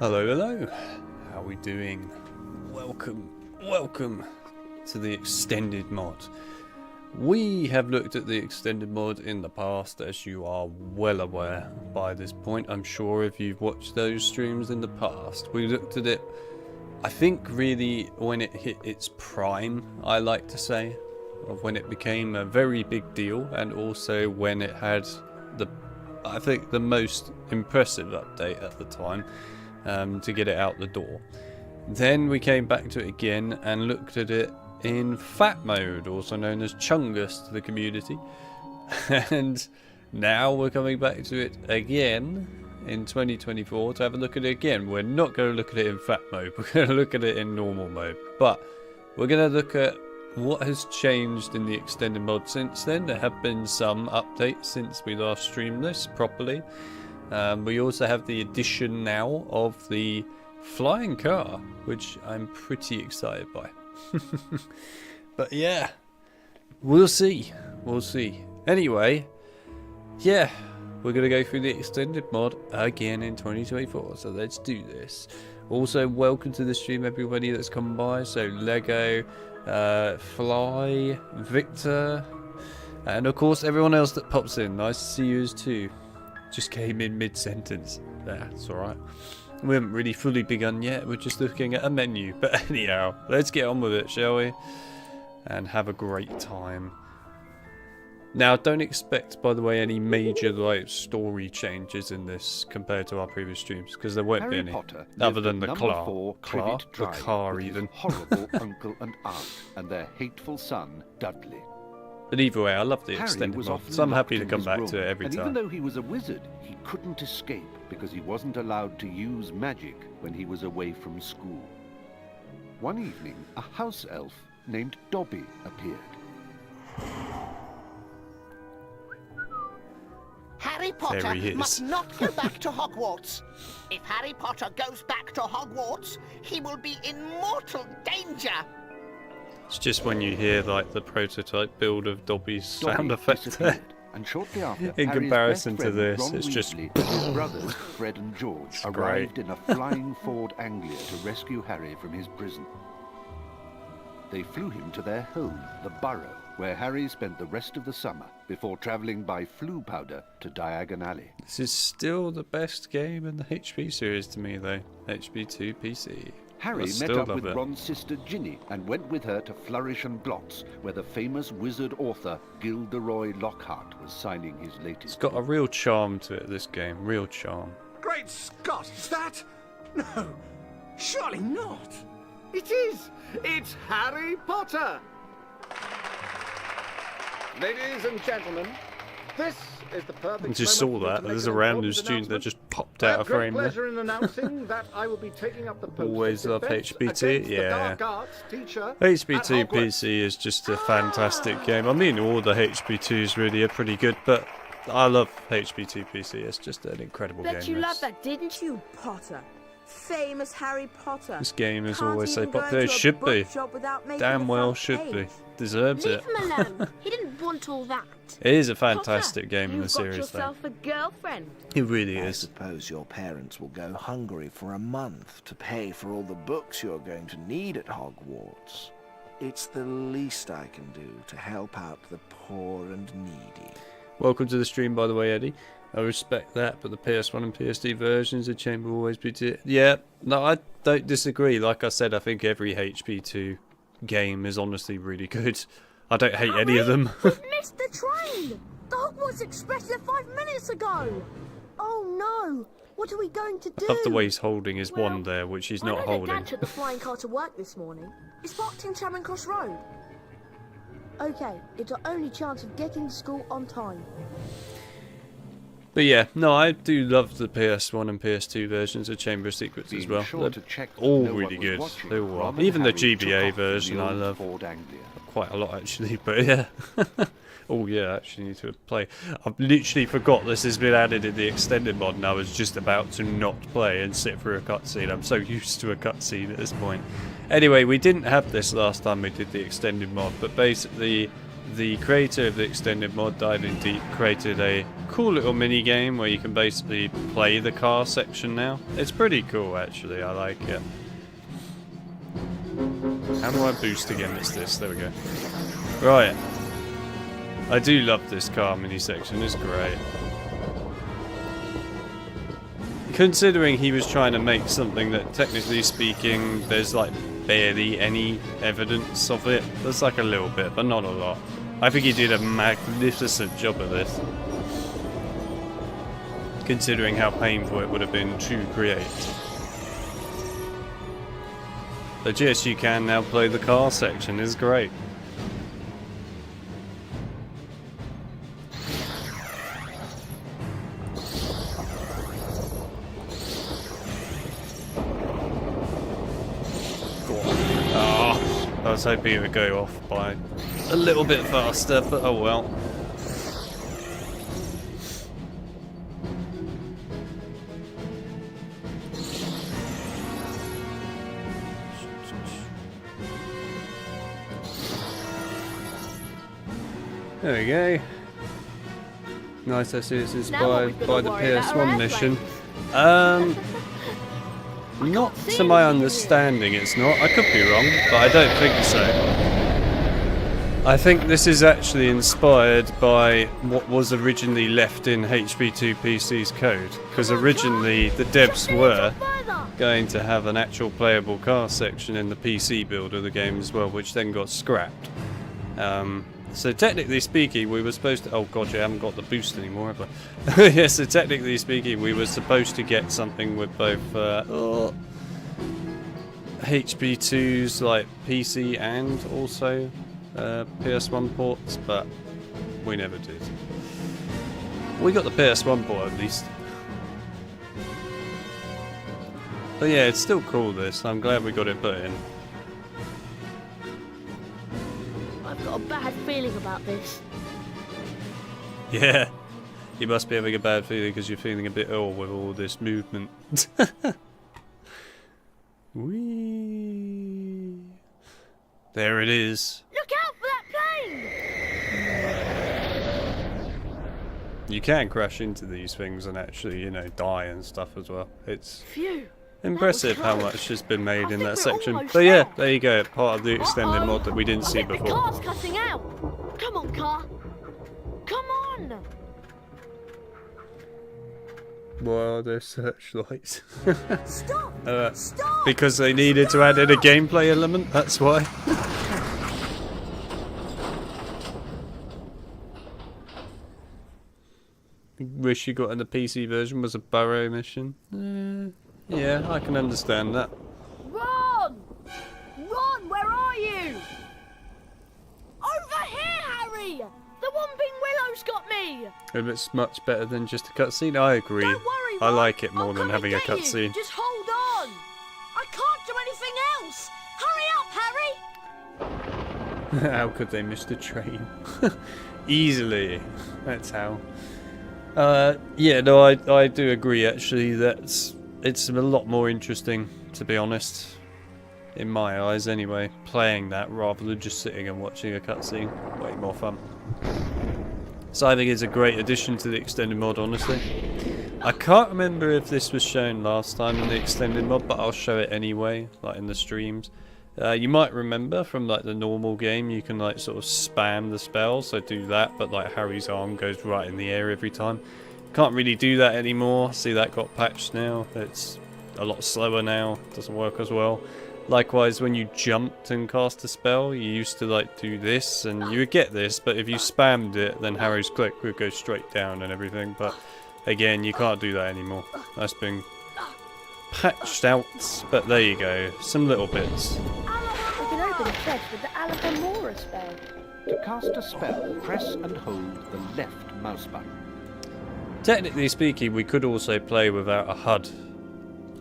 Hello, hello. How are we doing? Welcome to the extended mod. We have looked at the extended mod in the past, as you are well aware by this point. I'm sure if you've watched those streams in the past. We looked at it, I think, really when it hit its prime, I like to say, of when it became a very big deal, and also when it had I think the most impressive update at the time to get it out the door. Then we came back to it again and looked at it in fat mode, also known as Chungus to the community. And now we're coming back to it again in 2024 to have a look at it again. We're not going to look at it in fat mode, we're going to look at it in normal mode. But we're going to look at what has changed in the extended mod since then. There have been some updates since we last streamed this properly. We also have the addition now of the flying car, which I'm pretty excited by. But yeah, we'll see. Anyway, yeah, we're going to go through the extended mod again in 2024, so let's do this. Also, welcome to the stream, everybody that's come by. So Lego, Fly, Victor, and of course everyone else that pops in. Nice to see you too. Just came in mid-sentence. That's alright. We haven't really fully begun yet. We're just looking at a menu. But anyhow, let's get on with it, shall we? And have a great time. Now, don't expect, by the way, any major story changes in this compared to our previous streams, because there won't be any, other than the car even. Horrible uncle and aunt and their hateful son Dudley. But either way, I love the extended mod, so I'm happy to come back to it every time. Even though he was a wizard, he couldn't escape because he wasn't allowed to use magic when he was away from school. One evening, a house elf named Dobby appeared. Harry Potter must not go back to Hogwarts. If Harry Potter goes back to Hogwarts, he will be in mortal danger. It's just when you hear the prototype build of Dobby's sound effect there. And shortly after, in comparison to this, Ron it's just Weasley and his brothers Fred and George arrived in a flying Ford Anglia to rescue Harry from his prison. They flew him to their home, the Burrow, where Harry spent the rest of the summer before travelling by Floo Powder to Diagon Alley. This is still the best game in the HP series to me, though. HP2 PC. Harry met up with Ron's sister Ginny and went with her to Flourish and Blotts, where the famous wizard author Gilderoy Lockhart was signing his latest. It's got a real charm to it, this game. Real charm. Great Scott, is that? No, surely not. It is! It's Harry Potter! Ladies and gentlemen, this is the perfect I just saw that. There's a random student that just popped out of frame there. Pleasure in announcing that I will be taking up the post Always love HBT, yeah. HB2 PC is just a fantastic game. I mean, all the HB2s really are pretty good, but I love HB2 PC. It's just an incredible game. Bet you loved that, didn't you, Potter? Famous Harry Potter. This game is always so popular. It should be. Damn well should be. Deserves it. Leave him alone. He didn't want all that. It is a fantastic game in the series, you've got yourself a girlfriend. It really I is. suppose your parents will go hungry for a month to pay for all the books you're going to need at Hogwarts. It's the least I can do to help out the poor and needy. Welcome to the stream, by the way, Eddie. I respect that, but the PS1 and PS2 versions of Chamber will always be... Yeah, no, I don't disagree. Like I said, I think every HP2 game is honestly really good. I don't hate any of them. We've missed the train! The Hogwarts Express left 5 minutes ago! Oh no! What are we going to do? I love the way he's holding his wand there, which he's not holding. Dad took the flying car to work this morning. It's parked in Charing Cross Road. Okay, it's our only chance of getting to school on time. But yeah, no, I do love the PS1 and PS2 versions of Chamber of Secrets as well. They're all really good. They all are. Even the GBA version I love quite a lot actually, but yeah. Oh yeah, I actually need to play. I've literally forgot this has been added in the extended mod and I was just about to not play and sit through a cutscene. I'm so used to a cutscene at this point. Anyway, we didn't have this last time we did the extended mod, but basically the creator of the extended mod, Diving Deep, created a cool little mini game where you can basically play the car section now. It's pretty cool actually, I like it. How do I boost against this? There we go. Right. I do love this car mini section, it's great. Considering he was trying to make something that, technically speaking, there's like barely any evidence of it. There's like a little bit, but not a lot. I think he did a magnificent job of this. Considering how painful it would have been to create. But yes, you can now play the car section, it's great. I was hoping it would go off by a little bit faster, but oh well. There we go. Nice, I see it's inspired by the PS1 mission. Not to my understanding it's not. I could be wrong, but I don't think so. I think this is actually inspired by what was originally left in HP2 PC's code. Because originally the devs were going to have an actual playable car section in the PC build of the game as well, which then got scrapped. So technically speaking, we were supposed to... Oh god, I haven't got the boost anymore, have I? Yeah, so technically speaking, we were supposed to get something with both HP2's like PC and also PS1 ports, but we never did. We got the PS1 port at least. But yeah, it's still cool this. I'm glad we got it put in. I've got a bad feeling about this. Yeah, you must be having a bad feeling because you're feeling a bit ill with all this movement. Whee! There it is. Look out for that plane! You can crash into these things and actually, you know, die and stuff as well. It's Phew. impressive how much has been made in that section. But yeah, there you go, part of the extended mod that we didn't see before. The car's cutting out! Come on, car! Come on! Why are there searchlights? Stop! Stop! Because they needed to add in a gameplay element, that's why. Wish you got in the PC version was a burrow mission. Yeah, I can understand that. Ron! Ron, where are you? Over here, Harry! The Whomping Willow's got me! It's much better than just a cutscene, I agree. Don't worry, I Ron. like it more I'll than come having a and get you. cutscene. Just hold on! I can't do anything else! Hurry up, Harry! How could they miss the train? Easily. That's how. Yeah, no, I do agree actually that it's a lot more interesting, to be honest. In my eyes anyway, playing that rather than just sitting and watching a cutscene. Way more fun. So I think it's a great addition to the extended mod, honestly. I can't remember if this was shown last time in the extended mod, but I'll show it anyway, like in the streams. You might remember from like the normal game, you can like sort of spam the spell, so do that, but like Harry's arm goes right in the air every time. Can't really do that anymore. See, that got patched now. It's a lot slower now, doesn't work as well. Likewise, when you jumped and cast a spell, you used to like do this and you would get this, but if you spammed it, then Harry's click would go straight down and everything. But again, you can't do that anymore. That's been patched out, but there you go, some little bits. I can open the chest with the Alabamora spell. To cast a spell, press and hold the left mouse button. Technically speaking, we could also play without a HUD,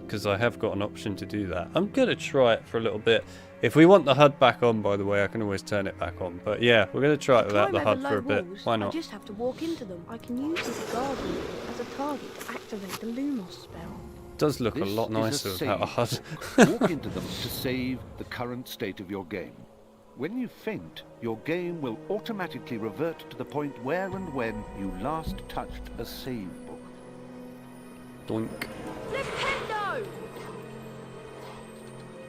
because I have got an option to do that. I'm going to try it for a little bit. If we want the HUD back on, by the way, I can always turn it back on. But yeah, we're going to try it without the HUD for a bit. Why not? I just have to walk into them. I can use this garden as a target to activate the Lumos spell. It does look a lot nicer without a HUD. Walk into them to save the current state of your game. When you faint, your game will automatically revert to the point where and when you last touched a save book. Doink. Defendo!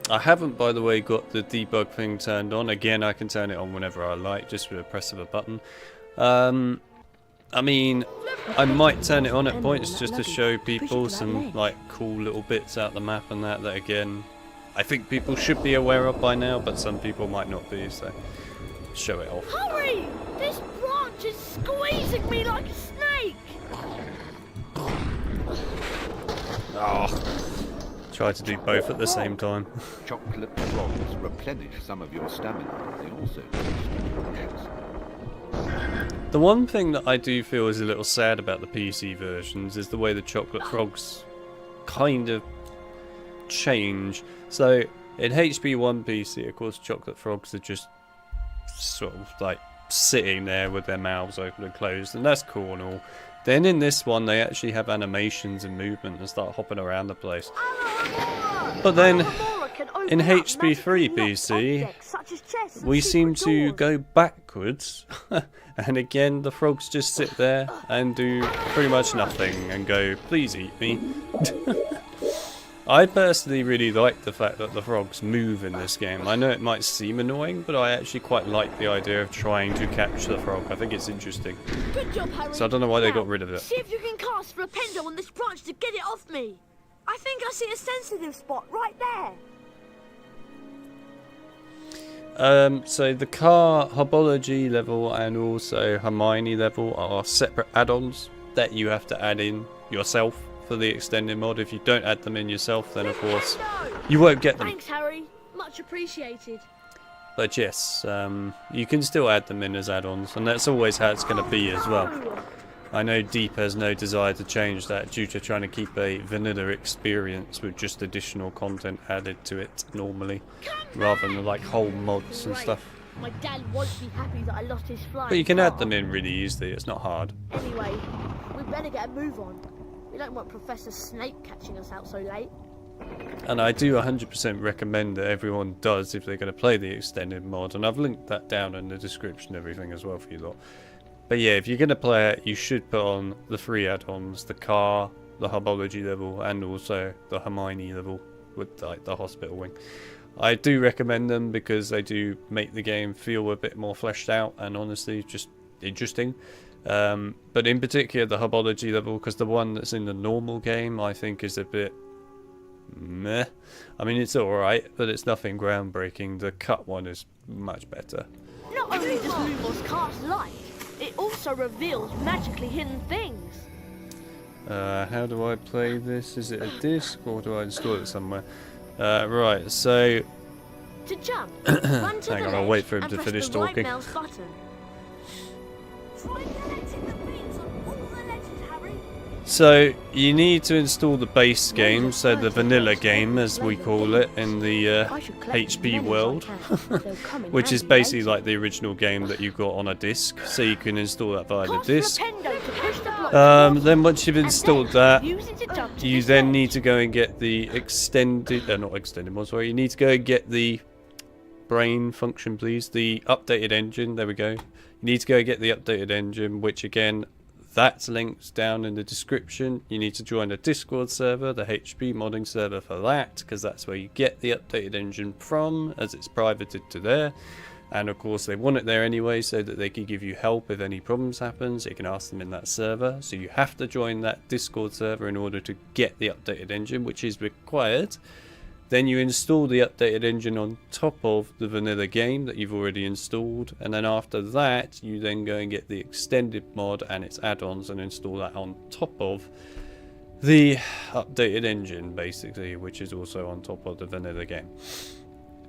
I haven't, by the way, got the debug thing turned on. Again, I can turn it on whenever I like, just with a press of a button. I mean, I might turn it on at points just to show people some like cool little bits out the map and that again, I think people should be aware of by now, but some people might not be, so show it off. Hurry! This branch is squeezing me like a snake! Oh, try to do both at the same time. Chocolate frogs replenish some of your stamina. They also taste The one thing that I do feel is a little sad about the PC versions is the way the chocolate frogs kind of change. So in HP1 PC, of course, chocolate frogs are just sort of like sitting there with their mouths open and closed, and that's cool and all. Then in this one, they actually have animations and movement and start hopping around the place. But then in HP3 PC, we seem to go backwards, and again the frogs just sit there and do pretty much nothing and go, please eat me. I personally really like the fact that the frogs move in this game. I know it might seem annoying, but I actually quite like the idea of trying to catch the frog. I think it's interesting. Good job, Harry. So I don't know why they got rid of it. See if you can cast Defendo on this branch to get it off me. I think I see a sensitive spot right there. So the car Herbology level and also Hermione level are separate add-ons that you have to add in yourself for the extended mod. If you don't add them in yourself, then of course you won't get them. Thanks, Harry. Much appreciated. But yes, you can still add them in as add-ons, and that's always how it's going to be as well. I know Deep has no desire to change that due to trying to keep a vanilla experience with just additional content added to it normally, rather than like whole mods and stuff. My dad won't be happy that I lost his flying But you can car. add them in really easily, it's not hard. Anyway, we better get a move on. We don't want Professor Snape catching us out so late. And I do 100% recommend that everyone does if they're going to play the extended mod, and I've linked that down in the description and everything as well for you lot. But yeah, if you're going to play it, you should put on the 3 add-ons, the car, the Herbology level, and also the Hermione level with like the hospital wing. I do recommend them because they do make the game feel a bit more fleshed out and honestly just interesting. But in particular the Herbology level, because the one that's in the normal game I think is a bit meh. I mean, it's alright, but it's nothing groundbreaking. The cut one is much better. Not only does Lumos cast light, it also reveals magically hidden things. How do I play this? Is it a disc or do I install it somewhere? Right, so To jump, run to hang the on, I'll ledge wait for him and to press finish the right talking. mouse button. Try collecting the beans on all the ledges, Harry. So you need to install the base game, so the vanilla game as we call it in the HP world, which is basically like the original game that you got on a disc, so you can install that via the disc. Then once you've installed that, you then need to go and get the extended, not extended mod, sorry, you need to go and get the brain function, please, the updated engine, there we go. You need to go and get the updated engine, which again, that's linked down in the description. You need to join a Discord server, the HP modding server for that, because that's where you get the updated engine from, as it's privated to there. And of course they want it there anyway, so that they can give you help if any problems happen, so you can ask them in that server. So you have to join that Discord server in order to get the updated engine, which is required. Then you install the updated engine on top of the vanilla game that you've already installed, and then after that you then go and get the extended mod and its add-ons and install that on top of the updated engine basically, which is also on top of the vanilla game.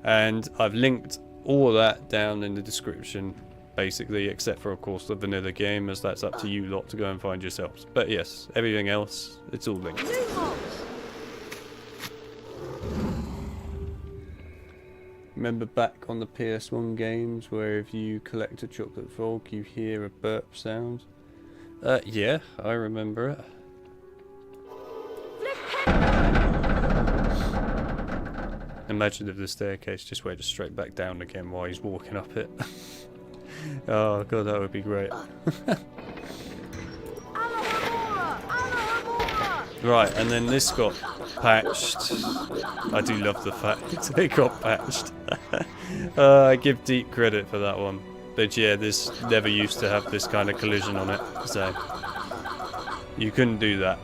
And I've linked all of that down in the description basically, except for of course the vanilla game, as that's up to you lot to go and find yourselves. But yes, everything else, it's all linked. Remember back on the PS1 games where if you collect a chocolate frog you hear a burp sound? Yeah, I remember it. imagine if the staircase just went straight back down again while he's walking up it. Oh god, that would be great. Right, and then this got patched. I do love the fact they got patched. I give deep credit for that one. But yeah, this never used to have this kind of collision on it, so you couldn't do that.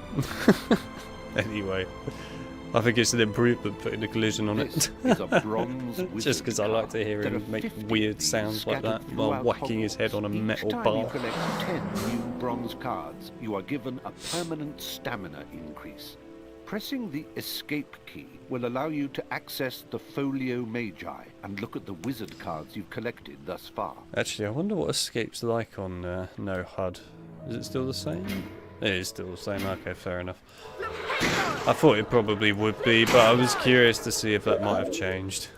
Anyway, I think it's an improvement putting the collision on it. This is a bronze Just because I like to hear him make weird sounds like that while whacking his head on a metal Each time bar. you collect 10 new bronze cards, you are given a permanent stamina increase. Pressing the escape key will allow you to access the Folio Magi and look at the wizard cards you've collected thus far. Actually, I wonder what escape's like on no HUD. Is it still the same? It is still the same. Okay, fair enough. I thought it probably would be, but I was curious to see if that might have changed.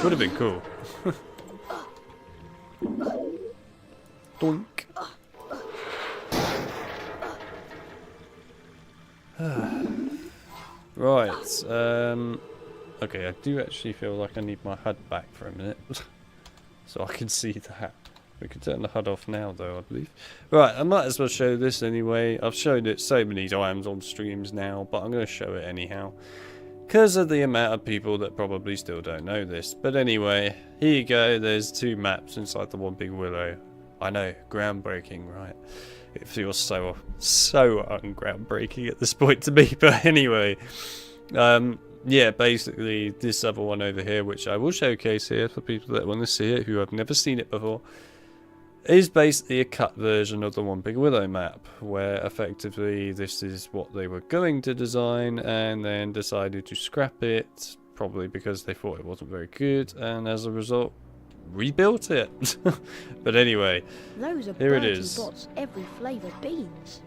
Would have been cool. Doink. Right, okay, I do actually feel like I need my HUD back for a minute, so I can see that. We can turn the HUD off now though, I believe. Right, I might as well show this anyway. I've shown it so many times on streams now, but I'm going to show it anyhow, because of the amount of people that probably still don't know this. But anyway, here you go, there's 2 maps inside the One Big Willow. I know, groundbreaking, right? It feels so ungroundbreaking at this point to me, but anyway, yeah, basically this other one over here, which I will showcase here for people that want to see it who have never seen it before, is basically a cut version of the One Big Willow map, where effectively this is what they were going to design and then decided to scrap it, probably because they thought it wasn't very good, and as a result rebuilt it. But anyway, those are here it birds is. and bots every flavour beans.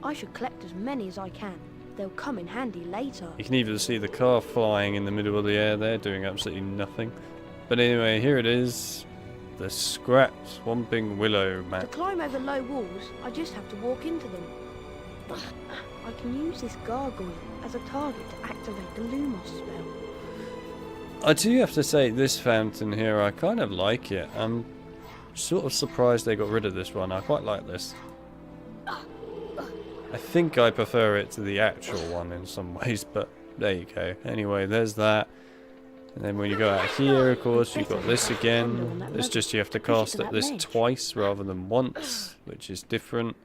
I should collect as many as I can. They'll come in handy later. You can even see the car flying in the middle of the air there, doing absolutely nothing. But anyway, here it is. The scrapped One Big Willow To map. climb over low walls, I just have to walk into them. I can use this gargoyle as a target to activate the Lumos spell. I do have to say, this fountain here, I kind of like it. I'm sort of surprised they got rid of this one. I quite like this. I think I prefer it to the actual one in some ways, but there you go. Anyway, there's that. And then when you go out here, of course, you've got this again. It's just you have to cast at this twice rather than once, which is different.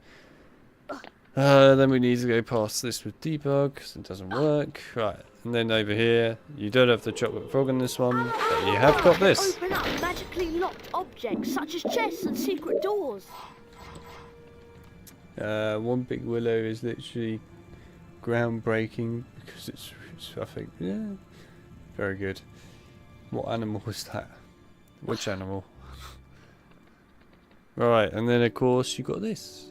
Then we need to go past this with debug, because it doesn't work. Right, and then over here, you don't have the chocolate frog in this one, but you have got this. Open up magically locked objects such as chests and secret doors. One Big Willow is literally groundbreaking, because it's I think, yeah, very good. What animal was that? Which animal? Right, and then of course you got this.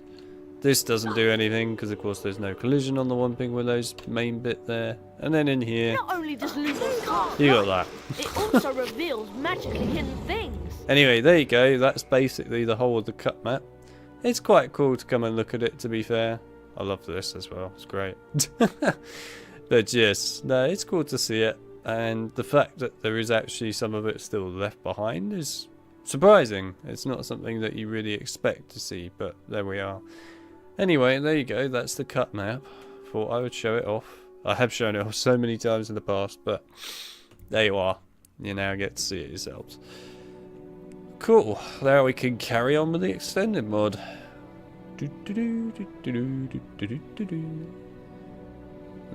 This doesn't do anything because of course there's no collision on the One Big Willow's main bit there. And then in here, Not only does Lumos cast you got that. it also reveals magically hidden things. Anyway, there you go. That's basically the whole of the cut map. It's quite cool to come and look at it, to be fair. I love this as well. It's great. But yes, no, it's cool to see it. And the fact that there is actually some of it still left behind is surprising. It's not something that you really expect to see, but there we are. Anyway, there you go. That's the cut map. Thought I would show it off. I have shown it off so many times in the past, but there you are. You now get to see it yourselves. Cool. Now we can carry on with the extended mod.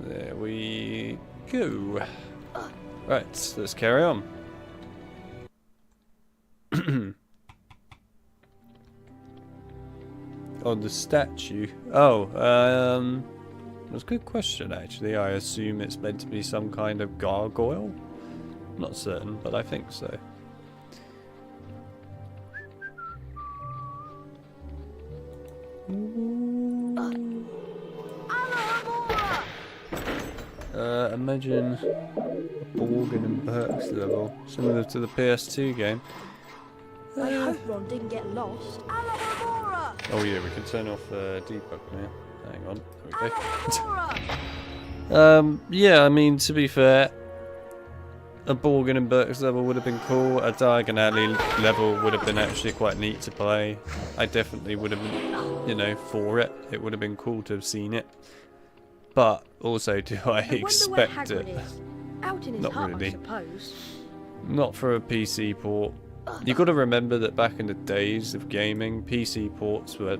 There we go. Right, let's carry on. On the statue. Oh, that's a good question actually. I assume it's meant to be some kind of gargoyle. Not certain, but I think so. Imagine a Borgin and Burks level, similar to the PS2 game. I hope Ron didn't get lost. Oh yeah, we can turn off debug now. Hang on, there we go. Yeah, I mean, to be fair, A Borgin and Burks level would have been cool. A Diagon Alley level would have been actually quite neat to play. I definitely would have been, you know, for it. It would have been cool to have seen it. But also, do I expect it? Out in his Not hut, really. I suppose. Not for a PC port. You got to remember that back in the days of gaming, PC ports were,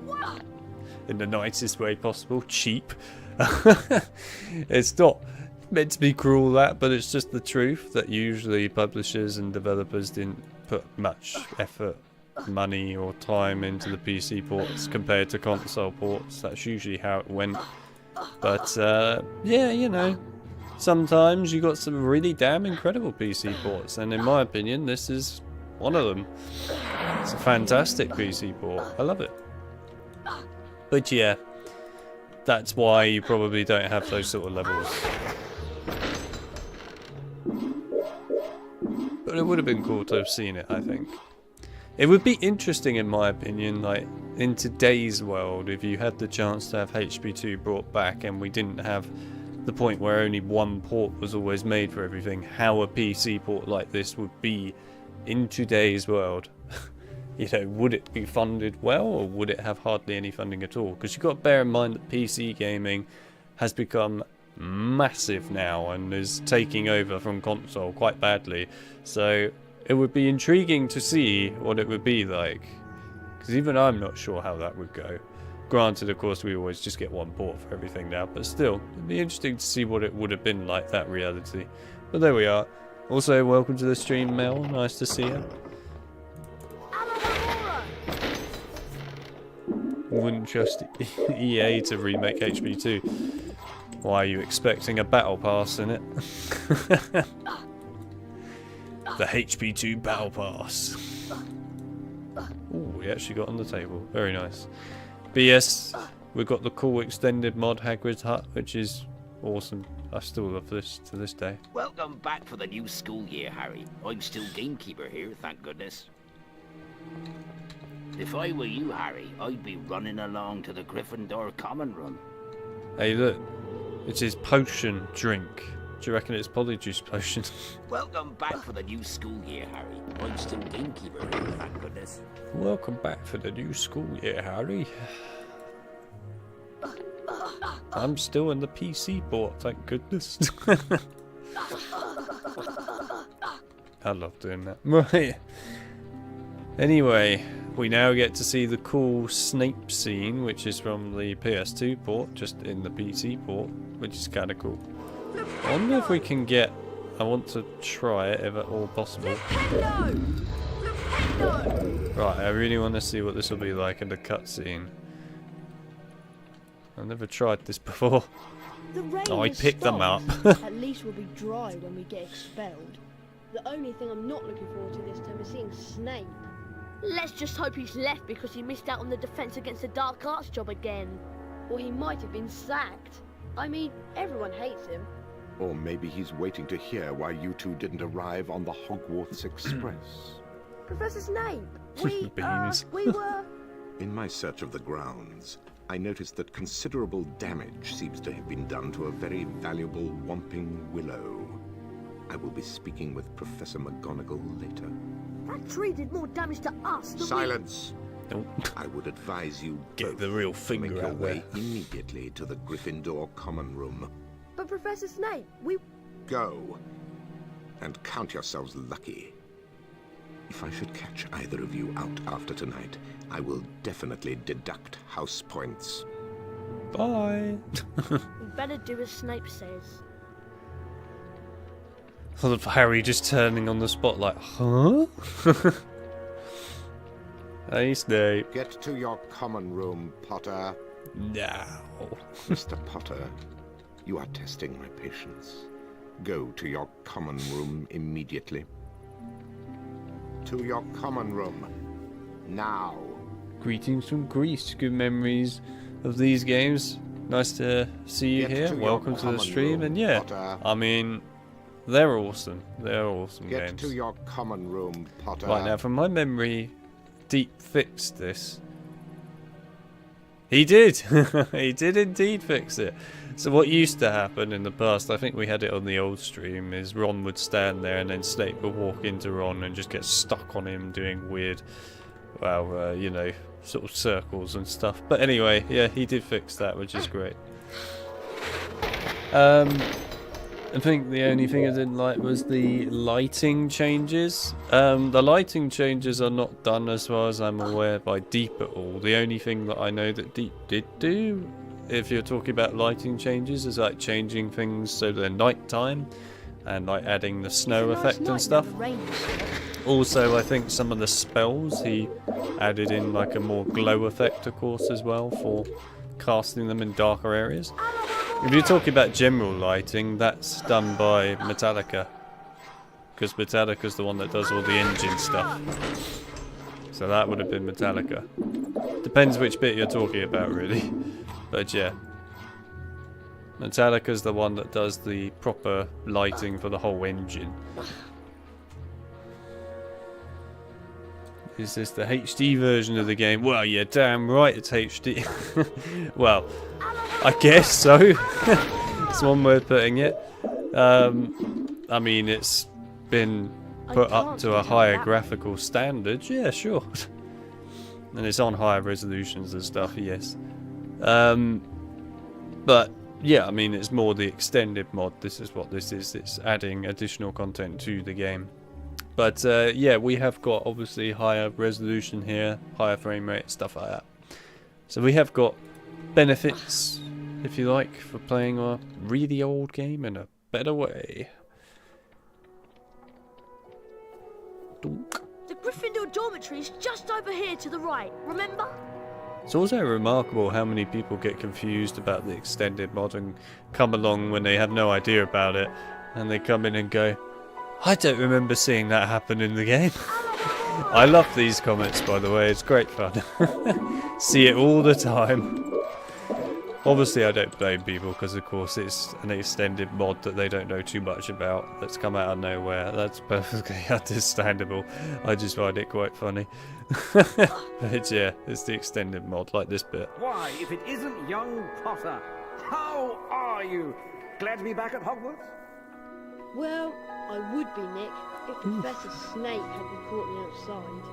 in the nicest way possible, cheap. It's not meant to be cruel, that, but it's just the truth that usually publishers and developers didn't put much effort, money or time into the PC ports compared to console ports. That's usually how it went. But yeah, you know, sometimes you got some really damn incredible PC ports, and in my opinion this is one of them. It's a fantastic PC port. I love it. But yeah, that's why you probably don't have those sort of levels. But it would have been cool to have seen it, I think. It would be interesting, in my opinion, like in today's world, if you had the chance to have HP2 brought back and we didn't have the point where only one port was always made for everything, how a PC port like this would be in today's world. You know, would it be funded well, or would it have hardly any funding at all? Because you've got to bear in mind that PC gaming has become massive now and is taking over from console quite badly. So it would be intriguing to see what it would be like, because even I'm not sure how that would go. Granted, of course, we always just get one port for everything now, but still, it'd be interesting to see what it would have been like, that reality. But there we are. Also, welcome to the stream, Mel. Nice to see you. Wouldn't trust EA to remake HP2. Why are you expecting a battle pass in it? The HP2 battle pass. Ooh, we actually got on the table. Very nice. But yes, we've got the cool extended mod Hagrid's hut, which is awesome. I still love this to this day. Welcome back for the new school year, Harry. I'm still gamekeeper here, thank goodness. If I were you, Harry, I'd be running along to the Gryffindor common room. Hey, look. It's his potion drink. Do you reckon it's Polyjuice potion? Welcome back for the new school year, Harry. I'm still gamekeeper here, thank goodness. Welcome back for the new school year, Harry. I'm still in the PC port, thank goodness. I love doing that. Right. Anyway, we now get to see the cool Snape scene, which is from the PS2 port, just in the PC port, which is kind of cool. I wonder if we can get... I want to try it, if at all possible. Right, I really want to see what this will be like in the cutscene. I've never tried this before. Oh, I picked them up. At least we'll be dry when we get expelled. The only thing I'm not looking forward to this time is seeing Snape. Let's just hope he's left because he missed out on the defense against the dark arts job again. Or he might have been sacked. I mean, everyone hates him. Or maybe he's waiting to hear why you two didn't arrive on the Hogwarts Express. Professor Snape, we were... In my search of the grounds, I noticed that considerable damage seems to have been done to a very valuable Whomping Willow. I will be speaking with Professor McGonagall later. That tree did more damage to us than Silence! Nope. I would advise you Get the real finger make your out way there. immediately to the Gryffindor common room. But Professor Snape, we... Go, and count yourselves lucky. If I should catch either of you out after tonight, I will definitely deduct house points. Bye. we better do as Snape says. I love Harry just turning on the spot like, huh? Hey, Snape. Get to your common room, Potter. Now. Mr. Potter, you are testing my patience. Go to your common room immediately. To your common room. Now. Greetings from Greece. Good memories of these games. Nice to see you Get here. to your Welcome to the common stream. room, And yeah, Potter. I mean, they're awesome. They're awesome Get games. to your common room, Potter. Right, now from my memory, Deep fixed this. He did. He did indeed fix it. So what used to happen in the past, I think we had it on the old stream, is Ron would stand there and then Snape would walk into Ron and just get stuck on him doing weird, well, you know, sort of circles and stuff. But anyway, yeah, he did fix that, which is great. I think the only thing I didn't like was the lighting changes. The lighting changes are not done, as far as I'm aware, by Deep at all. The only thing that I know that Deep did do, if you're talking about lighting changes, is like changing things so they're nighttime and like adding the snow effect and stuff. Also, I think some of the spells he added in like a more glow effect, of course, as well, for casting them in darker areas. If you're talking about general lighting, that's done by Metallica, because Metallica's the one that does all the engine stuff. So that would have been Metallica. Depends which bit you're talking about, really. But yeah, Metallica's the one that does the proper lighting for the whole engine. Is this the HD version of the game? Well, yeah, damn right it's HD. Well, I guess so. It's one way of putting it. I mean, it's been put up to a higher graphical standard. Yeah, sure. And it's on higher resolutions and stuff, yes. But, yeah, I mean, it's more the extended mod. This is what this is. It's adding additional content to the game. But, yeah, we have got, obviously, higher resolution here, higher frame rate, stuff like that. So we have got benefits, if you like, for playing a really old game in a better way. Donk. The Gryffindor dormitory is just over here to the right, remember? It's also remarkable how many people get confused about the extended mod and come along when they have no idea about it, and they come in and go, I don't remember seeing that happen in the game. I love these comments, by the way, it's great fun. See it all the time. Obviously I don't blame people, because of course it's an extended mod that they don't know too much about, that's come out of nowhere. That's perfectly understandable. I just find it quite funny. But yeah, it's the extended mod, like this bit. Why, if it isn't young Potter, how are you? Glad to be back at Hogwarts? Well, I would be, Nick, if Professor Snape hadn't caught me outside.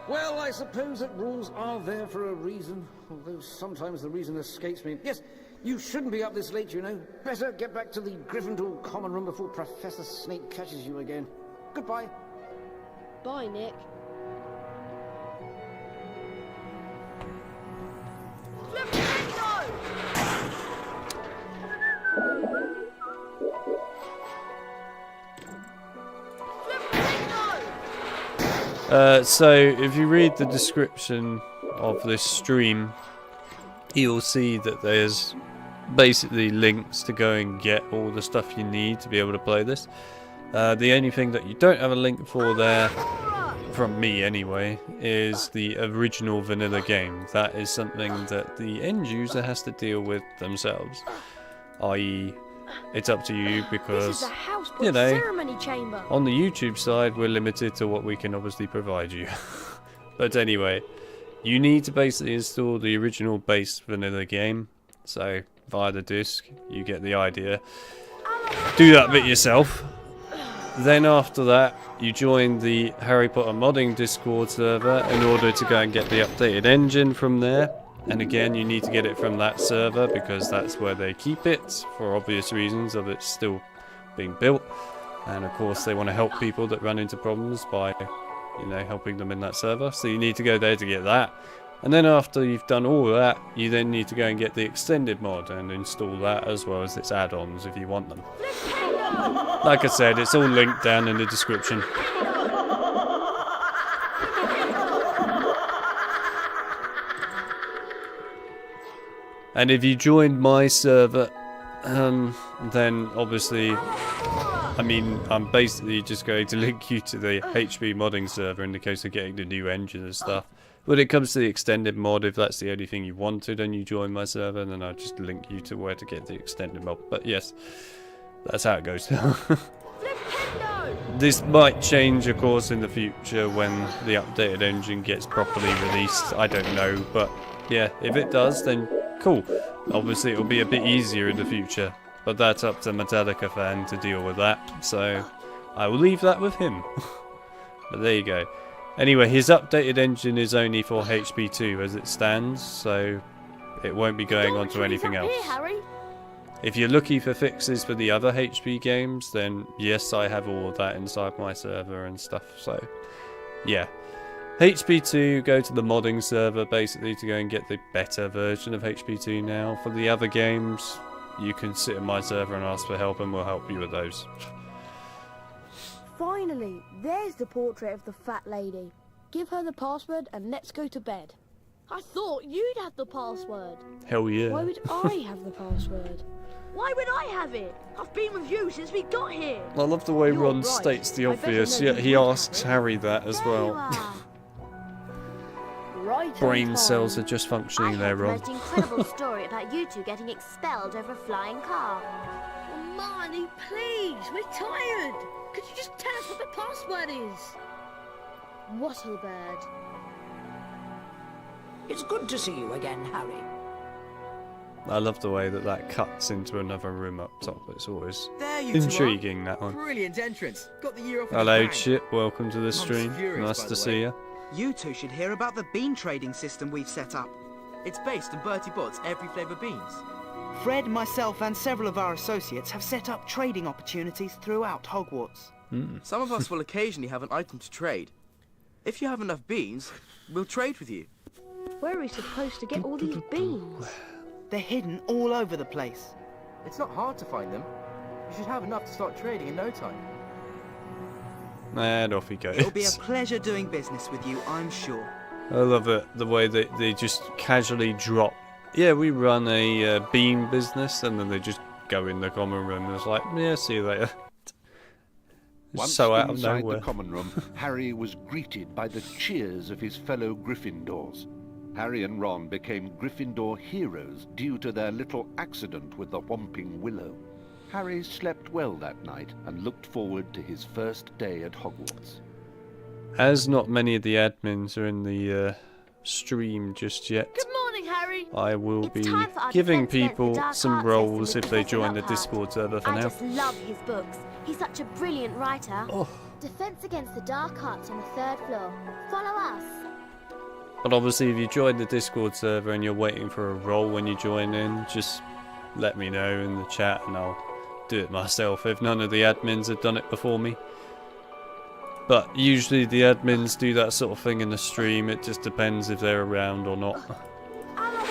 Well, I suppose that rules are there for a reason, although sometimes the reason escapes me. Yes, you shouldn't be up this late, you know. Better get back to the Gryffindor common room before Professor Snape catches you again. Goodbye. Bye, Nick. So, if you read the description of this stream, you'll see that there's basically links to go and get all the stuff you need to be able to play this. The only thing that you don't have a link for there, from me anyway, is the original vanilla game. That is something that the end user has to deal with themselves. I.e., it's up to you, because, you know, on the YouTube side we're limited to what we can obviously provide you. But anyway, you need to basically install the original base vanilla game. So via the disc, you get the idea. Do that bit yourself. Then after that, you join the Harry Potter modding Discord server in order to go and get the updated engine from there. And again, you need to get it from that server, because that's where they keep it, for obvious reasons of it's still being built. And of course they want to help people that run into problems by, you know, helping them in that server. So you need to go there to get that. And then after you've done all of that, you then need to go and get the extended mod and install that, as well as its add-ons if you want them. Like I said, it's all linked down in the description. And if you joined my server, then obviously, I mean, I'm basically just going to link you to the HP modding server in the case of getting the new engine and stuff. When it comes to the extended mod, if that's the only thing you wanted and you join my server, then I'll just link you to where to get the extended mod. But yes, that's how it goes. This might change, of course, in the future when the updated engine gets properly released. I don't know, but yeah, if it does, then cool. Obviously, it'll be a bit easier in the future, but that's up to Metallica fan to deal with that. So I will leave that with him. But there you go. Anyway, his updated engine is only for HP2 as it stands, so it won't be going on to anything else. If you're looking for fixes for the other HP games, then yes, I have all of that inside my server and stuff. So, yeah. HP2, go to the modding server basically to go and get the better version of HP2 now. For the other games, you can sit in my server and ask for help and we'll help you with those. Finally, there's the portrait of the fat lady. Give her the password and let's go to bed. I thought you'd have the password. Hell yeah. Why would I have the password? Why would I have it? I've been with you since we got here. I love the way You're Ron right. states the I bet obvious, you know yet you he would asks have it. Harry that as There you well. are. Right on Brain time. cells are just functioning there, Ron. the most incredible story about you two getting expelled over a flying car. Oh, Marnie, please, we're tired. Could you just tell us what the password is? Wattlebird. It's good to see you again, Harry. I love the way that that cuts into another room up top. It's always There you intriguing, two are. that one. Brilliant entrance. Got the year off with a Hello, bang. Chip. Welcome to the stream. furious, Nice by to the see way. you. You two should hear about the bean trading system we've set up. It's based on Bertie Bott's every flavour beans. Fred, myself, and several of our associates have set up trading opportunities throughout Hogwarts. Some of us will occasionally have an item to trade. If you have enough beans, we'll trade with you. Where are we supposed to get all these beans? They're hidden all over the place. It's not hard to find them. You should have enough to start trading in no time. And off he It'll be a goes. pleasure doing business with you, I'm sure. I love it, the way that they just casually drop. Yeah, we run a bean business, and then they just go in the common room and it's like, yeah, see you later. Once So out of inside nowhere. the common room, Harry was greeted by the cheers of his fellow Gryffindors. Harry and Ron became Gryffindor heroes due to their little accident with the Whomping Willow. Harry slept well that night and looked forward to his first day at Hogwarts. As not many of the admins are in the stream just yet, Good morning, Harry. I will It's be time for our giving Defense Against the people Dark some Arts roles lesson if with they Professor join the Lockhart. Discord server for I now. just love his books. He's such a brilliant writer. Oh. Defense Against the Dark Arts on the 3rd floor. Follow us. But obviously, if you join the Discord server and you're waiting for a role when you join in, just let me know in the chat and I'll do it myself if none of the admins have done it before me. But usually the admins do that sort of thing in the stream, it just depends if they're around or not.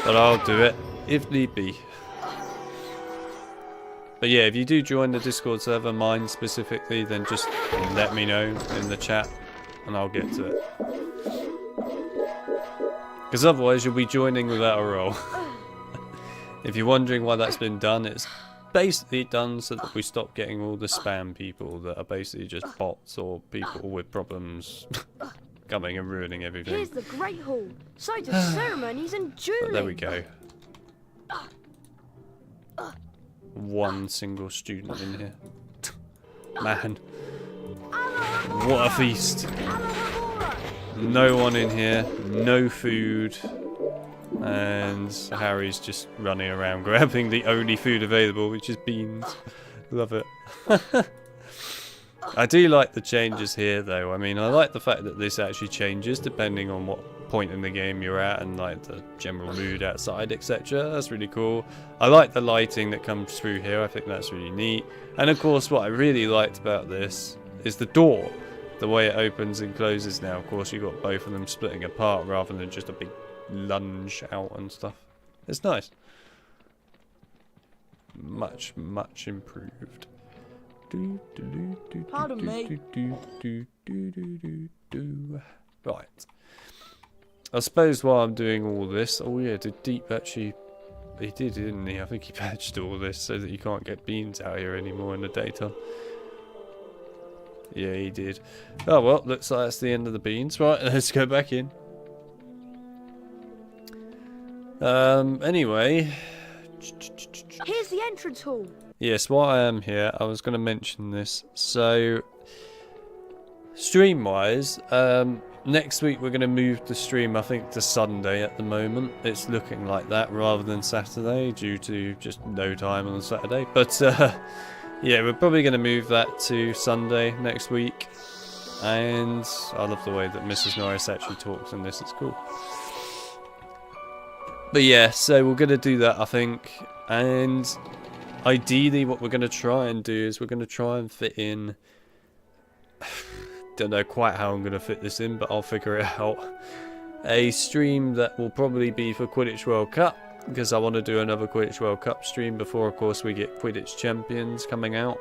But I'll do it if need be. But yeah, if you do join the Discord server, mine specifically, then just let me know in the chat and I'll get to it. Because otherwise you'll be joining without a role. If you're wondering why that's been done, it's basically done so that we stop getting all the spam people that are basically just bots or people with problems coming and ruining everything. Here's the Great Hall. Site of ceremonies and dueling. But there we go. One single student in here. Man. What a feast. No one in here, no food, and Harry's just running around grabbing the only food available, which is beans. Love it. I do like the changes here though. I mean, I like the fact that this actually changes depending on what point in the game you're at and like the general mood outside, etc. That's really cool. I like the lighting that comes through here. I think that's really neat. And of course, what I really liked about this is the door. The way it opens and closes now. Of course, you've got both of them splitting apart rather than just a big lunge out and stuff. It's nice. Much, much improved. Pardon me. Right. I suppose while I'm doing all this... Oh yeah, did Deep actually... He did, didn't he? I think he patched all this so that you can't get beans out here anymore in the daytime. Yeah, he did. Oh well, looks like that's the end of the beans. Right, let's go back in. Anyway. Here's the entrance hall. Yes, while I am here, I was going to mention this. So, stream-wise, next week we're going to move the stream, I think, to Sunday at the moment. It's looking like that rather than Saturday due to just no time on Saturday. But yeah, we're probably going to move that to Sunday next week. And I love the way that Mrs. Norris actually talks in this. It's cool. But yeah, so we're going to do that, I think. And ideally what we're going to try and do is we're going to try and fit in... Don't know quite how I'm going to fit this in, but I'll figure it out. A stream that will probably be for Quidditch World Cup, because I want to do another Quidditch World Cup stream before, of course, we get Quidditch Champions coming out,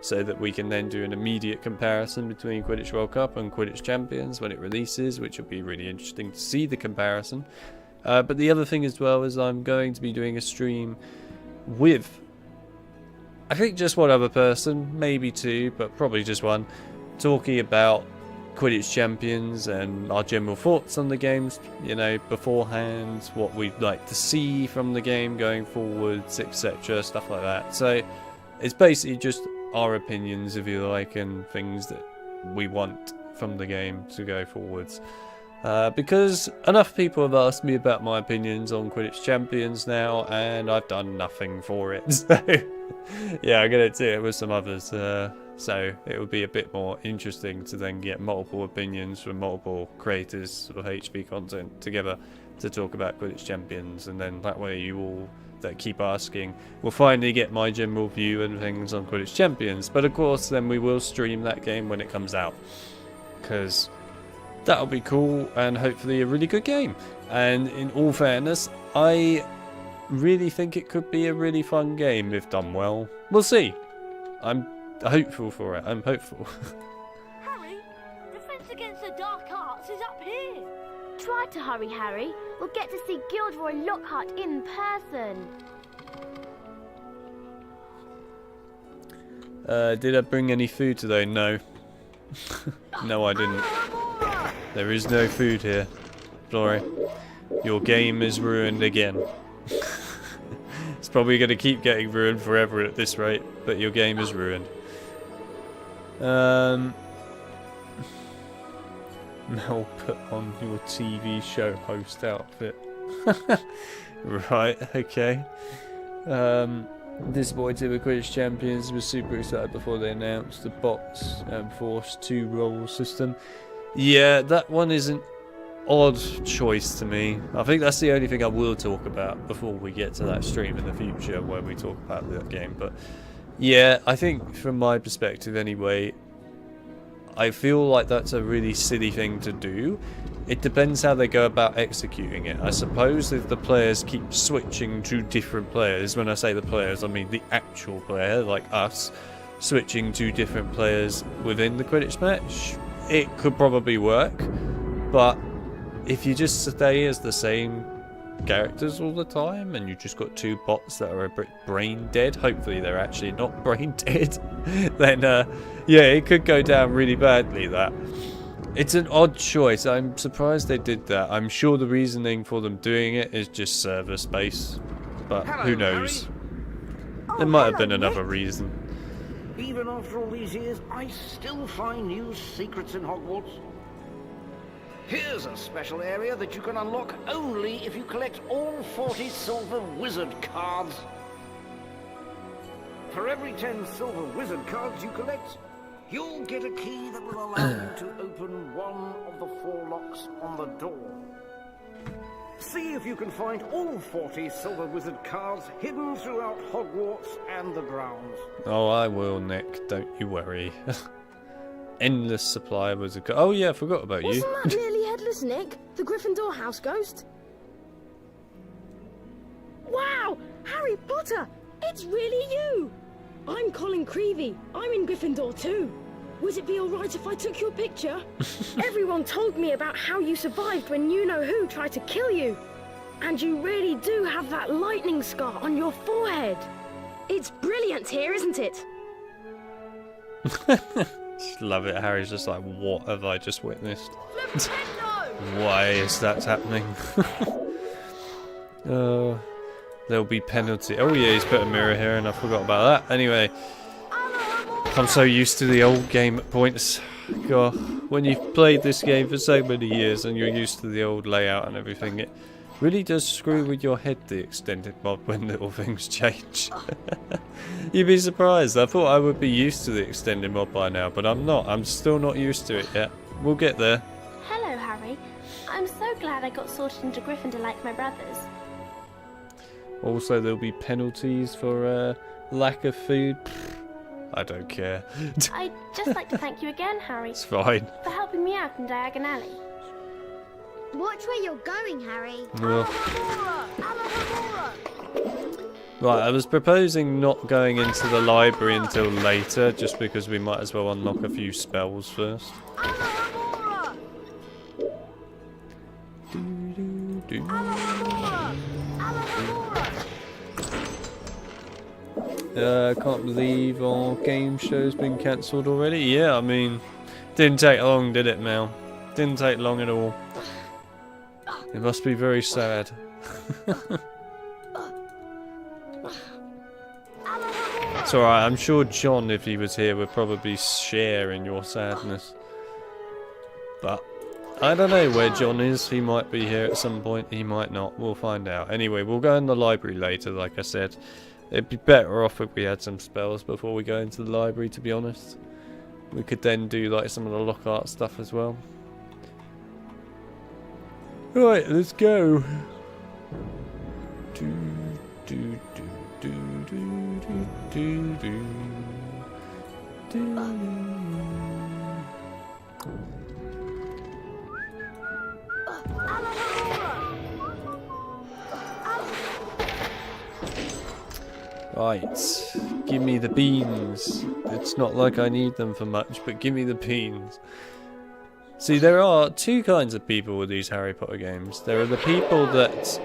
so that we can then do an immediate comparison between Quidditch World Cup and Quidditch Champions when it releases, which will be really interesting to see the comparison. But the other thing as well is I'm going to be doing a stream with, I think, just one other person, maybe two, but probably just one, talking about Quidditch Champions and our general thoughts on the games, you know, beforehand, what we'd like to see from the game going forwards, etc., stuff like that. So it's basically just our opinions, if you like, and things that we want from the game to go forwards. Because enough people have asked me about my opinions on Quidditch Champions now, and I've done nothing for it. So yeah, I'm going to do it with some others. So it would be a bit more interesting to then get multiple opinions from multiple creators of HP content together to talk about Quidditch Champions, and then that way you all that keep asking will finally get my general view and things on Quidditch Champions. But of course then we will stream that game when it comes out, because that'll be cool and hopefully a really good game. And in all fairness, I really think it could be a really fun game if done well. We'll see. I'm hopeful for it. I'm hopeful. Harry, Defense Against the Dark Arts is up here. Try to hurry, Harry. We'll get to see Gilderoy Lockhart in person. Did I bring any food today? No. No, I didn't. There is no food here. Sorry. Your game is ruined again. It's probably going to keep getting ruined forever at this rate, but your game is ruined. Mel, put on your TV show host outfit. Right, okay. Disappointed with Quidditch Champions, was super excited before they announced the bots and Force 2 roll system. Yeah, that one is an odd choice to me. I think that's the only thing I will talk about before we get to that stream in the future where we talk about that game. But yeah, I think from my perspective anyway, I feel like that's a really silly thing to do. It depends how they go about executing it. I suppose if the players keep switching to different players, when I say the players I mean the actual player, like us, switching to different players within the Quidditch match, it could probably work. But if you just stay as the same characters all the time and you just got two bots that are a bit brain dead, hopefully they're actually not brain dead, then yeah, it could go down really badly. That it's an odd choice. I'm surprised they did that. I'm sure the reasoning for them doing it is just server space, but who knows? There might have been another reason. Even after all these years, I still find new secrets in Hogwarts. Here's a special area that you can unlock only if you collect all 40 silver wizard cards. For every 10 silver wizard cards you collect, you'll get a key that will allow you to open one of the 4 locks on the door. See if you can find all 40 silver wizard cards hidden throughout Hogwarts and the grounds. Oh, I will, Nick. Don't you worry. Endless supply was a... Oh yeah, I forgot about you. Wasn't that nearly Headless, Nick? The Gryffindor house ghost? Wow! Harry Potter! It's really you! I'm Colin Creevey. I'm in Gryffindor too. Would it be alright if I took your picture? Everyone told me about how you survived when you-know-who tried to kill you. And you really do have that lightning scar on your forehead. It's brilliant here, isn't it? Just love it. Harry's just like, what have I just witnessed? Why is that happening? There'll be penalty. Oh yeah, he's put a mirror here and I forgot about that. Anyway, I'm so used to the old game at points. God, when you've played this game for so many years and you're used to the old layout and everything, it really does screw with your head, the extended mod, when little things change. You'd be surprised. I thought I would be used to the extended mod by now, but I'm not. I'm still not used to it yet. We'll get there. Hello, Harry. I'm so glad I got sorted into Gryffindor like my brothers. Also, there'll be penalties for lack of food. I don't care. I'd just like to thank you again, Harry. It's fine. For helping me out in Diagon Alley. Watch where you're going, Harry. Right, I was proposing not going into the library until later, just because we might as well unlock a few spells first. Can't believe our game show's been cancelled already. Yeah, I mean, didn't take long, did it, Mel? Didn't take long at all. It must be very sad. It's alright, I'm sure John, if he was here, would probably share in your sadness. But I don't know where John is. He might be here at some point, he might not. We'll find out. Anyway, we'll go in the library later, like I said. It'd be better off if we had some spells before we go into the library, to be honest. We could then do like some of the Lockhart stuff as well. Right, let's go. Right, give me the beans. It's not like I need them for much, but give me the beans. See, there are two kinds of people with these Harry Potter games. There are the people that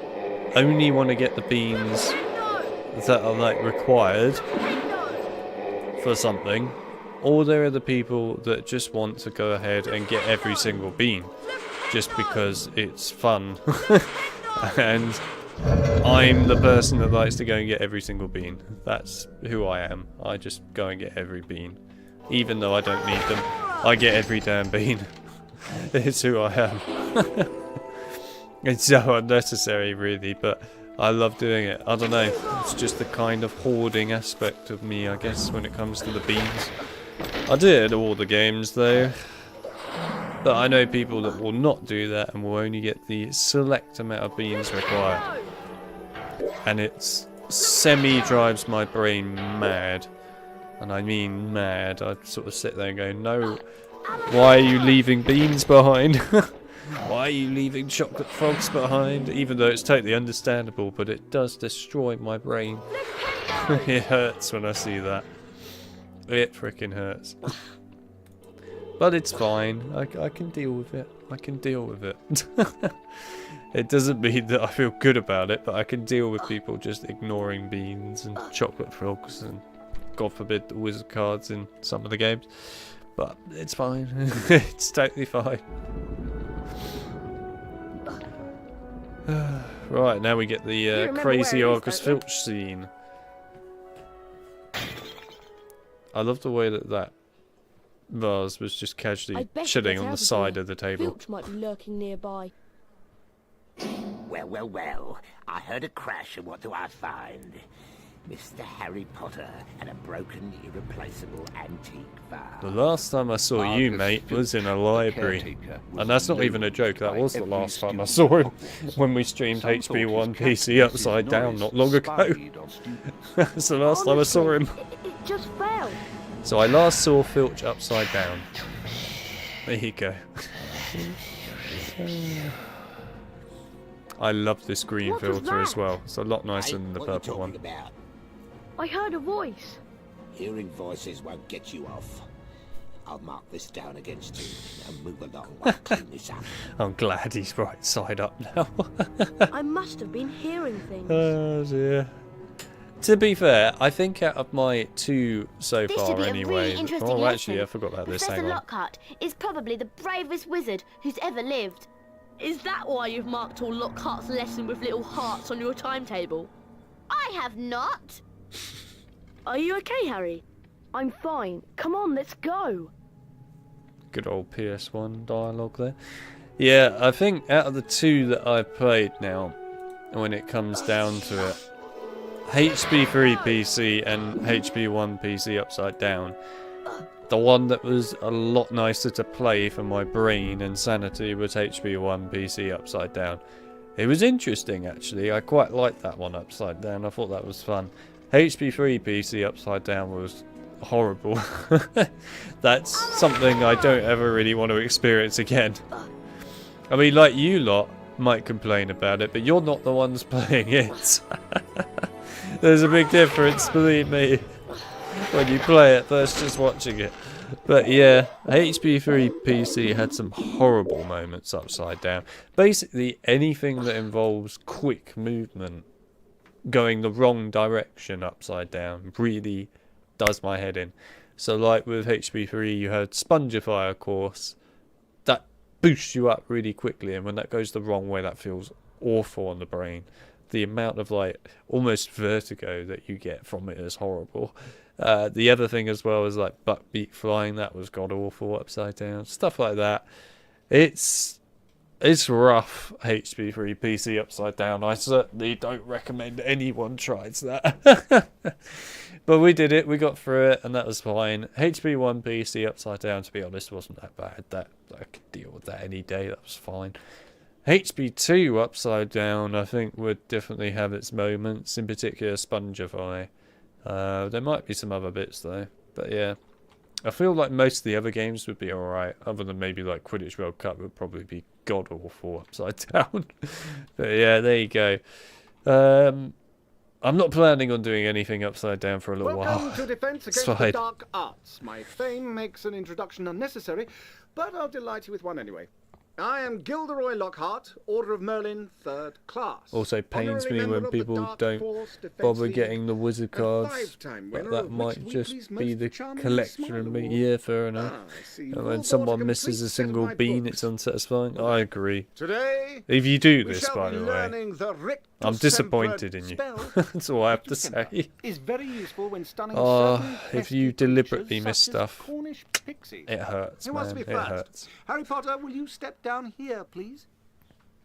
only want to get the beans that are like required for something, or there are the people that just want to go ahead and get every single bean just because it's fun. And I'm the person that likes to go and get every single bean. That's who I am. I just go and get every bean. Even though I don't need them, I get every damn bean. It's who I am. It's so unnecessary, really, but I love doing it. I don't know. It's just the kind of hoarding aspect of me, I guess, when it comes to the beans. I do it in all the games, though. But I know people that will not do that and will only get the select amount of beans required. And it's semi-drives my brain mad. And I mean mad. I sort of sit there and go, no, why are you leaving beans behind? Why are you leaving chocolate frogs behind? Even though it's totally understandable, but it does destroy my brain. It hurts when I see that. It freaking hurts. But it's fine. I can deal with it. I can deal with it. It doesn't mean that I feel good about it, but I can deal with people just ignoring beans and chocolate frogs and, God forbid, the wizard cards in some of the games. But it's fine. It's totally fine. Right, now we get the crazy August Filch scene. I love the way that vase was just casually chilling on the side of the table. Filch might be lurking nearby. Well, well, well. I heard a crash, and what do I find? Mr. Harry Potter and a broken, irreplaceable antique vase. The last time I saw you, mate, was in a library. And that's not even a joke, that was the last time I saw him when we streamed HB1 PC Upside Down not long ago. That's the last time I saw him. It just fell. So I last saw Filch upside down. There you go. I love this green filter as well. It's a lot nicer than the purple one. About? I heard a voice. Hearing voices won't get you off. I'll mark this down against you and move along while I clean this up. I'm glad he's right side up now. I must have been hearing things. Oh dear. To be fair, I think out of my two so far anyway. Oh, actually, I forgot about this. Hang on. Professor Lockhart is probably the bravest wizard who's ever lived. Is that why you've marked all Lockhart's lesson with little hearts on your timetable? I have not. Are you okay, Harry? I'm fine. Come on, let's go. Good old PS1 dialogue there. Yeah, I think out of the two that I've played now, when it comes down to it, HP3 PC and HP1 PC Upside Down, the one that was a lot nicer to play for my brain and sanity was HP1 PC Upside Down. It was interesting, actually. I quite liked that one Upside Down. I thought that was fun. HP3 PC Upside Down was horrible. That's something I don't ever really want to experience again. I mean, like, you lot might complain about it, but you're not the ones playing it. There's a big difference, believe me, when you play it versus just watching it. But yeah, HP3 PC had some horrible moments Upside Down. Basically, anything that involves quick movement going the wrong direction Upside Down really does my head in. So like with HP3, you had Spongify, of course. That boosts you up really quickly, and when that goes the wrong way, that feels awful on the brain. The amount of like almost vertigo that you get from it is horrible. The other thing as well is like buckbeak flying. That was god awful Upside Down. Stuff like that. It's rough. HP3 PC Upside Down. I certainly don't recommend anyone tries that. But we did it. We got through it, and that was fine. HP1 PC Upside Down, to be honest, wasn't that bad. That I could deal with that any day. That was fine. HP2 Upside Down, I think, would definitely have its moments, in particular Spongify. There might be some other bits, though. But yeah, I feel like most of the other games would be alright, other than maybe like Quidditch World Cup would probably be god-awful Upside Down. But yeah, there you go. I'm not planning on doing anything Upside Down for a little while. Welcome to Defense Against the Dark Arts. My fame makes an introduction unnecessary, but I'll delight you with one anyway. I am Gilderoy Lockhart, Order of Merlin, 3rd class. Also pains me when people don't bother getting the wizard cards, but that might just be the collection of me. Yeah, fair enough. And when someone misses a single bean, it's unsatisfying. I agree. Today, if you do this, by the way, I'm disappointed in you. That's all I have to say. Is very useful when stunning if you deliberately miss stuff, Pixie. it hurts, man. It hurts. Harry Potter, will you step down here, please?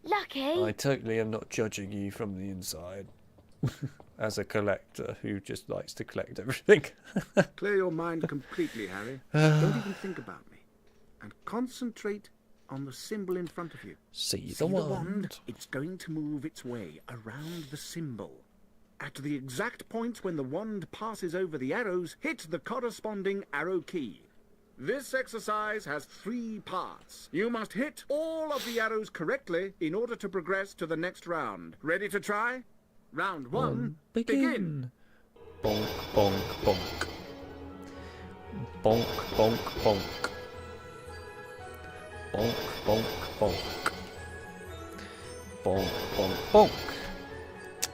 Lucky. I totally am not judging you from the inside. As a collector who just likes to collect everything. Clear your mind completely, Harry. Don't even think about me. And concentrate on the symbol in front of you. See the wand. It's going to move its way around the symbol. At the exact point when the wand passes over the arrows, hit the corresponding arrow key. This exercise has 3 parts. You must hit all of the arrows correctly in order to progress to the next round. Ready to try? Round 1, begin. Bonk, bonk, bonk. Bonk, bonk, bonk. Bonk, bonk, bonk. Bonk, bonk, bonk.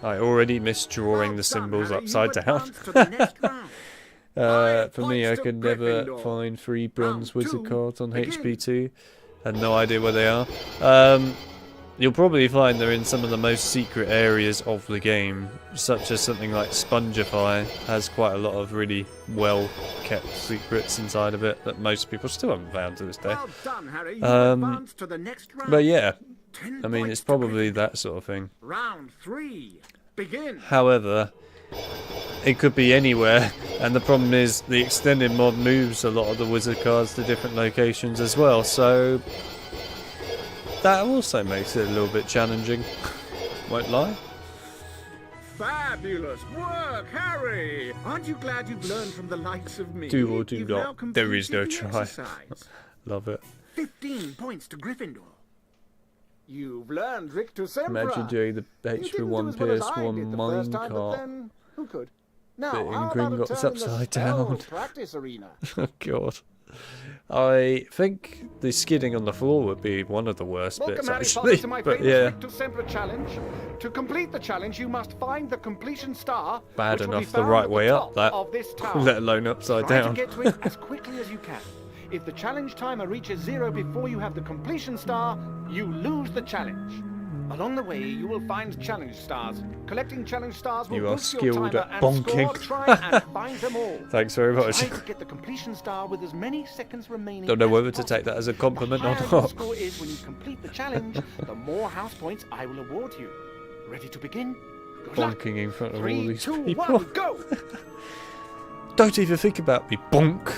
I already missed drawing the symbols upside down. For me, I could never find 3 bronze wizard cards on HP2. Had no idea where they are. You'll probably find they're in some of the most secret areas of the game, such as something like Spongify has quite a lot of really well kept secrets inside of it that most people still haven't found to this day. Well done, Harry. You advance to the next round. But yeah, I mean, it's probably that sort of thing. Round 3, begin. However, it could be anywhere, and the problem is the extended mod moves a lot of the wizard cards to different locations as well, so that also makes it a little bit challenging. Won't lie. Fabulous work, Harry! Aren't you glad you've learned from the likes of me? Do or do not. There is no try. Love it. 15 points to Gryffindor. You've learned Rictusempra. Imagine doing the HP1 PS1 minecart. Who could? Now, bit in how about a Gringotts turn in the upside spell down. practice arena? Oh god. I think the skidding on the floor would be one of the worst Welcome, bits, Harry actually. Potter, to my But famous yeah, Rictusempra challenge. To complete the challenge, you must find the completion star. bad which will be enough the found right at way the up top that, of this tower. let alone upside Try down. to get to it as quickly as you can. If the challenge timer reaches 0 before you have the completion star, you lose the challenge. Along the way, you will find challenge stars. Collecting challenge stars will You are boost your skilled timer at and bonking. score. Try and find them all. Thanks very much. Try to get the completion star with as many seconds remaining. Don't know as whether to possible. take that as a compliment The or higher your not. score is when you complete the challenge, the more house points I will award you. Ready to begin? Good luck. Bonking in front of all 3, these 2, people. 1, go! Don't even think about me. Bonk.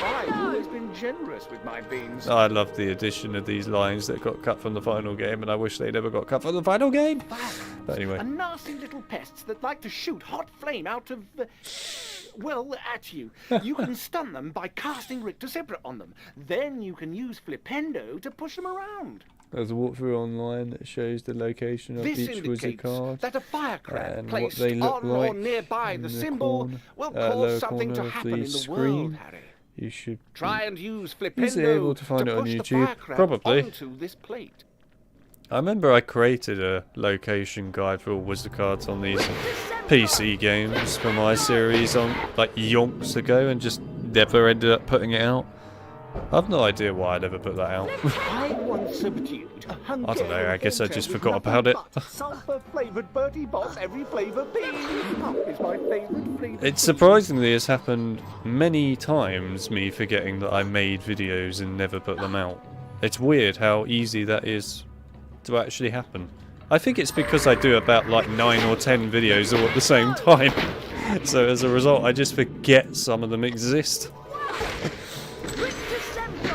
I've always been generous with my beans. I love the addition of these lines that got cut from the final game, and I wish they never got cut from the final game. But anyway. And nasty little pests that like to shoot hot flame out of, well, at you. You can stun them by casting Rictusempra on them. Then you can use Flipendo to push them around. There's a walkthrough online that shows the location of This each wizard indicates card that a fire crab and what placed they look on like or nearby in the the symbol will cause lower something to corner of happen the in the screen. world, Harry. You should Try and use Is Flipendo it able to find it on push the YouTube? fire crab Probably. onto this plate. I remember I created a location guide for all wizard cards on these PC games for my series on like yonks ago and just never ended up putting it out. I've no idea why I never put that out. I once subdued a I don't know, I guess I just forgot about it. Sulphur-flavoured Bertie Bott's every flavour bean. Is my favourite flavour. It surprisingly has happened many times, me forgetting that I made videos and never put them out. It's weird how easy that is to actually happen. I think it's because I do about like 9 or 10 videos all at the same time. So as a result, I just forget some of them exist.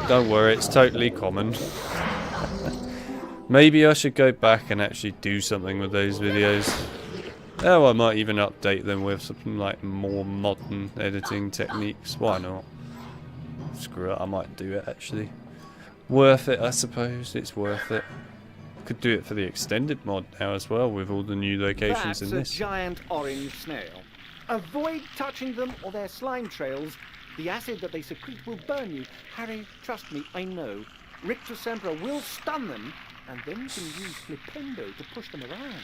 Don't worry, it's totally common. Maybe I should go back and actually do something with those videos. Oh, I might even update them with something like more modern editing techniques. Why not? Screw it, I might do it actually. Worth it, I suppose. It's worth it. Could do it for the extended mod now as well, with all the new locations in That's this. a giant orange snail. Avoid touching them or their slime trails. The acid that they secrete will burn you. Harry, trust me, I know. Rictusempra will stun them, and then you can use Flipendo to push them around.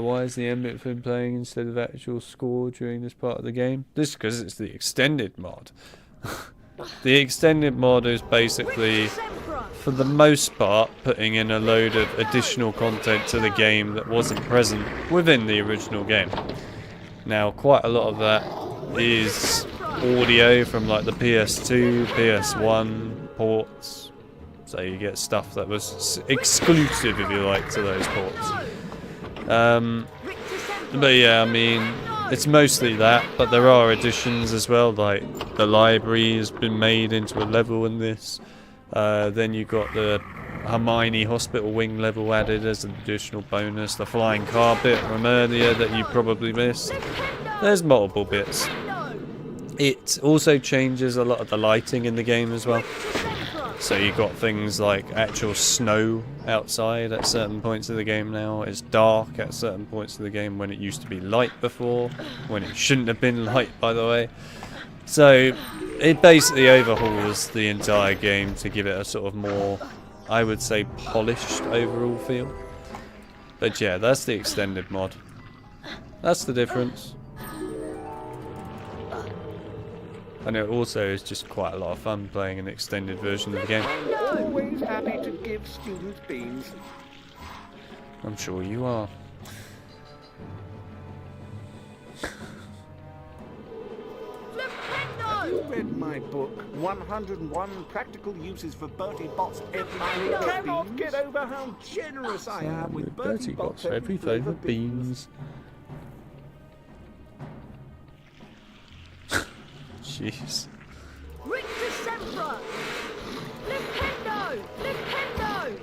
Why is the Embit film playing instead of actual score during this part of the game? This is because it's the extended mod. The extended mod is basically, for the most part, putting in a load of additional content to the game that wasn't present within the original game. Now, quite a lot of that is audio from like the PS2, PS1 ports. So you get stuff that was exclusive, if you like, to those ports. But yeah, I mean, it's mostly that, but there are additions as well, like the library has been made into a level in this. Then you got the Hermione Hospital Wing level added as an additional bonus, the flying carpet from earlier that you probably missed. There's multiple bits. It also changes a lot of the lighting in the game as well. So you got things like actual snow outside at certain points of the game now. It's dark at certain points of the game when it used to be light before, when it shouldn't have been light, by the way. So it basically overhauls the entire game to give it a sort of more, I would say, polished overall feel. But yeah, that's the extended mod. That's the difference. And it also is just quite a lot of fun playing an extended version of the game. I'm always happy to give students beans. I'm sure you are. Have you read my book, 101 Practical Uses for Bertie Bott's Every Flavour Beans? I cannot get over how generous I am with Bertie Bott's Every Flavour Beans. Jeez. Rictusempra! Defendo! Defendo!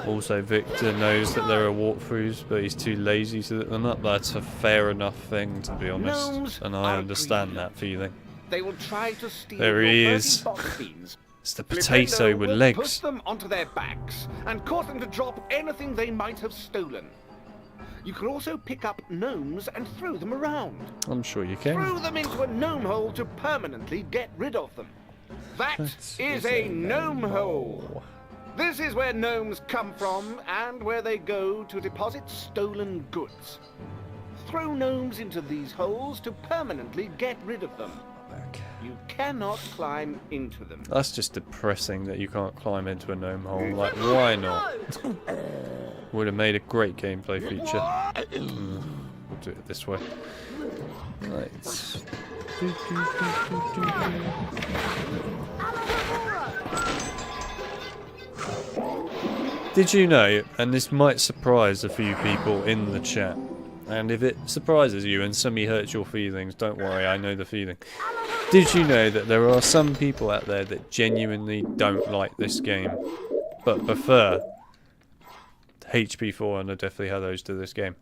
Also, Victor knows that there are walkthroughs, but he's too lazy to look them up. That's a fair enough thing, to be honest, Gnomes and I are understand greedy. that feeling. They will try to steal There he your is. Bertie Bott's beans. It's the potato Defendo with will legs. push them onto their backs and cause them to drop anything they might have stolen. You can also pick up gnomes and throw them around. I'm sure you can. Throw them into a gnome hole to permanently get rid of them. That is a gnome hole. This is where gnomes come from and where they go to deposit stolen goods. Throw gnomes into these holes to permanently get rid of them. back. You cannot climb into them. That's just depressing that you can't climb into a gnome hole. Like, why not? Would have made a great gameplay feature. We'll do it this way. Right. Did you know, and this might surprise a few people in the chat, and if it surprises you and suddenly hurts your feelings, don't worry, I know the feeling. Did you know that there are some people out there that genuinely don't like this game, but prefer HP4 and the Deathly Hallows to this game?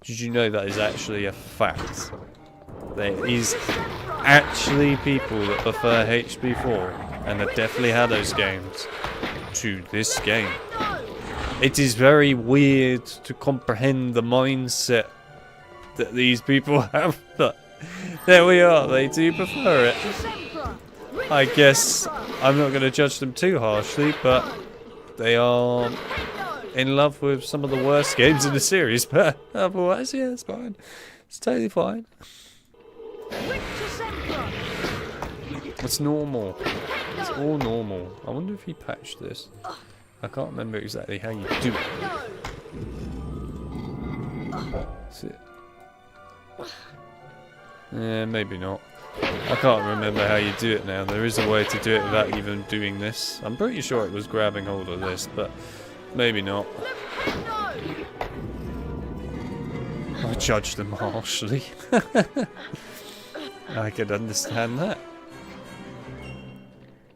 Did you know that is actually a fact? There is actually people that prefer HP4 and the Deathly Hallows games to this game. It is very weird to comprehend the mindset that these people have, but there we are, they do prefer it. I guess I'm not going to judge them too harshly, but they are in love with some of the worst games in the series, but otherwise, yeah, it's fine. It's totally fine. It's normal. It's all normal. I wonder if he patched this. I can't remember exactly how you do it. That's it. Yeah, maybe not. I can't remember how you do it now. There is a way to do it without even doing this. I'm pretty sure it was grabbing hold of this, but maybe not. I judge them harshly. I could understand that.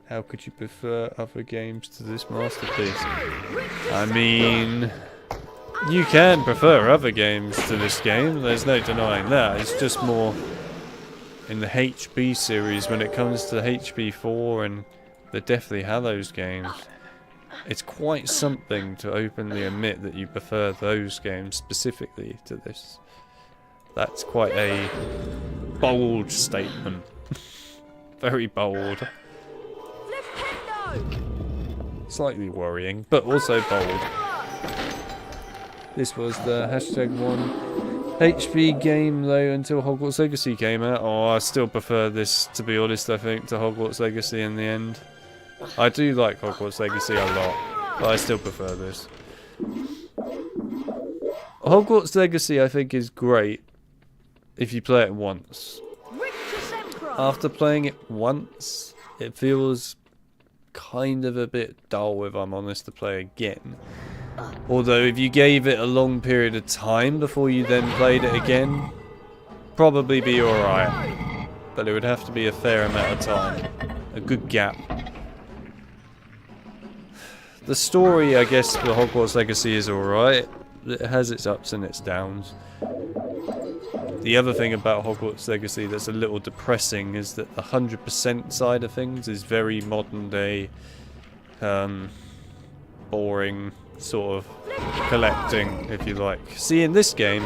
How could you prefer other games to this masterpiece? I mean, you can prefer other games to this game, there's no denying that. It's just more in the HB series when it comes to HB4 and the Deathly Hallows games. It's quite something to openly admit that you prefer those games specifically to this. That's quite a bold statement. Very bold. Slightly worrying, but also bold. This was the #1 HB game though until Hogwarts Legacy came out. Oh, I still prefer this, to be honest, I think, to Hogwarts Legacy in the end. I do like Hogwarts Legacy a lot, but I still prefer this. Hogwarts Legacy I think is great if you play it once. After playing it once, it feels kind of a bit dull, if I'm honest, to play again. Although if you gave it a long period of time before you then played it again, probably be alright. But it would have to be a fair amount of time. A good gap. The story, I guess, for Hogwarts Legacy is alright. It has its ups and its downs. The other thing about Hogwarts Legacy that's a little depressing is that the 100% side of things is very modern day, boring sort of collecting, if you like. See, in this game,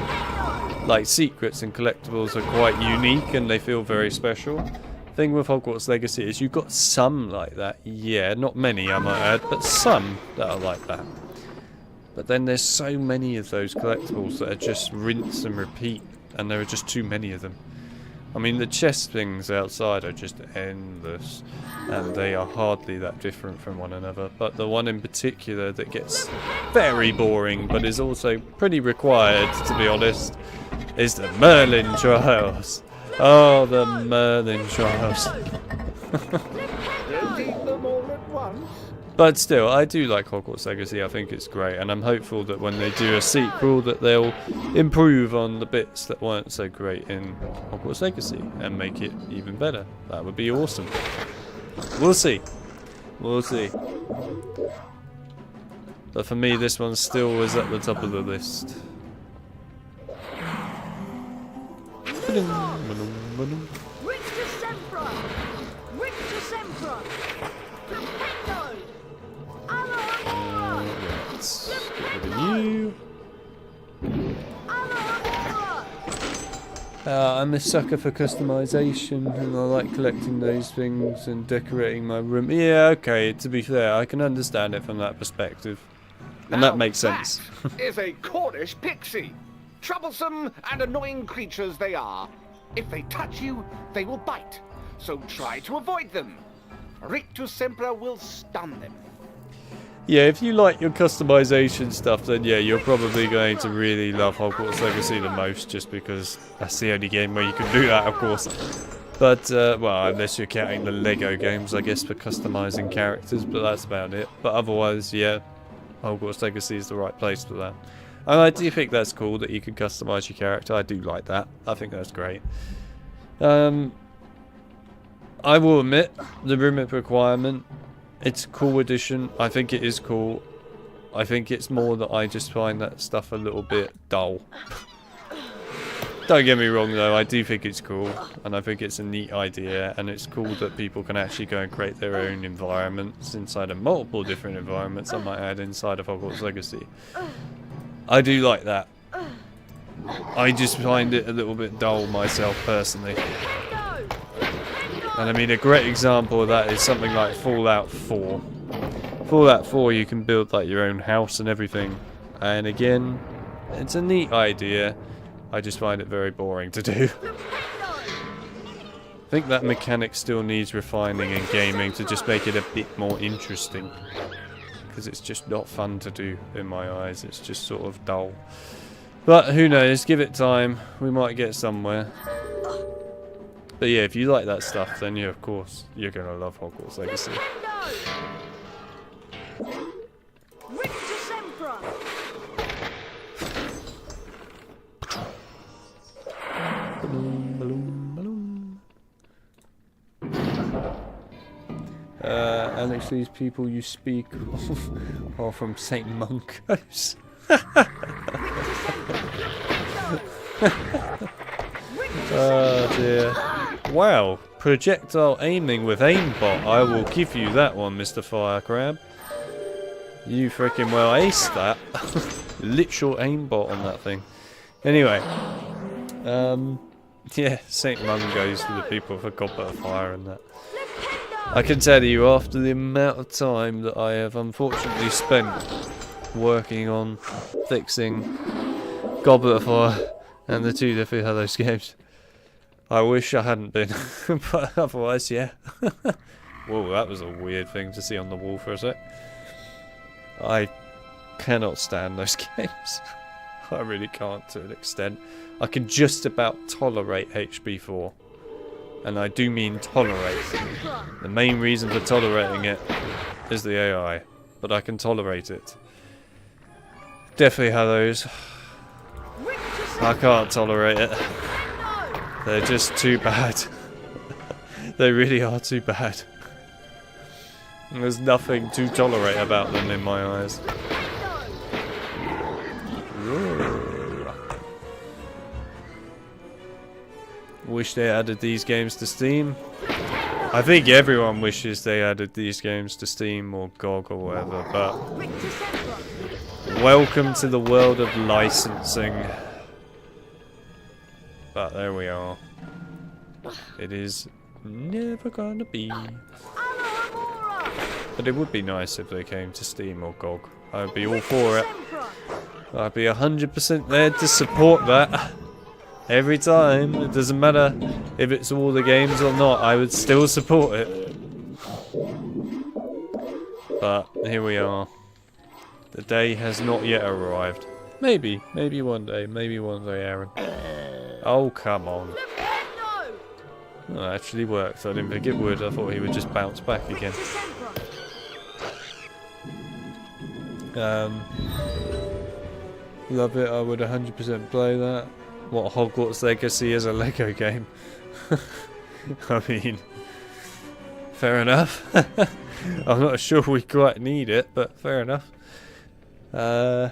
like, secrets and collectibles are quite unique and they feel very special. Thing with Hogwarts Legacy is you've got some like that, yeah, not many I might add, but some that are like that. But then there's so many of those collectibles that are just rinse and repeat, and there are just too many of them. I mean, the chest things outside are just endless, and they are hardly that different from one another. But the one in particular that gets very boring, but is also pretty required, to be honest, is the Merlin Trials. Oh, the Merlin Trials. Don't eat them all at once. But still, I do like Hogwarts Legacy. I think it's great, and I'm hopeful that when they do a sequel that they'll improve on the bits that weren't so great in Hogwarts Legacy and make it even better. That would be awesome. We'll see. We'll see. But for me, this one still was at the top of the list. Rictusempra! Rictusempra! Defendo! Let's get rid of you. I'm a sucker for customization, and I like collecting those things and decorating my room. Yeah, okay, to be fair, I can understand it from that perspective. And that makes sense. That is a Cornish pixie. Troublesome and annoying creatures they are. If they touch you, they will bite. so try to avoid them. Rictusempra will stun them. Yeah, if you like your customization stuff, then yeah, you're probably going to really love Hogwarts Legacy the most, just because that's the only game where you can do that, of course. But, well, unless you're counting the Lego games, I guess, for customizing characters, but that's about it. But otherwise, yeah, Hogwarts Legacy is the right place for that. And I do think that's cool that you can customize your character. I do like that. I think that's great. I will admit, the Remit requirement, it's a cool addition. I think it is cool. I think it's more that I just find that stuff a little bit dull. Don't get me wrong though, I do think it's cool, and I think it's a neat idea, and it's cool that people can actually go and create their own environments inside of multiple different environments, I might add, inside of Hogwarts Legacy. I do like that. I just find it a little bit dull myself personally. And I mean, a great example of that is something like Fallout 4. Fallout 4, you can build like your own house and everything. And again, it's a neat idea. I just find it very boring to do. I think that mechanic still needs refining in gaming to just make it a bit more interesting. Because it's just not fun to do in my eyes. It's just sort of dull. But who knows, give it time. We might get somewhere. But yeah, if you like that stuff, then yeah, of course, you're going to love Hogwarts Legacy. Alex, these people you speak are from St. Mungo's. Oh dear. Wow, projectile aiming with aimbot. I will give you that one, Mr. Firecrab. You freaking well aced that. Literal aimbot on that thing. Anyway. Yeah, St. Mungo's for the people for Goblet of Fire and that. I can tell you, after the amount of time that I have unfortunately spent working on fixing Goblet of Fire and the two Deathly Hallows games, I wish I hadn't been. But otherwise, yeah. Whoa, that was a weird thing to see on the wall for a sec. I cannot stand those games. I really can't, to an extent. I can just about tolerate HB4. And I do mean tolerate. The main reason for tolerating it is the AI. But I can tolerate it. Deathly Hallows, I can't tolerate it. They're just too bad. They really are too bad. And there's nothing to tolerate about them in my eyes. Wish they added these games to Steam. I think everyone wishes they added these games to Steam or GOG or whatever, but welcome to the world of licensing. But there we are. It is never gonna be. But it would be nice if they came to Steam or GOG. I would be all for it. I'd be 100% there to support that. Every time. It doesn't matter if it's all the games or not, I would still support it. But here we are. The day has not yet arrived. Maybe one day, Aaron. Oh, come on. Well, that actually worked. I didn't think it would. I thought he would just bounce back again. Love it. I would 100% play that. What, Hogwarts Legacy is a Lego game? I mean, fair enough. I'm not sure we quite need it, but fair enough. I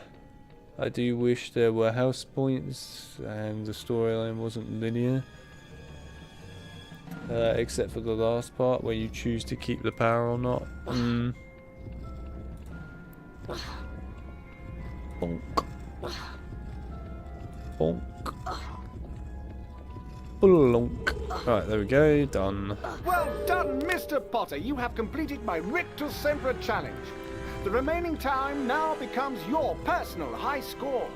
do wish there were house points and the storyline wasn't linear. Except for the last part where you choose to keep the power or not. Bonk. Bonk. Blonk. Right, there we go, done. Well done, Mr. Potter. You have completed my Rictusempra challenge. The remaining time now becomes your personal high score.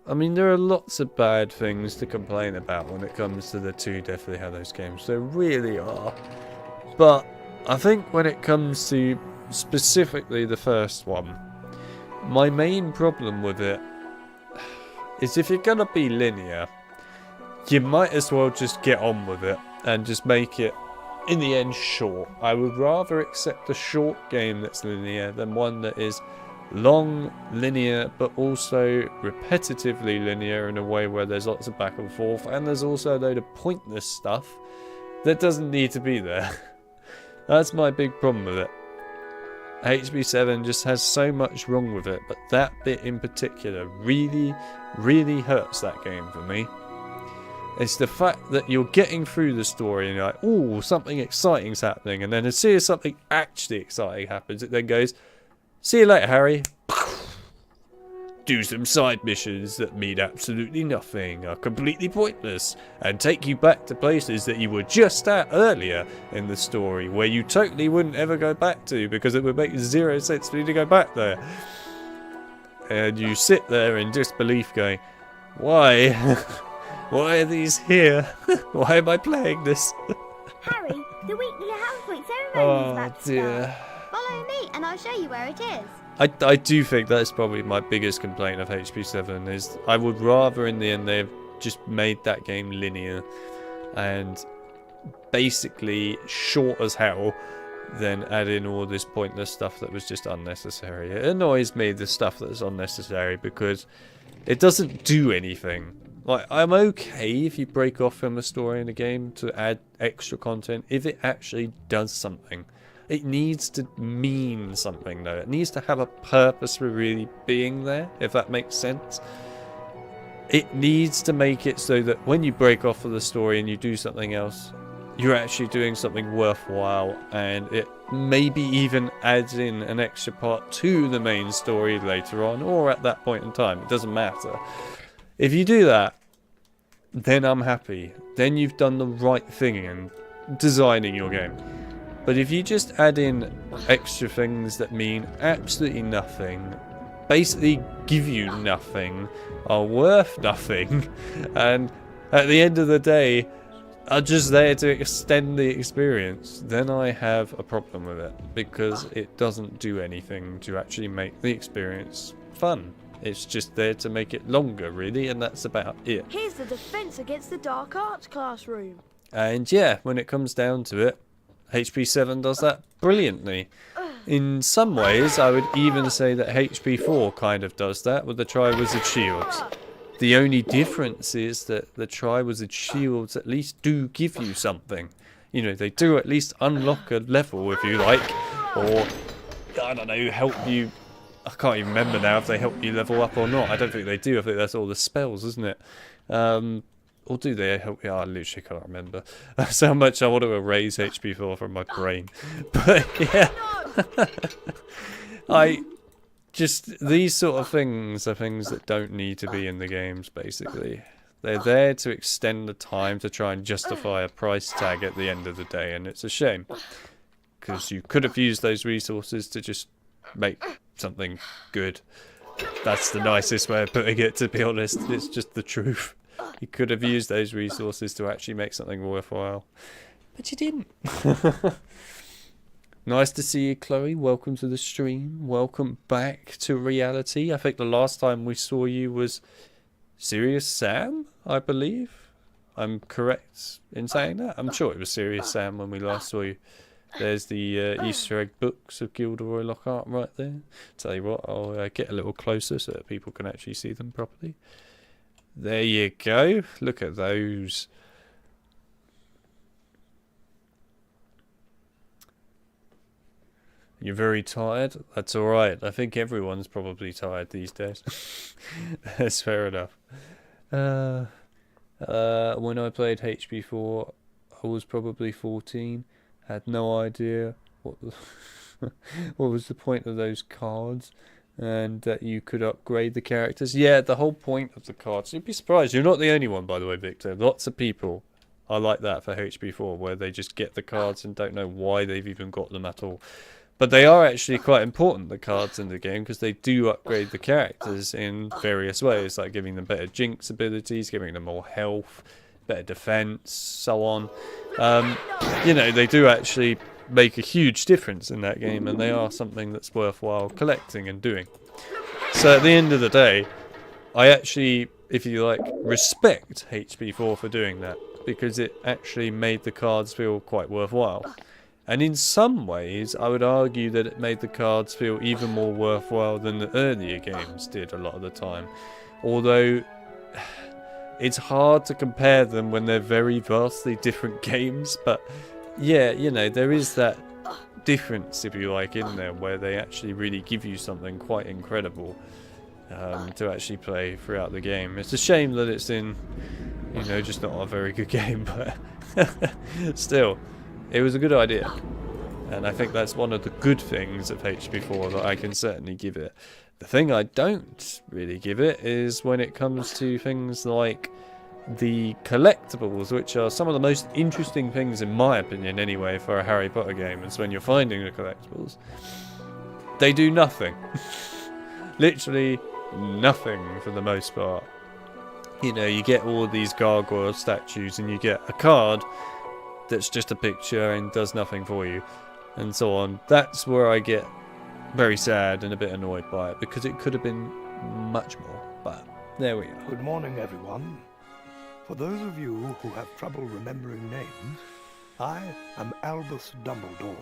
I mean, there are lots of bad things to complain about when it comes to the two Deathly Hallows games. There really are. But I think when it comes to specifically the first one, my main problem with it is if you're going to be linear, you might as well just get on with it and just make it, in the end, short. I would rather accept a short game that's linear than one that is long, linear, but also repetitively linear in a way where there's lots of back and forth, and there's also a load of pointless stuff that doesn't need to be there. That's my big problem with it. HB7 just has so much wrong with it, but that bit in particular really, really hurts that game for me. It's the fact that you're getting through the story and you're like, ooh, something exciting's happening, and then as soon as something actually exciting happens, it then goes, see you later, Harry. Do some side missions that mean absolutely nothing, are completely pointless, and take you back to places that you were just at earlier in the story, where you totally wouldn't ever go back to, because it would make zero sense for you to go back there. And you sit there in disbelief going, why? Why are these here? Why am I playing this? Harry, the weekly Housework ceremony is about to dear. start. Follow me and I'll show you where it is. I do think that's probably my biggest complaint of HP7 is I would rather in the end they've just made that game linear and basically short as hell than add in all this pointless stuff that was just unnecessary. It annoys me, the stuff that's unnecessary, because it doesn't do anything. Like, I'm okay if you break off from a story in a game to add extra content if it actually does something. It needs to mean something though. It needs to have a purpose for really being there, if that makes sense. It needs to make it so that when you break off of the story and you do something else, you're actually doing something worthwhile, and it maybe even adds in an extra part to the main story later on, or at that point in time. It doesn't matter. If you do that, then I'm happy. Then you've done the right thing in designing your game. But if you just add in extra things that mean absolutely nothing, basically give you nothing, are worth nothing, and at the end of the day are just there to extend the experience, then I have a problem with it, because it doesn't do anything to actually make the experience fun. It's just there to make it longer, really, and that's about it. Here's the defense against the dark arts classroom. And yeah, when it comes down to it, HP7 does that brilliantly. In some ways, I would even say that HP4 kind of does that with the Triwizard Shields. The only difference is that the Triwizard Shields at least do give you something. You know, they do at least unlock a level, if you like, or, I don't know, help you. I can't even remember now if they help you level up or not. I don't think they do. I think that's all the spells, isn't it? Or do they help you? I literally can't remember. That's how much I want to erase HP4 from my brain. But yeah. These sort of things are things that don't need to be in the games, basically. They're there to extend the time to try and justify a price tag at the end of the day, and it's a shame. Because you could have used those resources to just make something good. That's the nicest way of putting it, to be honest. It's just the truth. You could have used those resources to actually make something worthwhile. But you didn't. Nice to see you, Chloe. Welcome to the stream. Welcome back to reality. I think the last time we saw you was Serious Sam, I believe. I'm correct in saying that? I'm sure it was Serious Sam when we last saw you. There's the Easter egg books of Gilderoy Lockhart right there. Tell you what, I'll get a little closer so that people can actually see them properly. There you go. Look at those. You're very tired? That's alright. I think everyone's probably tired these days. That's fair enough. When I played HP4, I was probably 14. Had no idea what was the point of those cards, and that you could upgrade the characters. Yeah, the whole point of the cards. You'd be surprised. You're not the only one, by the way, Victor. Lots of people are like that for HP4, where they just get the cards and don't know why they've even got them at all. But they are actually quite important, the cards in the game, because they do upgrade the characters in various ways, like giving them better jinx abilities, giving them more health, better defense, so on. You know, they do actually make a huge difference in that game, and they are something that's worthwhile collecting and doing. So at the end of the day, I actually, if you like, respect HP4 for doing that, because it actually made the cards feel quite worthwhile. And in some ways, I would argue that it made the cards feel even more worthwhile than the earlier games did a lot of the time. Although, it's hard to compare them when they're very vastly different games, but yeah, you know, there is that difference, if you like, in there, where they actually really give you something quite incredible to actually play throughout the game. It's a shame that it's in, you know, just not a very good game, but still. It was a good idea, and I think that's one of the good things of HP4 that I can certainly give it. The thing I don't really give it is when it comes to things like the collectibles, which are some of the most interesting things, in my opinion anyway, for a Harry Potter game. Is when you're finding the collectibles, they do nothing. Literally nothing for the most part. You know, you get all these gargoyle statues and you get a card that's just a picture and does nothing for you, and so on. That's where I get very sad and a bit annoyed by it, because it could have been much more, but there we are. Good morning, everyone. For those of you who have trouble remembering names, I am Albus Dumbledore,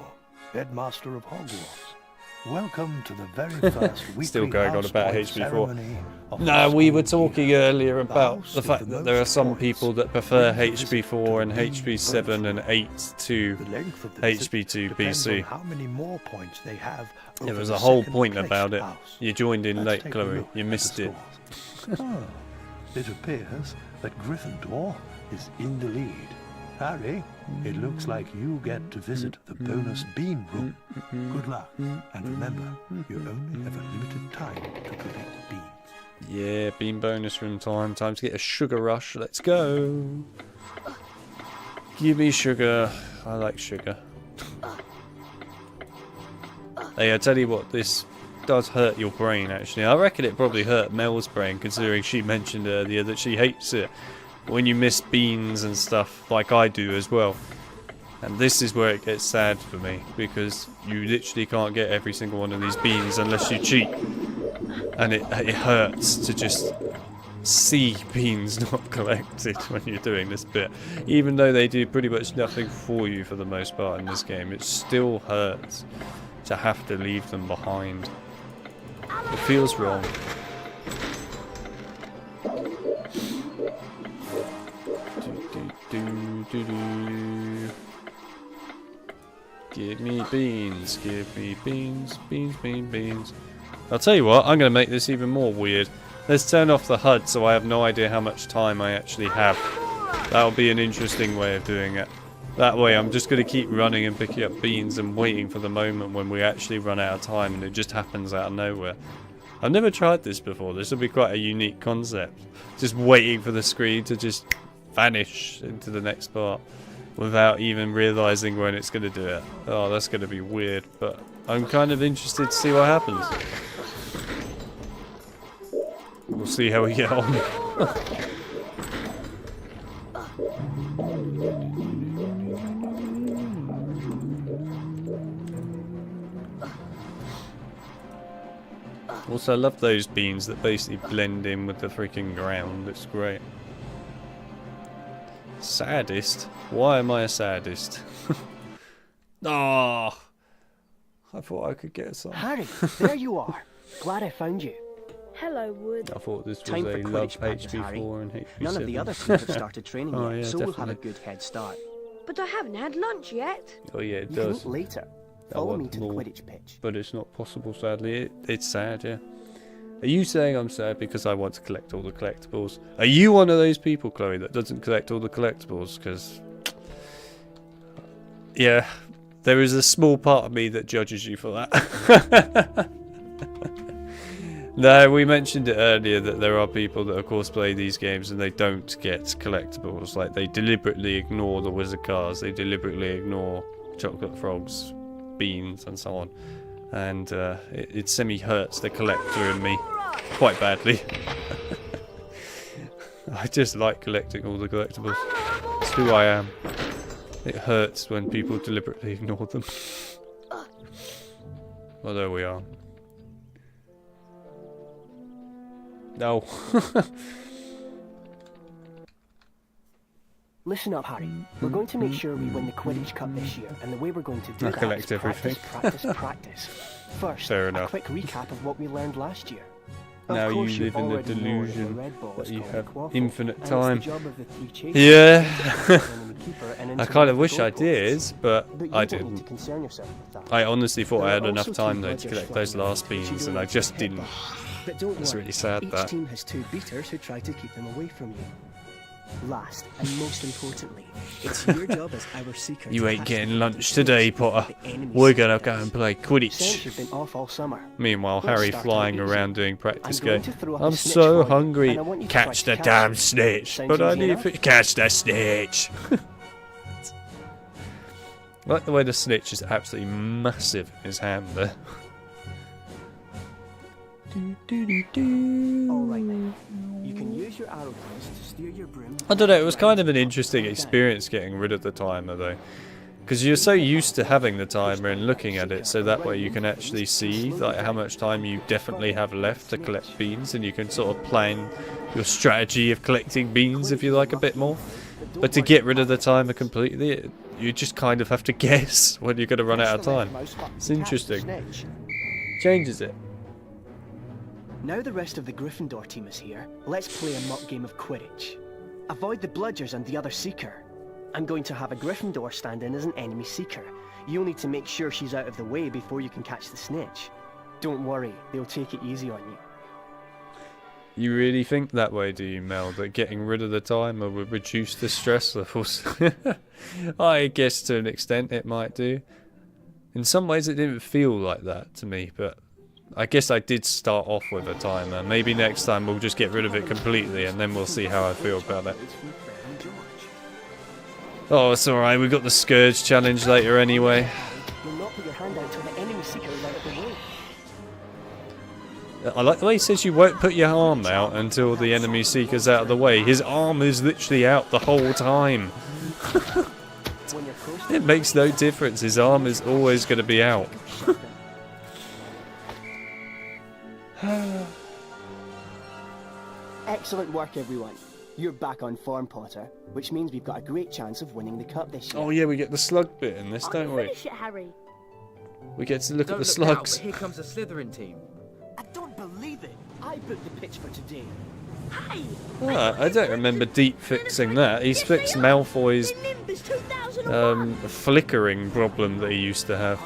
Headmaster of Hogwarts. Welcome to the very first weekly Still going on about HP4. ceremony of No, the we were school talking year. earlier about House the with fact the that there are most some points people that prefer will visit HP4 and the bean HP7 and 8 to The length of the visit HP2 depends on PC. how many more points they have There over was the a whole second point place about it. house. You joined in Let's late, take a Chloe. look You at missed the it. scores. It appears that Gryffindor is in the lead. Harry, it looks like you get to visit the bonus bean room. Good luck, and remember, you only have a limited time to collect beans. Yeah, bean bonus room time. Time to get a sugar rush. Let's go. Give me sugar. I like sugar. Hey, I tell you what, this does hurt your brain, actually. I reckon it probably hurt Mel's brain, considering she mentioned earlier that she hates it when you miss beans and stuff, like I do as well. And this is where it gets sad for me, because you literally can't get every single one of these beans unless you cheat. And it hurts to just see beans not collected when you're doing this bit. Even though they do pretty much nothing for you for the most part in this game, it still hurts to have to leave them behind. It feels wrong. Give me beans, give me beans, beans, beans, beans. I'll tell you what, I'm going to make this even more weird. Let's turn off the HUD so I have no idea how much time I actually have. That'll be an interesting way of doing it. That way I'm just going to keep running and picking up beans and waiting for the moment when we actually run out of time, and it just happens out of nowhere. I've never tried this before. This will be quite a unique concept. Just waiting for the screen to just vanish into the next part without even realising when it's going to do it. Oh, that's going to be weird, but I'm kind of interested to see what happens. We'll see how we get on. Also, I love those beans that basically blend in with the freaking ground. It's great. Saddest? Why am I a sadist? Ah, I thought I could get some. Harry, there you are. Glad I found you. Hello, Wood. I thought this was Time for a love Quidditch practice, HP4 Harry. and HP7. None of the other teams have started training Oh, yet, yeah, so we'll have a definitely. good head start. But I haven't had lunch yet. Oh yeah, it You does. can eat later. I Follow me want to the more, Quidditch pitch. but it's not possible, sadly. It's sad, yeah. Are you saying I'm sad because I want to collect all the collectibles? Are you one of those people, Chloe, that doesn't collect all the collectibles? Because, yeah, there is a small part of me that judges you for that. No, we mentioned it earlier that there are people that of course play these games and they don't get collectibles. Like, they deliberately ignore the wizard cards, they deliberately ignore chocolate frogs, beans and so on. And it semi-hurts the collector in me quite badly. I just like collecting all the collectibles. It's who I am. It hurts when people deliberately ignore them. Well, there we are. No. Listen up, Harry. We're going to make sure we win the Quidditch Cup this year, and the way we're going to do that is everything. practice. First, Fair a enough. quick recap of what we learned last year. Now Of you course, live in the already know delusion the red ball that is you called have a quaffle, infinite and it's time. the job of the three chasers Yeah. to find the enemy keeper and I kind of interrupt wish the I goal did, posts. but you I don't need to didn't. concern yourself with that. I honestly thought I There had are enough also time two though to bludgers collect those flying last around, which you beans, don't and I need to just headbutt. didn't. But don't It's worry, really sad each that. team has two beaters who try to keep them away from you. Last, and most importantly, it's your job as our seeker. You to ain't catch getting the lunch Quidditch today, before Potter. the enemy We're seeker gonna go does. and play Since Quidditch. you've been off all summer, Meanwhile, let's Harry start flying out easy. around doing practice I'm going game. to throw up a I'm snitch so for you, hungry. and I want you to Catch try the to catch damn it. snitch. Sounds But I easy need enough? to catch the snitch. I like the way the snitch is absolutely massive in his hand there. Alright then. You can use your arrow points to steer your broom. I don't know, it was kind of an interesting experience getting rid of the timer though. Because you're so used to having the timer and looking at it, so that way you can actually see like how much time you definitely have left to collect beans, and you can sort of plan your strategy of collecting beans if you like a bit more. But to get rid of the timer completely, you just kind of have to guess when you're going to run out of time. It's interesting. Changes it. Now the rest of the Gryffindor team is here, let's play a mock game of Quidditch. Avoid the bludgers and the other seeker. I'm going to have a Gryffindor stand in as an enemy seeker. You'll need to make sure she's out of the way before you can catch the snitch. Don't worry, they'll take it easy on you. You really think that way, do you, Mel? That getting rid of the timer would reduce the stress levels? I guess to an extent it might do. In some ways it didn't feel like that to me, but I guess I did start off with a timer. Maybe next time we'll just get rid of it completely and then we'll see how I feel about it. Oh, it's alright, we've got the Scourge challenge later anyway. You'll not put your hand out till the enemy seeker is out of the way. I like the way he says you won't put your arm out until the enemy seeker's out of the way. His arm is literally out the whole time. It makes no difference, his arm is always going to be out. Excellent work, everyone. You're back on form, Potter, which means we've got a great chance of winning the cup this year. Oh yeah, we get the slug bit in this, don't we? Finish it, Harry. We get to look Don't at the look now, slugs. but here comes the Slytherin team. I don't believe it. I booked the pitch for today. Hey! Ah, I don't remember deep fixing that. He's fixed Malfoy's flickering problem that he used to have.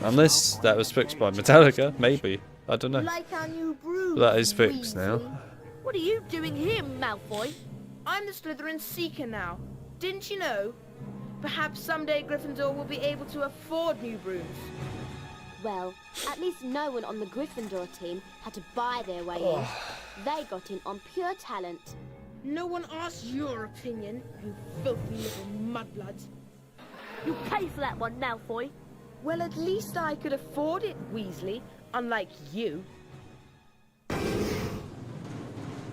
Unless that was fixed by Metallica, maybe. I don't know. Like our new broom, That is fixed now. What are you doing here, Malfoy? I'm the Slytherin Seeker now. Didn't you know? Perhaps someday Gryffindor will be able to afford new brooms. Well, at least no one on the Gryffindor team had to buy their way in. They got in on pure talent. No one asked your opinion, you filthy little mudbloods. You pay for that one, Malfoy. Well, at least I could afford it, Weasley, unlike you.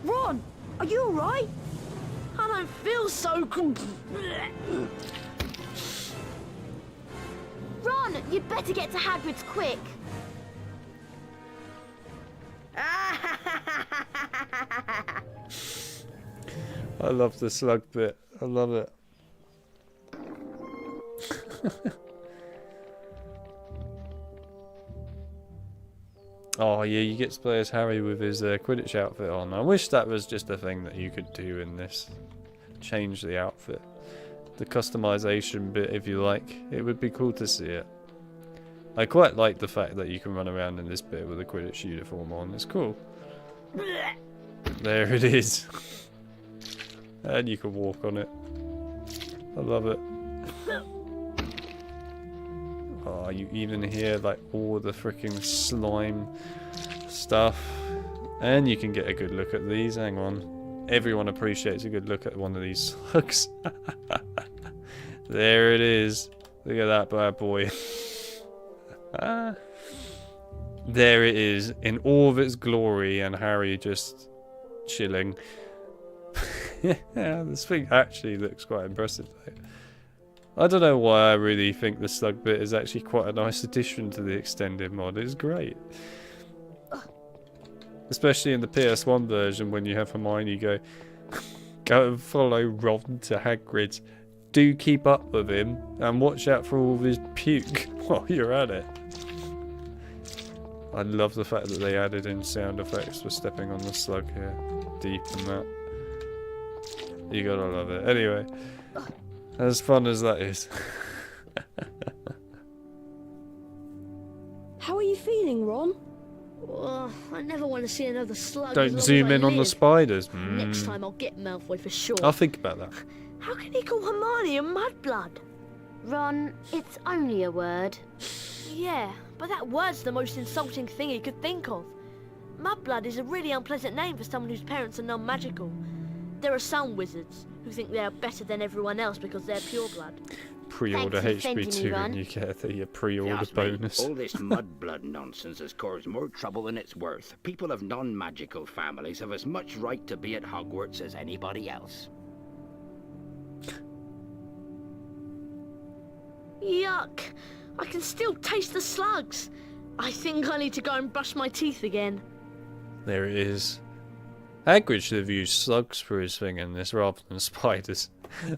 Ron, are you alright? I don't feel so Ron, you'd better get to Hagrid's quick. I love the slug bit. I love it. Oh yeah, you get to play as Harry with his Quidditch outfit on. I wish that was just a thing that you could do in this. Change the outfit. The customization bit, if you like. It would be cool to see it. I quite like the fact that you can run around in this bit with a Quidditch uniform on. It's cool. There it is. And you can walk on it. I love it. Oh, you even hear like all the freaking slime stuff. And you can get a good look at these. Hang on. Everyone appreciates a good look at one of these slugs. There it is. Look at that bad boy. There it is, in all of its glory, and Harry just chilling. Yeah, this thing actually looks quite impressive, though. I don't know why I really think the Slug bit is actually quite a nice addition to the extended mod. It's great. Especially in the PS1 version, when you have Hermione go and follow Ron to Hagrid's. Do keep up with him, and watch out for all of his puke while you're at it. I love the fact that they added in sound effects for stepping on the Slug here. Deep in that. You gotta love it. Anyway, as fun as that is. How are you feeling, Ron? Oh, I never want to see another Slug. Don't zoom in on the spiders. Next time I'll get Malfoy for sure. I'll think about that. How can he call Hermione a mudblood? Ron, it's only a word. Yeah, but that word's the most insulting thing he could think of. Mudblood is a really unpleasant name for someone whose parents are non-magical. There are some wizards who think they are better than everyone else because they're pure blood. Pre-order HP2 and you get the pre-order bonus. All this mudblood nonsense has caused more trouble than it's worth. People of non-magical families have as much right to be at Hogwarts as anybody else. Yuck! I can still taste the slugs. I think I need to go and brush my teeth again. There it is. Hagrid should have used slugs for his thing in this rather than spiders.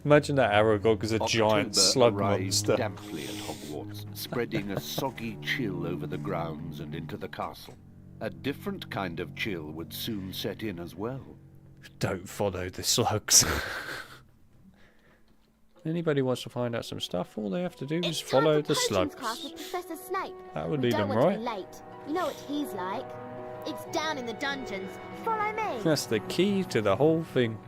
Imagine that Aragog is a giant slug monster. Damply at Hogwarts, spreading a soggy chill over the grounds and into the castle. A different kind of chill would soon set in as well. Don't follow the slugs. Anybody wants to find out some stuff, all they have to do is follow the slugs. Class with Professor Snape. That would lead them Don't right. want to be late. You know what he's like. It's down in the dungeons. Follow me. That's the key to the whole thing.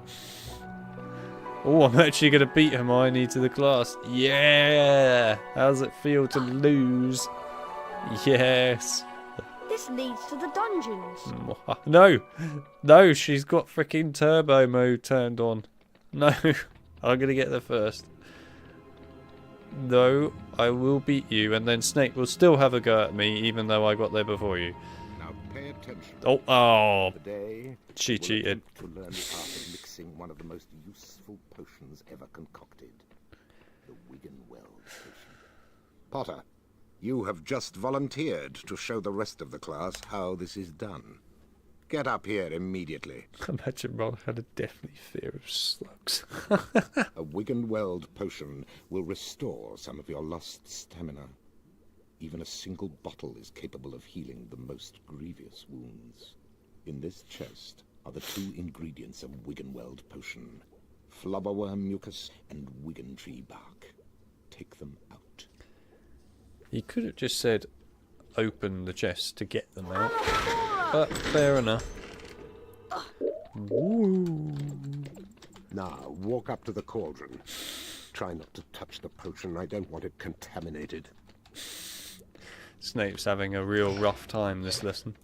Oh, I'm actually going to beat Hermione to the class. Yeah! How does it feel to lose? Yes. This leads to the dungeons. No! No, she's got freaking turbo mode turned on. No. I'm going to get there first. No, I will beat you, and then Snape will still have a go at me, even though I got there before you. Now pay attention. Oh, Today, she cheated. To learn the art of mixing one of the most useful potions ever concocted. The Wiggenweld potion. Potter, you have just volunteered to show the rest of the class how this is done. Get up here immediately. Imagine Ron had a deathly fear of slugs. A Wiggenweld potion will restore some of your lost stamina. Even a single bottle is capable of healing the most grievous wounds. In this chest are the 2 ingredients of Wiggenweld potion: flubberworm mucus and wiggentree bark. Take them out. He could have just said, open the chest to get them out. But fair enough. Woo. Now, walk up to the cauldron. Try not to touch the potion. I don't want it contaminated. Snape's having a real rough time this lesson.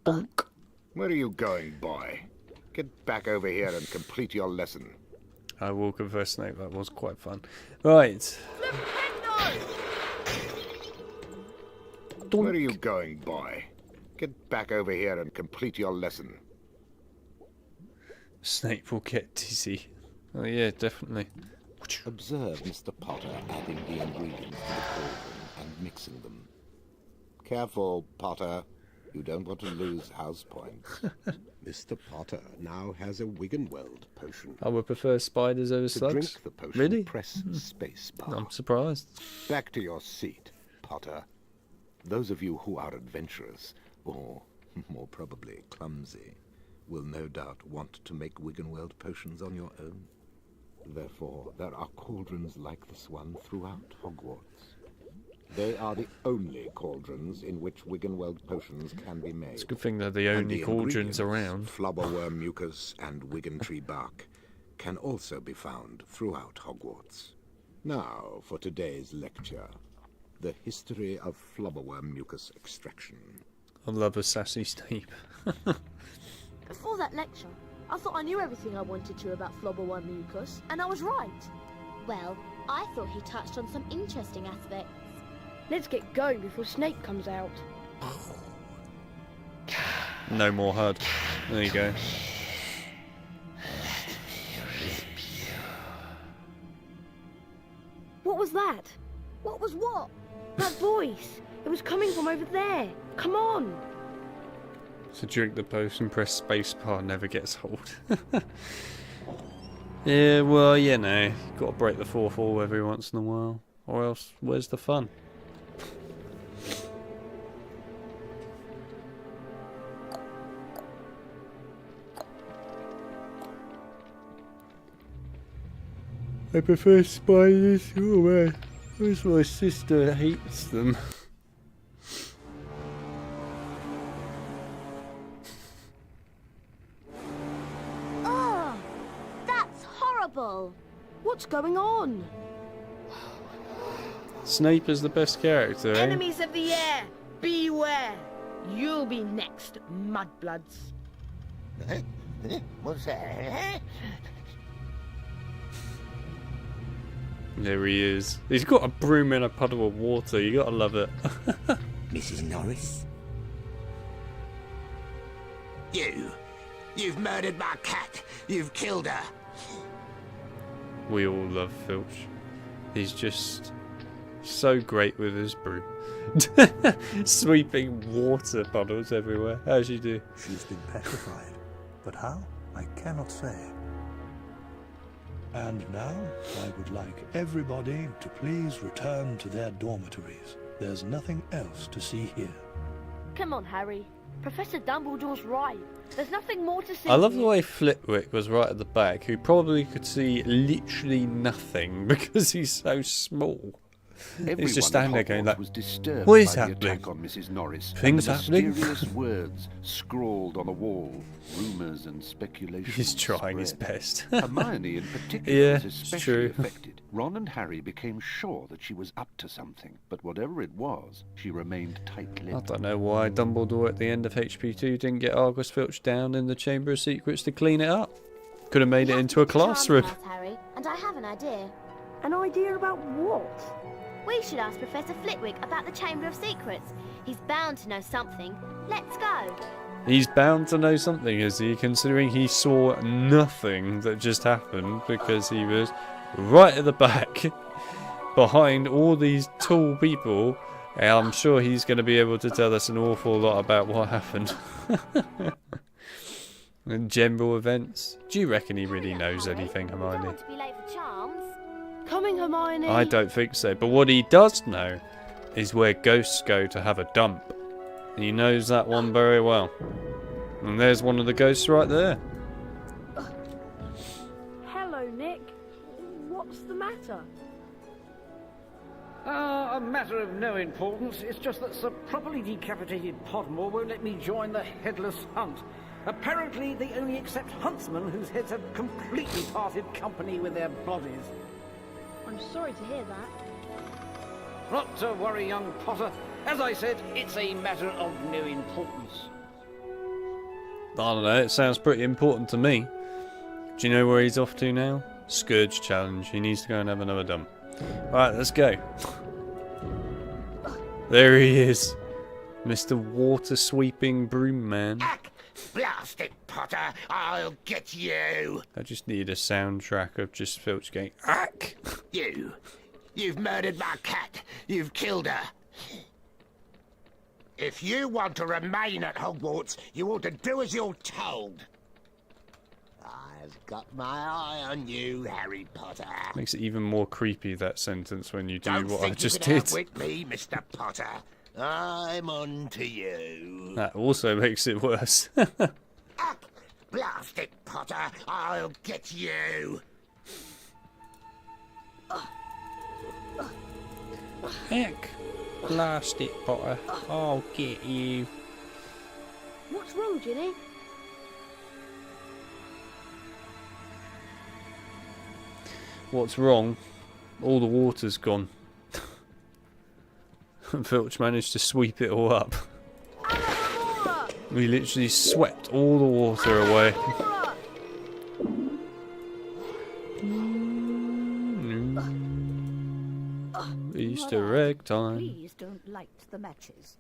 Bonk. Where are you going, boy? Get back over here and complete your lesson. I will confess, Snape, that was quite fun. Right. Where are you going, boy? Get back over here and complete your lesson. Snape will get dizzy. Oh yeah, definitely. Observe Mr. Potter adding the ingredients to the cauldron and mixing them. Careful, Potter. You don't want to lose house points. Mr. Potter now has a Wiggenweld potion. I would prefer spiders over To slugs. drink the potion, Really? press space bar. I'm surprised. Back to your seat, Potter. Those of you who are adventurous, or more probably clumsy, will no doubt want to make Wiggenweld potions on your own. Therefore, there are cauldrons like this one throughout Hogwarts. They are the only cauldrons in which Wiggenweld potions can be made. It's a good thing they're the only cauldrons around. Flubberworm mucus and wiggentree bark can also be found throughout Hogwarts. Now, for today's lecture, the history of flubberworm mucus extraction. I love a sassy Snape. Before that lecture, I thought I knew everything I wanted to about flubberworm mucus, and I was right. Well, I thought he touched on some interesting aspects. Let's get going before Snape comes out. No more HUD. There you go. What was that? What was what? That voice. It was coming from over there. Come on. To drink the potion, press spacebar, never gets old. Yeah, well, you know, gotta break the fourth wall every once in a while. Or else, where's the fun? I prefer spiders. Oh man, where's my sister hates them. Oh, that's horrible. What's going on? Snape is the best character, eh? Enemies of the air, beware. You'll be next, mudbloods. What's that? There he is. He's got a broom in a puddle of water. You gotta love it. Mrs. Norris? You've murdered my cat. You've killed her. We all love Filch. He's just so great with his broom. Sweeping water puddles everywhere. How's she do? She's been petrified, but how? I cannot say. And now, I would like everybody to please return to their dormitories. There's nothing else to see here. Come on, Harry. Professor Dumbledore's right. There's nothing more to see. I love the way Flitwick was right at the back, who probably could see literally nothing because he's so small. He's just standing there going like, was disturbed what is by happening? The attack on Mrs. Norris. Things and the happening? mysterious words scrawled on the wall, rumours and speculations. He's trying his spread. best. Hermione in particular Yeah, was it's especially true. affected. Ron and Harry became sure that she was up to something, but whatever it was, she remained I tight-lipped. don't know why Dumbledore at the end of HP2 didn't get Argus Filch down in the Chamber of Secrets to clean it up. Could have made it into a classroom. Charm House, Harry, and I have an idea. An idea about what? We should ask Professor Flitwick about the Chamber of Secrets. He's bound to know something. Let's go. He's bound to know something, is he? Considering he saw nothing that just happened because he was right at the back, behind all these tall people. And I'm sure he's going to be able to tell us an awful lot about what happened. And general events. Do you reckon he really knows anything, Don't Hermione? want to be late for charms. Coming, Hermione. I don't think so. But what he does know is where ghosts go to have a dump. And he knows that one very well. And there's one of the ghosts right there. Hello, Nick. What's the matter? A matter of no importance. It's just that Sir Properly Decapitated Podmore won't let me join the Headless hunt. Apparently, they only accept huntsmen whose heads have completely parted company with their bodies. I'm sorry to hear that. Not to worry, young Potter. As I said, it's a matter of no importance. I don't know, it sounds pretty important to me. Do you know where he's off to now? Scourge challenge. He needs to go and have another dump. Alright, let's go. There he is. Mr. Water Sweeping Broom Man. Blast it, Potter! I'll get you! I just need a soundtrack of just Filch going, ack! You've murdered my cat. You've killed her. If you want to remain at Hogwarts, you ought to do as you're told. I've got my eye on you, Harry Potter. Makes it even more creepy, that sentence, when you do Don't what I think just you can did. outwit me, Mr. Potter. I'm on to you. That also makes it worse. Blast it, Potter! I'll get you! Heck, blast it, Potter. I'll get you. What's wrong, Ginny? What's wrong? All the water's gone. Filch managed to sweep it all up. We literally swept all the water away. He's Easter egg time. Please don't light the matches.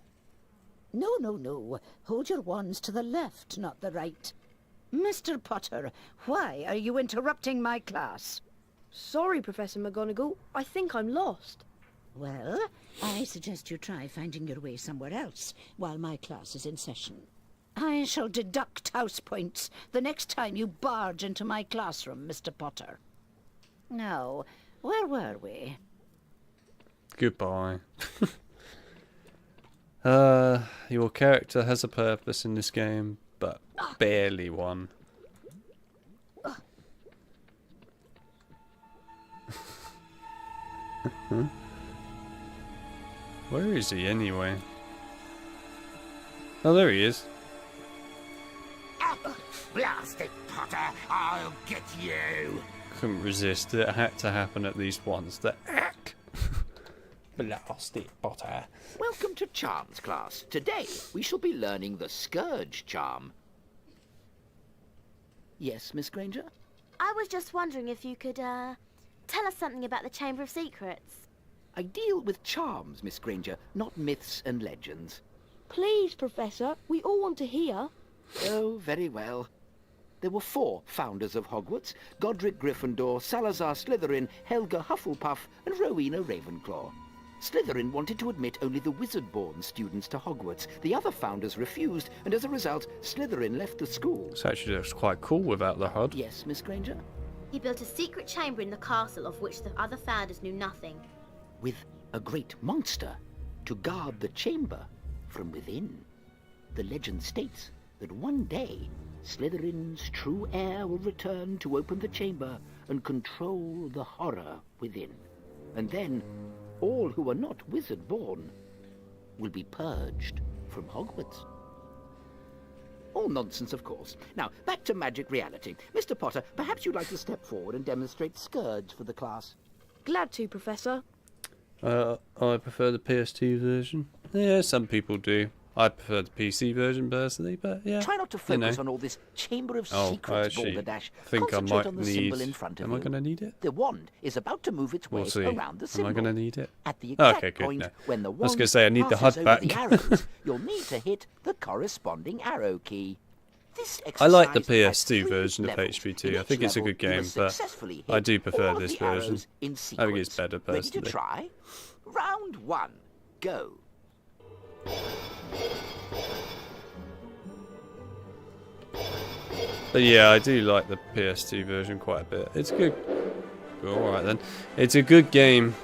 No, no, no. Hold your wands to the left, not the right. Mr. Potter, why are you interrupting my class? Sorry, Professor McGonagall. I think I'm lost. Well, I suggest you try finding your way somewhere else while my class is in session. I shall deduct house points the next time you barge into my classroom, Mr. Potter. Now, where were we? Goodbye. Your character has a purpose in this game, but barely one. Where is he anyway? Oh, there he is. Blast it, Potter! I'll get you! Couldn't resist. It had to happen at least once. The ack. Blast it, Potter. Welcome to Charms class. Today we shall be learning the Scourge charm. Yes, Miss Granger? I was just wondering if you could, tell us something about the Chamber of Secrets. I deal with charms, Miss Granger, not myths and legends. Please, Professor, we all want to hear. Oh, very well. There were 4 founders of Hogwarts: Godric Gryffindor, Salazar Slytherin, Helga Hufflepuff, and Rowena Ravenclaw. Slytherin wanted to admit only the wizard-born students to Hogwarts. The other founders refused, and as a result, Slytherin left the school. This actually looks quite cool without the HUD. Yes, Miss Granger? He built a secret chamber in the castle of which the other founders knew nothing. With a great monster to guard the chamber from within. The legend states that one day Slytherin's true heir will return to open the chamber and control the horror within. And then all who are not wizard-born will be purged from Hogwarts. All nonsense, of course. Now, back to magic reality. Mr. Potter, perhaps you'd like to step forward and demonstrate Scourge for the class. Glad to, Professor. I prefer the PS2 version. Yeah, some people do. I prefer the PC version personally, but yeah. Try not to focus on all this Chamber of Secrets balderdash. Think I Concentrate might on the need. symbol in front of Am you. I going to need it? The wand is about to move its way We'll see. around the symbol. Am I going to need it? At the exact Okay, good. point No. when the I was wand going to say I need the HUD passes back. over the arrows, you'll need to hit the corresponding arrow key. This I like the exercise has PS2 3 version of levels. HP2. In I each think it's a level, good you game, must but successfully I hit do prefer all of this the arrows version. in I think it's sequence. better Ready personally. to try? Round 1. Go. But yeah, I do like the PS2 version quite a bit. It's good. Alright then. It's a good game.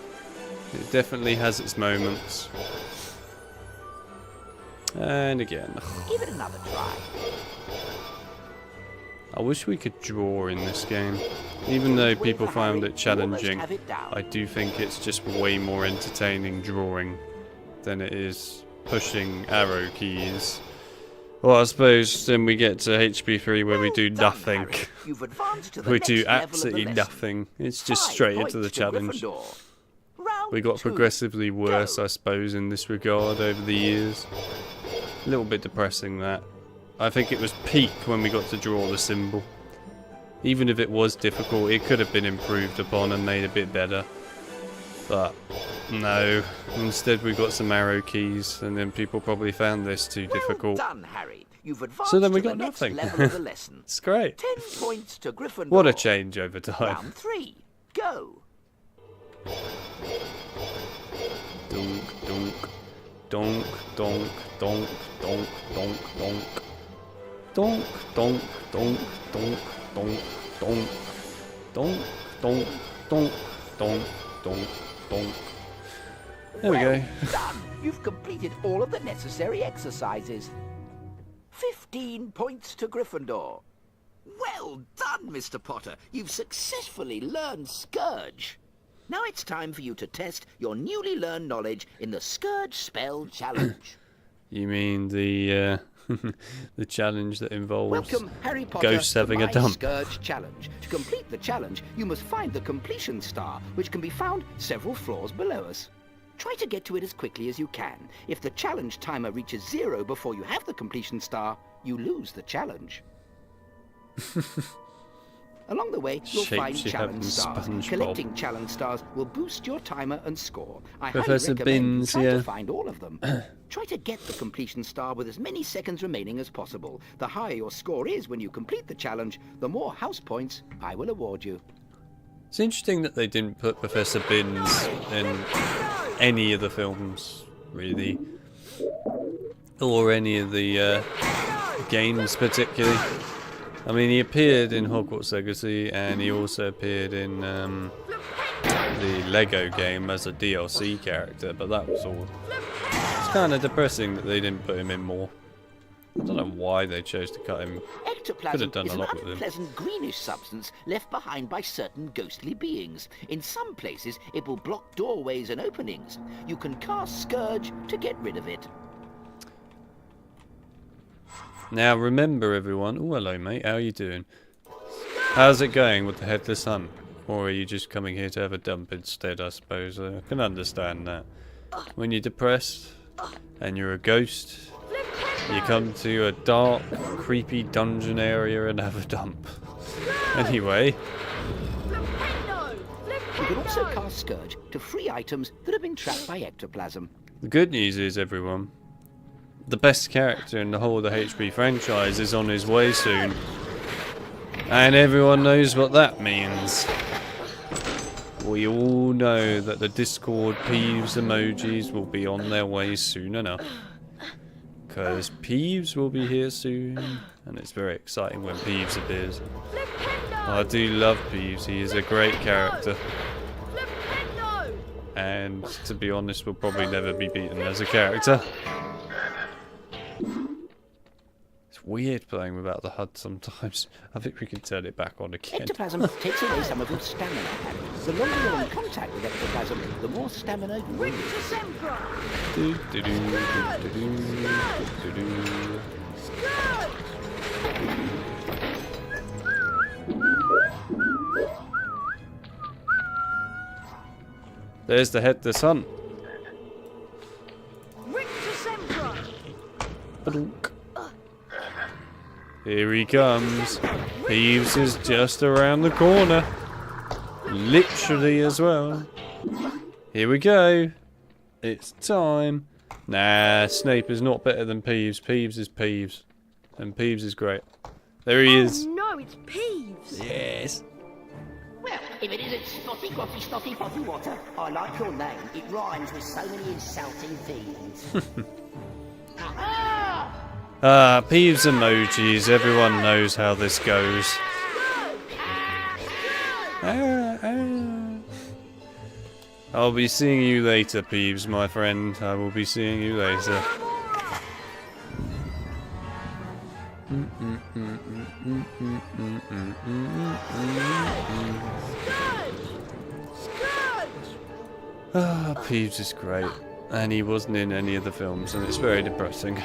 It definitely has its moments. And again. Give it another try. I wish we could draw in this game. Even though people found it challenging, I do think it's just way more entertaining drawing than it is pushing arrow keys. Well, I suppose then we get to HP3 where we do nothing. We do absolutely nothing. It's just straight into the challenge. We got progressively worse, I suppose, in this regard over the years. A little bit depressing, that. I think it was peak when we got to draw the symbol. Even if it was difficult, it could have been improved upon and made a bit better. But no, instead we got some arrow keys, and then people probably found this too difficult. Done, Harry. You've advanced So then we to got the next nothing. level of the lesson. It's great. 10 points to Gryffindor. What a change over time. Round 3. Go. Donk, donk, donk, donk, donk, donk, donk, donk. Donk, donk, donk, donk, donk, donk. Donk, donk, donk, donk, donk, donk. There we go. Done. You've completed all of the necessary exercises. 15 points to Gryffindor. Well done, Mr. Potter. You've successfully learned Scourge. Now it's time for you to test your newly learned knowledge in the Scourge Spell Challenge. You mean the the challenge that involves Welcome, Harry Potter, ghosts having to a my dump? Scourge Challenge. To complete the challenge, you must find the completion star, which can be found several floors below us. Try to get to it as quickly as you can. If the challenge timer reaches 0 before you have the completion star, you lose the challenge. Along the way, you'll find Shapes you have challenge in stars. SpongeBob. Collecting challenge stars will boost your timer and score. I highly Professor recommend you Binns try here. to find all of them. Try to get the completion star with as many seconds remaining as possible. The higher your score is when you complete the challenge, the more house points I will award you. It's interesting that they didn't put Professor Binns in any of the films, really. Or any of the games, particularly. I mean, he appeared in Hogwarts Legacy, and he also appeared in the Lego game as a DLC character, but that was all. It's kind of depressing that they didn't put him in more. I don't know why they chose to cut him. Could have done Ectoplasm a is an lot with him. unpleasant greenish substance left behind by certain ghostly beings. In some places, it will block doorways and openings. You can cast Scourge to get rid of it. Now remember, everyone. Oh, hello, mate. How are you doing? How's it going with the Headless Hunt? Or are you just coming here to have a dump instead, I suppose? I can understand that. When you're depressed and you're a ghost, you come to a dark, creepy dungeon area and have a dump. Anyway. You can also cast Scourge to free items that have been trapped by ectoplasm. The good news is, everyone, the best character in the whole of the HP franchise is on his way soon. And everyone knows what that means. We all know that the Discord Peeves emojis will be on their way soon enough. Because Peeves will be here soon, and it's very exciting when Peeves appears. I do love Peeves, he is a great character. And to be honest, will probably never be beaten as a character. It's weird playing without the HUD sometimes. I think we can turn it back on again. Ectoplasm takes away some of your stamina, Harry. The longer you're in contact with ectoplasm, the more stamina you lose. There's the Headless Hunt. Badunk. Here he comes. Peeves is just around the corner. Literally as well. Here we go. It's time. Nah, Snape is not better than Peeves. Peeves is Peeves. And Peeves is great. There he is. No, it's Peeves. Yes. Well, if it isn't Snotty Coffee Snotty Potty Water, I like your name. It rhymes with so many insulting things. Peeves emojis. Everyone knows how this goes. I'll be seeing you later, Peeves, my friend. I will be seeing you later. Peeves is great. And he wasn't in any of the films, and it's very depressing.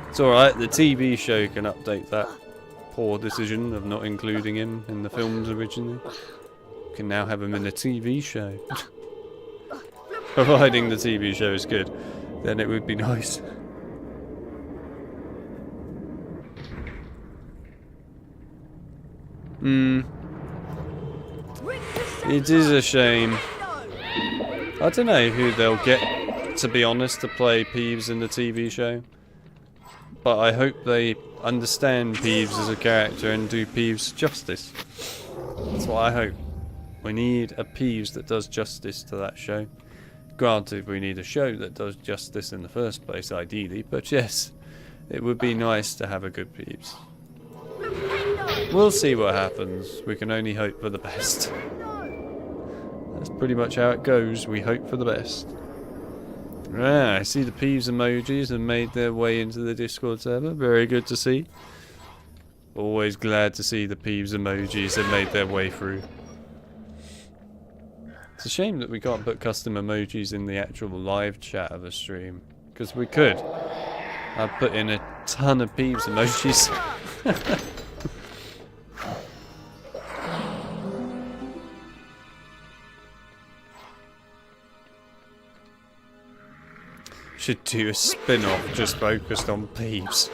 It's alright, the TV show can update that poor decision of not including him in the films originally. You can now have him in a TV show. Providing the TV show is good, then it would be nice. It is a shame. I don't know who they'll get, to be honest, to play Peeves in the TV show. But I hope they understand Peeves as a character and do Peeves justice. That's what I hope. We need a Peeves that does justice to that show. Granted, we need a show that does justice in the first place, ideally. But yes, it would be nice to have a good Peeves. We'll see what happens. We can only hope for the best. That's pretty much how it goes. We hope for the best. I see the Peeves emojis have made their way into the Discord server. Very good to see. Always glad to see the Peeves emojis have made their way through. It's a shame that we can't put custom emojis in the actual live chat of a stream. Because we could. I've put in a ton of Peeves emojis. Should do a spin-off just focused on Peeves.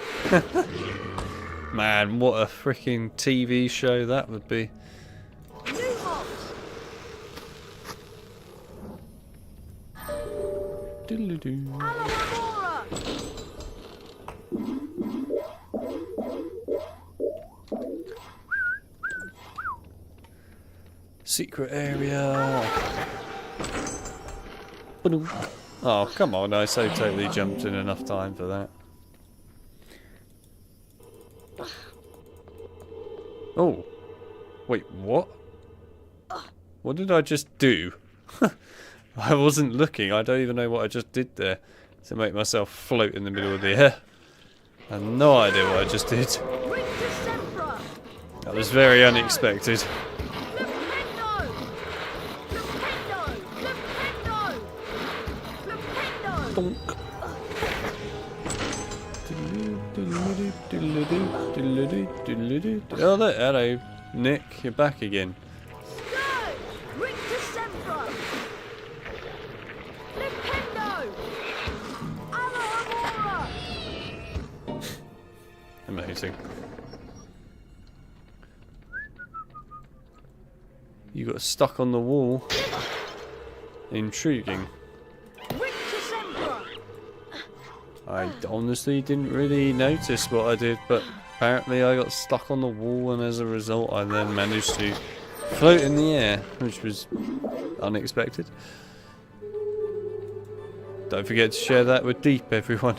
Man, what a freaking TV show that would be. Doodle-doo. Secret area. Oh, come on, I so totally jumped in enough time for that. Oh. Wait, what? What did I just do? I wasn't looking. I don't even know what I just did there to make myself float in the middle of the air. I have no idea what I just did. That was very unexpected. Bonk. Oh, look, hello, Nick, you're back again. Amazing. You got stuck on the wall. Intriguing. I honestly didn't really notice what I did, but apparently I got stuck on the wall, and as a result I then managed to float in the air, which was unexpected. Don't forget to share that with Deep, everyone.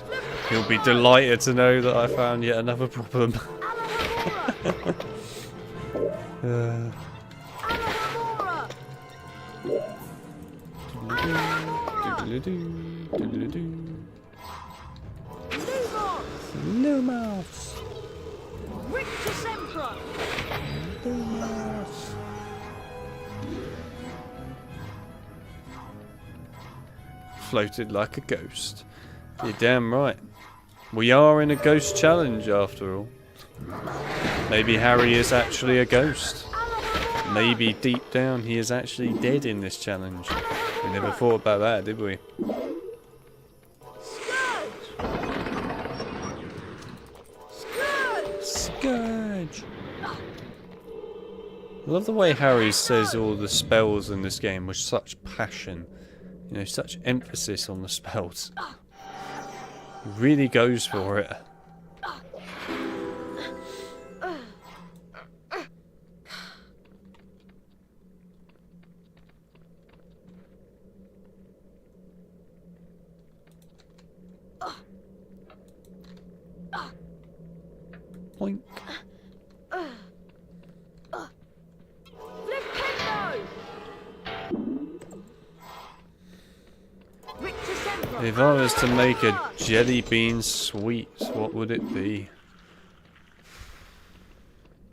He'll be delighted to know that I found yet another problem. Lumos! Rictusempra! Lumos! Floated like a ghost. You're damn right. We are in a ghost challenge after all. Maybe Harry is actually a ghost. Maybe deep down he is actually dead in this challenge. We never thought about that, did we? Scourge! I love the way Harry says all the spells in this game with such passion. You know, such emphasis on the spells. He really goes for it. Boink. If I was to make a jelly bean sweet, what would it be?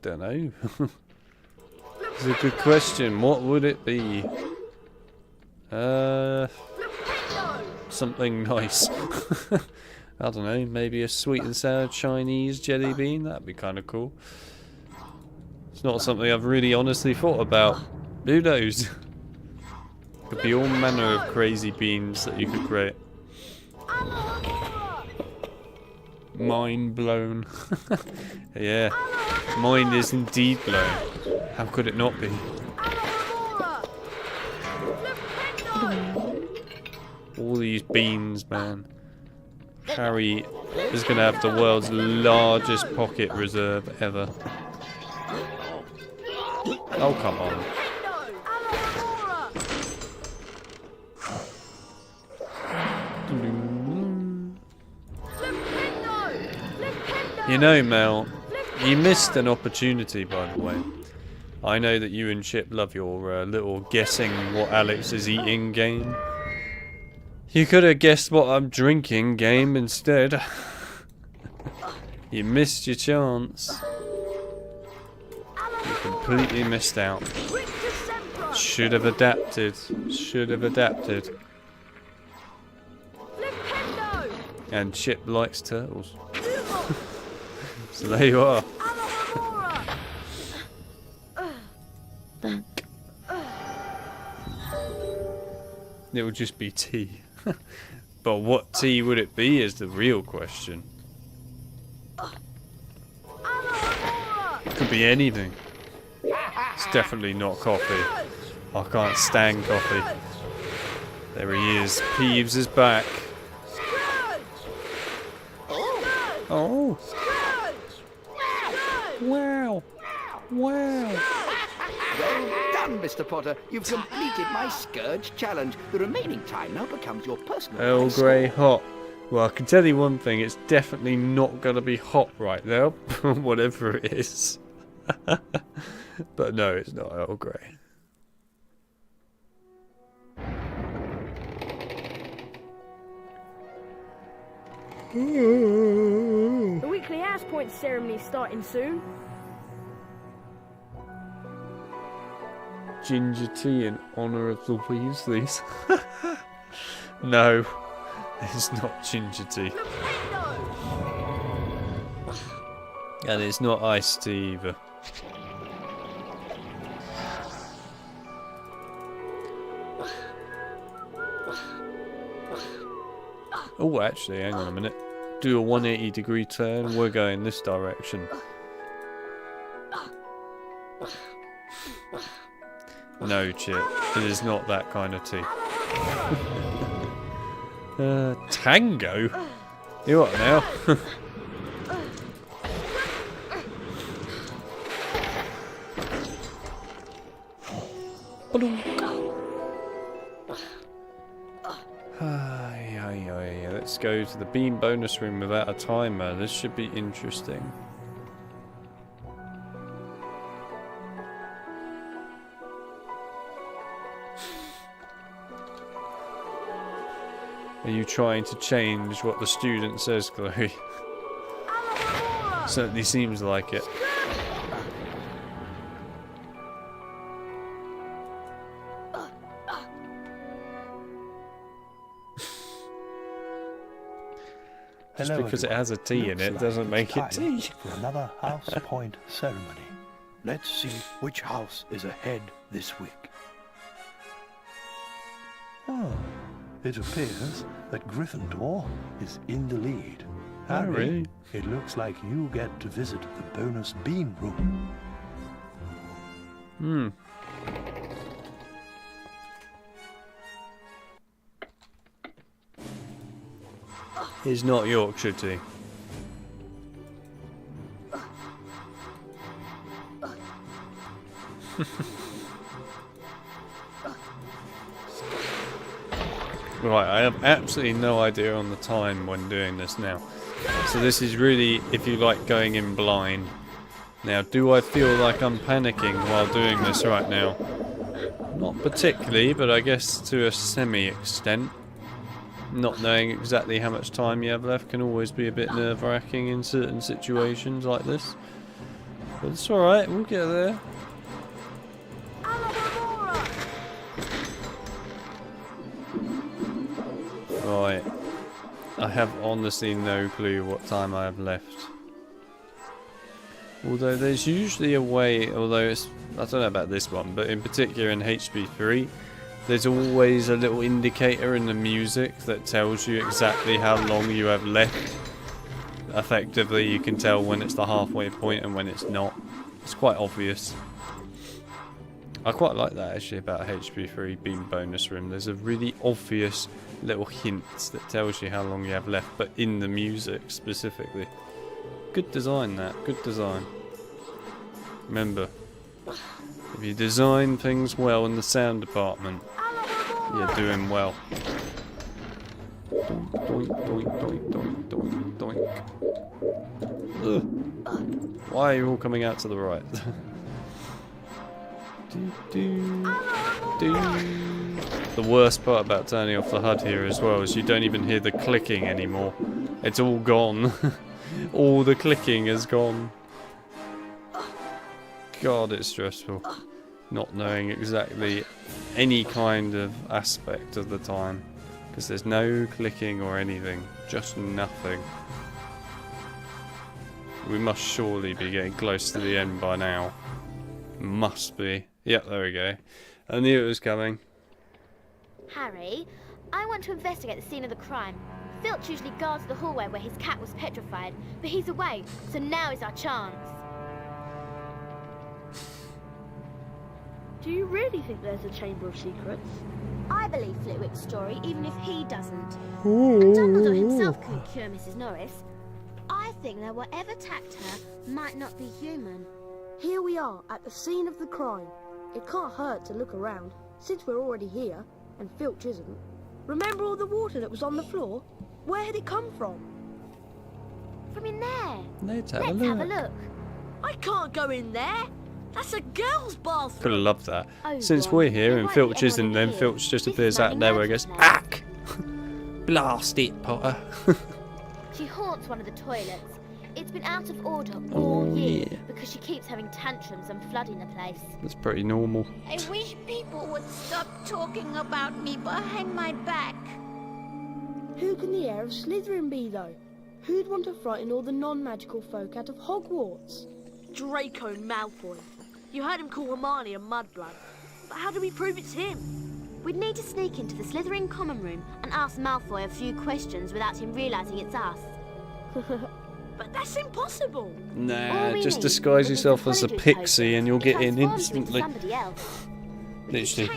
Don't know. It's a good question. What would it be? Something nice. I don't know, maybe a sweet and sour Chinese jelly bean? That'd be kind of cool. It's not something I've really honestly thought about. Who knows? Could be all manner of crazy beans that you could create. Mind blown. Yeah, mind is indeed blown. How could it not be? All these beans, man. Harry is going to have the world's largest pocket reserve ever. Oh, come on. You know, Mel, you missed an opportunity, by the way. I know that you and Chip love your little guessing what Alex is eating game. You could have guessed what I'm drinking game instead. You missed your chance. You completely missed out. Should have adapted. Should have adapted. And Chip likes turtles. So there you are. It would just be tea. But what tea would it be is the real question. Could be anything. It's definitely not coffee. I can't stand coffee. There he is. Peeves is back. Oh. Wow. Wow. Well done, Mr. Potter. You've completed my Scourge challenge. The remaining time now becomes your personal Earl Grey hot. Well, I can tell you one thing. It's definitely not going to be hot right now. Whatever it is. But no, it's not Earl Grey. The weekly house point ceremony is starting soon. Ginger tea in honour of the Weasleys. No, it's not ginger tea. And it's not iced tea either. Oh, actually, hang on a minute. Do a 180-degree turn. We're going this direction. No, Chip. It is not that kind of tea. Tango? You what now? Let's go to the beam bonus room without a timer. This should be interesting. Are you trying to change what the student says, Chloe? Certainly seems like it. Just Hello, because it has a T in Looks it like doesn't it's make it time tea. for another house point ceremony. Let's see which house is ahead this week. Oh, it appears that Gryffindor is in the lead. Harry, it looks like you get to visit the bonus bean room. Hmm. It's not Yorkshire tea. Right, I have absolutely no idea on the time when doing this now. So this is really, if you like, going in blind. Now, do I feel like I'm panicking while doing this right now? Not particularly, but I guess to a semi-extent. Not knowing exactly how much time you have left can always be a bit nerve-wracking in certain situations like this. But it's alright, we'll get there. Right. I have honestly no clue what time I have left. Although there's usually a way, although it's, I don't know about this one, but in particular in HP3, there's always a little indicator in the music that tells you exactly how long you have left. Effectively, you can tell when it's the halfway point and when it's not. It's quite obvious. I quite like that actually about HP3 Beam Bonus Room. There's a really obvious little hint that tells you how long you have left, but in the music specifically. Good design that, good design. Remember, if you design things well in the sound department, you're doing well. Doink, doink, doink, doink, doink, doink. Ugh. Why are you all coming out to the right? The worst part about turning off the HUD here as well is you don't even hear the clicking anymore. It's all gone. All the clicking is gone. God, it's stressful. Not knowing exactly any kind of aspect of the time. Because there's no clicking or anything. Just nothing. We must surely be getting close to the end by now. Must be. Yep, there we go. I knew it was coming. Harry, I want to investigate the scene of the crime. Filch usually guards the hallway where his cat was petrified, but he's away, so now is our chance. Do you really think there's a Chamber of Secrets? I believe Flitwick's story, even if he doesn't. And Dumbledore himself couldn't cure Mrs. Norris. I think that whatever attacked her might not be human. Here we are, at the scene of the crime. It can't hurt to look around, since we're already here, and Filch isn't. Remember all the water that was on the floor? Where had it come from? From in there. Let's have a look. I can't go in there. That's a girl's bathroom. Could have loved that. Oh, Since Ron, we're here there and might be Filch anyone isn't, in then here. Filch just This appears is out of nowhere and Manning goes, Man's "Ack! Blast it, Potter." She haunts one of the toilets. It's been out of order all year because she keeps having tantrums and flooding the place. That's pretty normal. I wish people would stop talking about me behind my back. Who can the heir of Slytherin be, though? Who'd want to frighten all the non-magical folk out of Hogwarts? Draco Malfoy. You heard him call Hermione a mudblood. But how do we prove it's him? We'd need to sneak into the Slytherin common room and ask Malfoy a few questions without him realising it's us. But that's impossible. Nah, just disguise yourself as a pixie and you'll get in instantly. Literally.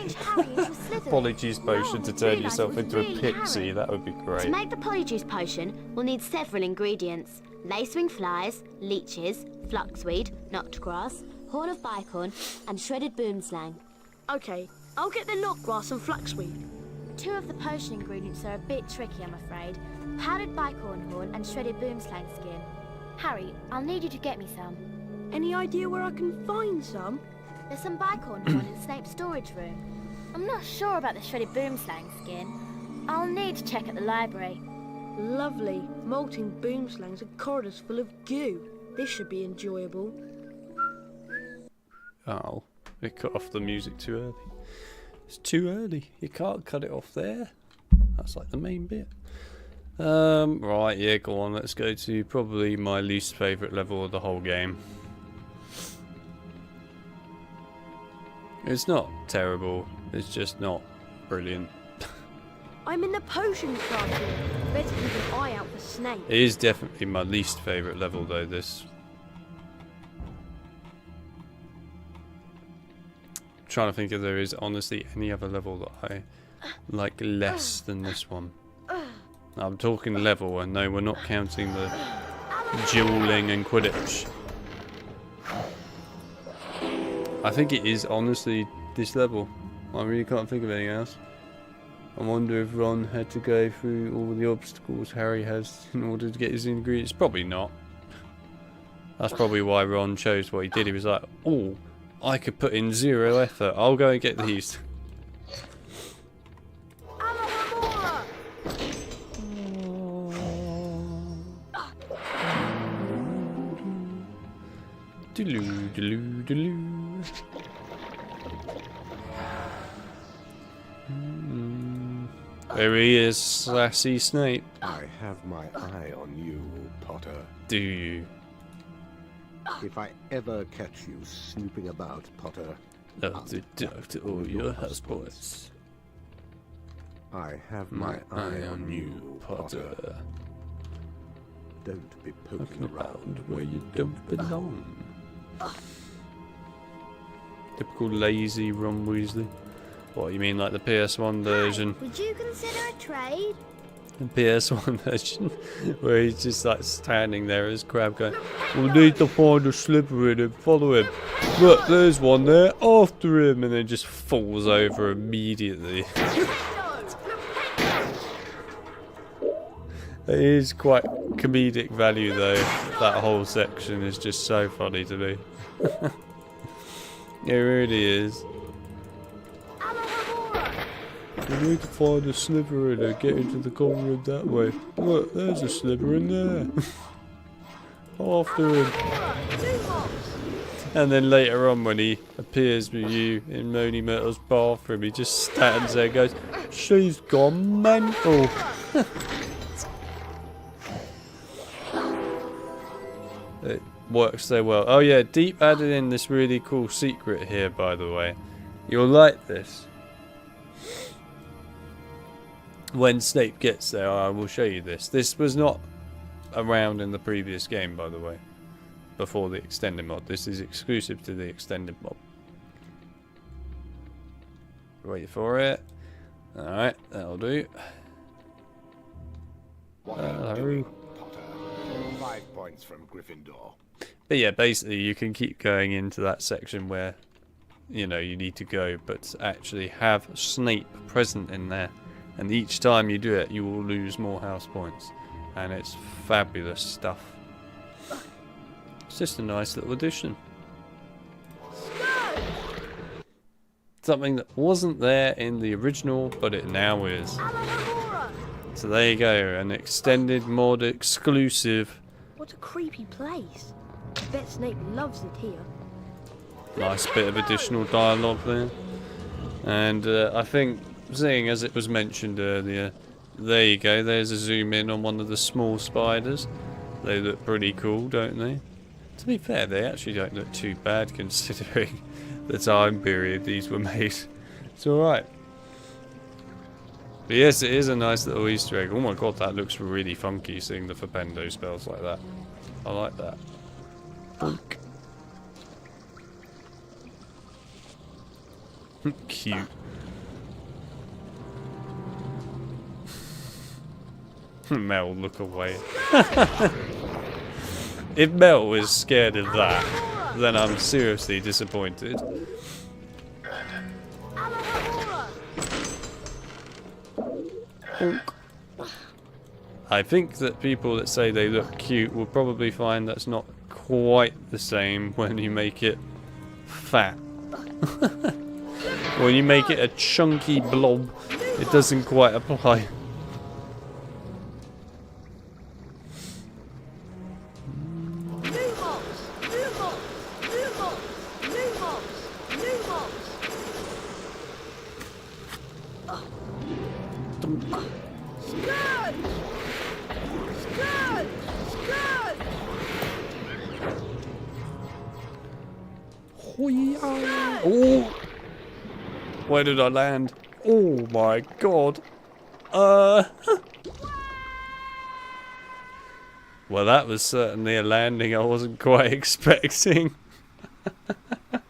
Polyjuice potion to turn yourself into a pixie, that would be To great. make the Polyjuice potion, we'll need several ingredients. Lacewing flies, leeches, fluxweed, noctgrass, horn of bicorn, and shredded boomslang. Okay, I'll get the knotgrass and flaxweed. 2 of the potion ingredients are a bit tricky, I'm afraid. Powdered bicorn horn and shredded boomslang skin. Harry, I'll need you to get me some. Any idea where I can find some? There's some bicorn horn in Snape's storage room. I'm not sure about the shredded boomslang skin. I'll need to check at the library. Lovely. Molting boomslangs and corridors full of goo. This should be enjoyable. Oh, it cut off the music too early. It's too early. You can't cut it off there. That's like the main bit. Right, yeah, go on. Let's go to probably my least favourite level of the whole game. It's not terrible. It's just not brilliant. I'm in the potions class here. Better keep an eye out for Snape. It is definitely my least favourite level, though, this. I'm trying to think if there is honestly any other level that I like less than this one. I'm talking level, and no, we're not counting the dueling and Quidditch. I think it is honestly this level. I really can't think of anything else. I wonder if Ron had to go through all the obstacles Harry has in order to get his ingredients. Probably not. That's probably why Ron chose what he did. He was like, oh, I could put in 0 effort. I'll go and get these. Deloo, deloo, deloo. There he is, sassy Snape. I have my eye on you, Potter. Do you? If I ever catch you snooping about, Potter, I'll deduct all your houseboys. I have my eye on you, Potter. Don't be poking around where you don't belong. Typical lazy Ron Weasley. What, you mean like the PS1 version? Would you consider a trade? The PS1 version, where he's just like standing there as Crab going, we'll need to find a Slytherin and follow him. Look, there's one there, after him, and then just falls over immediately. It is quite comedic value though. That whole section is just so funny to me. It really is. We need to find a Slytherin and get into the common room that way. Look, there's a Slytherin there. After him. And then later on when he appears with you in Moaning Myrtle's bathroom, he just stands there and goes, she's gone mental. It works so well. Oh yeah, Deep added in this really cool secret here, by the way. You'll like this. When Snape gets there, I will show you this. This was not around in the previous game, by the way. Before the extended mod. This is exclusive to the extended mod. Wait for it. Alright, that'll do. What are you doing, Potter? 5 points from Gryffindor. But yeah, basically you can keep going into that section where, you know, you need to go, but actually have Snape present in there. And each time you do it, you will lose more house points. And it's fabulous stuff. It's just a nice little addition. Something that wasn't there in the original, but it now is. So there you go, an extended mod exclusive. What a creepy place. I bet Snape loves it here. Nice bit of additional dialogue there. And I think, seeing as it was mentioned earlier, there you go, there's a zoom in on one of the small spiders. They look pretty cool, don't they? To be fair, they actually don't look too bad considering the time period these were made. It's alright. But yes, it is a nice little Easter egg. Oh my god, that looks really funky, seeing the Defendo spells like that. I like that. Boink. Cute. Mel, look away. If Mel was scared of that, then I'm seriously disappointed. I think that people that say they look cute will probably find that's not quite the same when you make it fat. When you make it a chunky blob, it doesn't quite apply. Oh! Where did I land? Oh my god. Well, that was certainly a landing I wasn't quite expecting.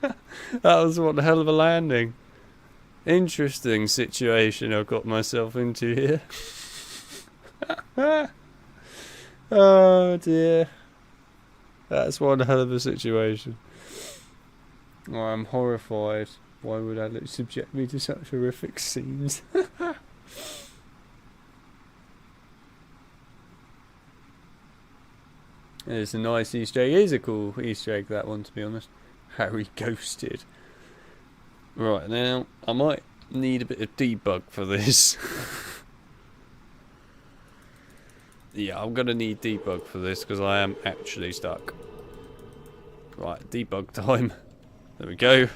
That was one hell of a landing. Interesting situation I've got myself into here. Oh dear. That's one hell of a situation. Oh, I'm horrified. Why would Alex subject me to such horrific scenes? It's a nice Easter egg. It is a cool Easter egg, that one, to be honest. Harry ghosted. Right, now, I might need a bit of debug for this. Yeah, I'm going to need debug for this, because I am actually stuck. Right, debug time. There we go.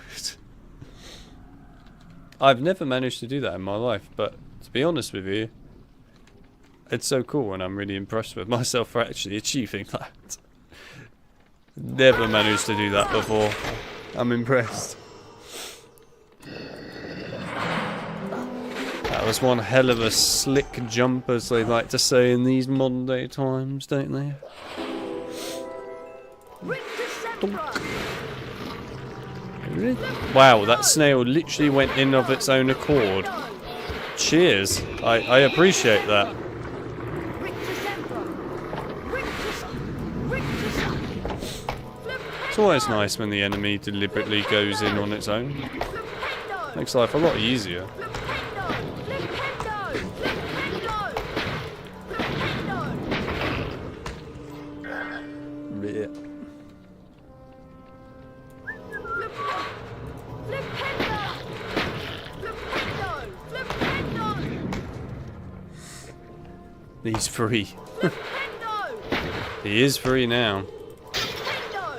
I've never managed to do that in my life, but to be honest with you, it's so cool and I'm really impressed with myself for actually achieving that. Never managed to do that before. I'm impressed. That was one hell of a slick jump, as they like to say in these modern day times, don't they? Wow, that snail literally went in of its own accord. Cheers. I appreciate that. It's always nice when the enemy deliberately goes in on its own. Makes life a lot easier. Yeah. He's free. He is free now.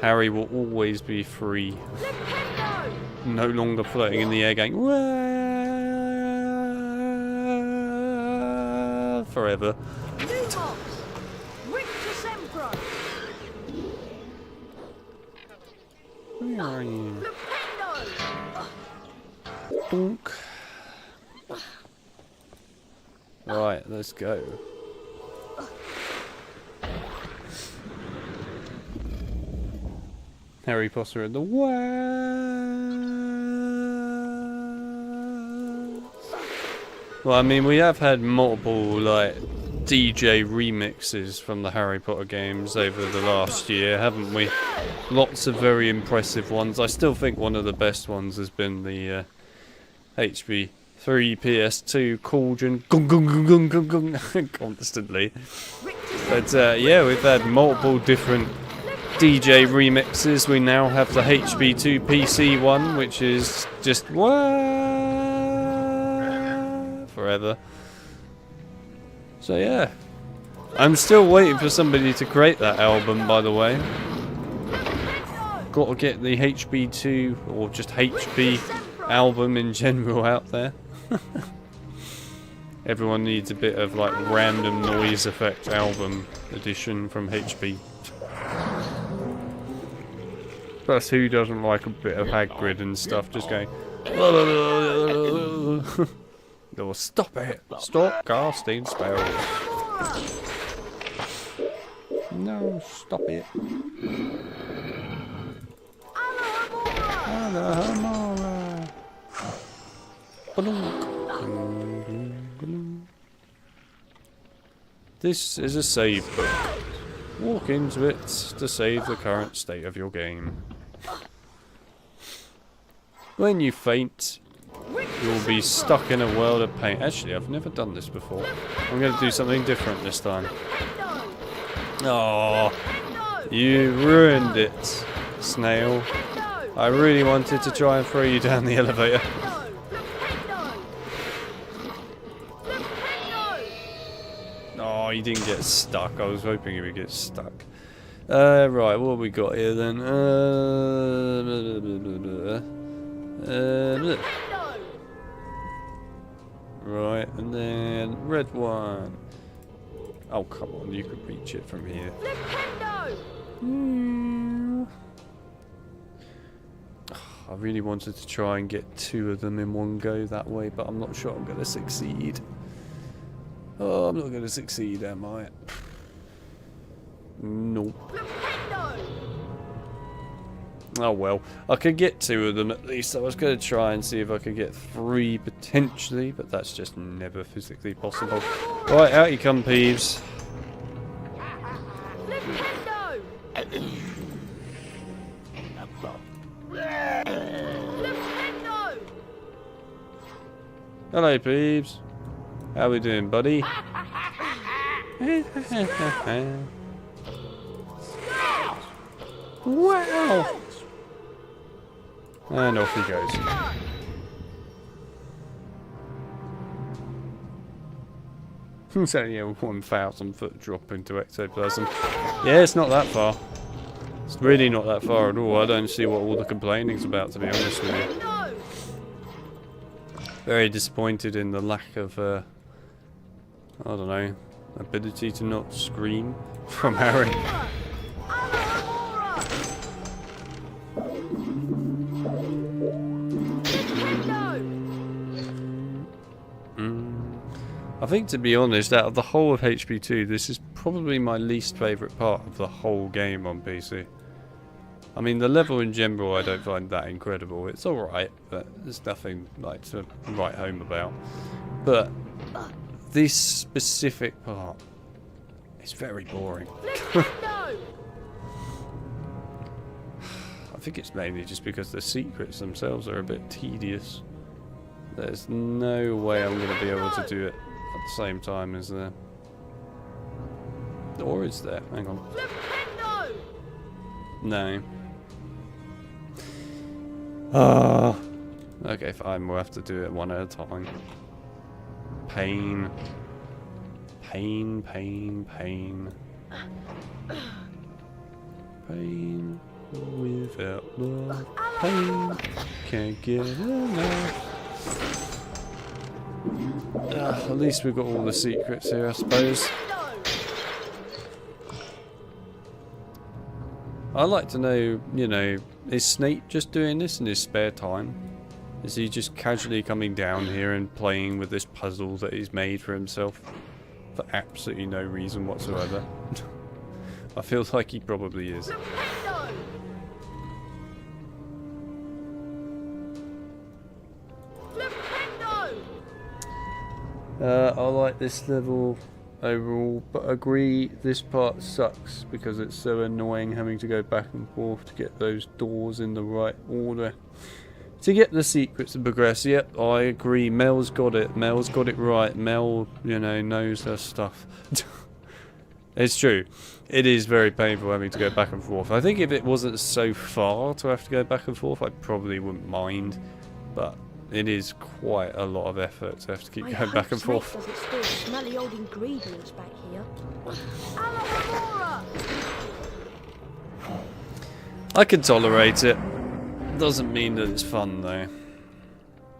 Harry will always be free. No longer floating in the air going "Wah!" forever. Where are you? Donk. Right, let's go. Harry Potter and the Well, I mean, we have had multiple, like, DJ remixes from the Harry Potter games over the last year, haven't we? Lots of very impressive ones. I still think one of the best ones has been the HB3 PS2 cauldron constantly. But yeah, we've had multiple different DJ remixes. We now have the HB2 PC one, which is just forever. So yeah, I'm still waiting for somebody to create that album, by the way. Got to get the HB2 or just HB album in general out there. Everyone needs a bit of like random noise effect album edition from HB. Plus, who doesn't like a bit of Hagrid and stuff just going... Oh, stop it! Stop casting spells! No, stop it! This is a save book. Walk into it to save the current state of your game. When you faint, you'll be stuck in a world of pain. Actually, I've never done this before. I'm going to do something different this time. Oh, you ruined it, Snail. I really wanted to try and throw you down the elevator. Oh, you didn't get stuck. I was hoping you would get stuck. Right, what have we got here then? Right, and then red one. Oh, come on, you could reach it from here. I really wanted to try and get 2 of them in one go that way, but I'm not sure I'm going to succeed. Oh, I'm not going to succeed, am I? Nope. Oh well, I could get 2 of them at least. I was going to try and see if I could get 3 potentially, but that's just never physically possible. Right, out you come, Peeves. Hello, Peeves. How we doing, buddy? Wow! And off he goes. It's only a 1,000-foot drop into ectoplasm. Yeah, it's not that far. It's really not that far at all. I don't see what all the complaining's about, to be honest with you. Very disappointed in the lack of, I don't know, ability to not scream from Harry. I think, to be honest, out of the whole of HP2, this is probably my least favourite part of the whole game on PC. I mean, the level in general I don't find that incredible. It's alright, but there's nothing like to write home about. But this specific part is very boring. I think it's mainly just because the secrets themselves are a bit tedious. There's no way I'm going to be able to do it at the same time as there. Or is there? Hang on. No. Okay, fine. We'll have to do it one at a time. Pain. Pain, pain, pain. Pain without love. Pain. Can't get enough. At least we've got all the secrets here, I suppose. I'd like to know, you know, is Snape just doing this in his spare time? Is he just casually coming down here and playing with this puzzle that he's made for himself for absolutely no reason whatsoever? I feel like he probably is. I like this level overall, but agree this part sucks because it's so annoying having to go back and forth to get those doors in the right order. To get the secrets and progress, yep, I agree. Mel's got it. Mel's got it right. Mel, you know, knows her stuff. It's true. It is very painful having to go back and forth. I think if it wasn't so far to have to go back and forth, I probably wouldn't mind. But it is quite a lot of effort to have to keep going back and forth. Doesn't store smelly old ingredients back here. I can tolerate it. Doesn't mean that it's fun though,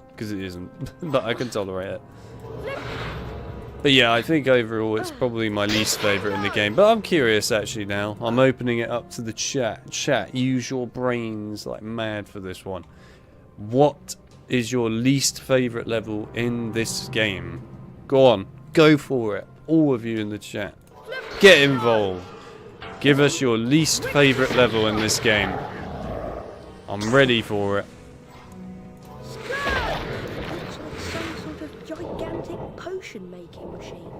because it isn't. But I can tolerate it. But yeah, I think overall it's probably my least favourite in the game. But I'm curious actually now. I'm opening it up to the chat. Chat, use your brains like mad for this one. What is your least favourite level in this game? Go on, go for it. All of you in the chat. Get involved. Give us your least favourite level in this game. I'm ready for it. Looks like some sort of gigantic potion making machine.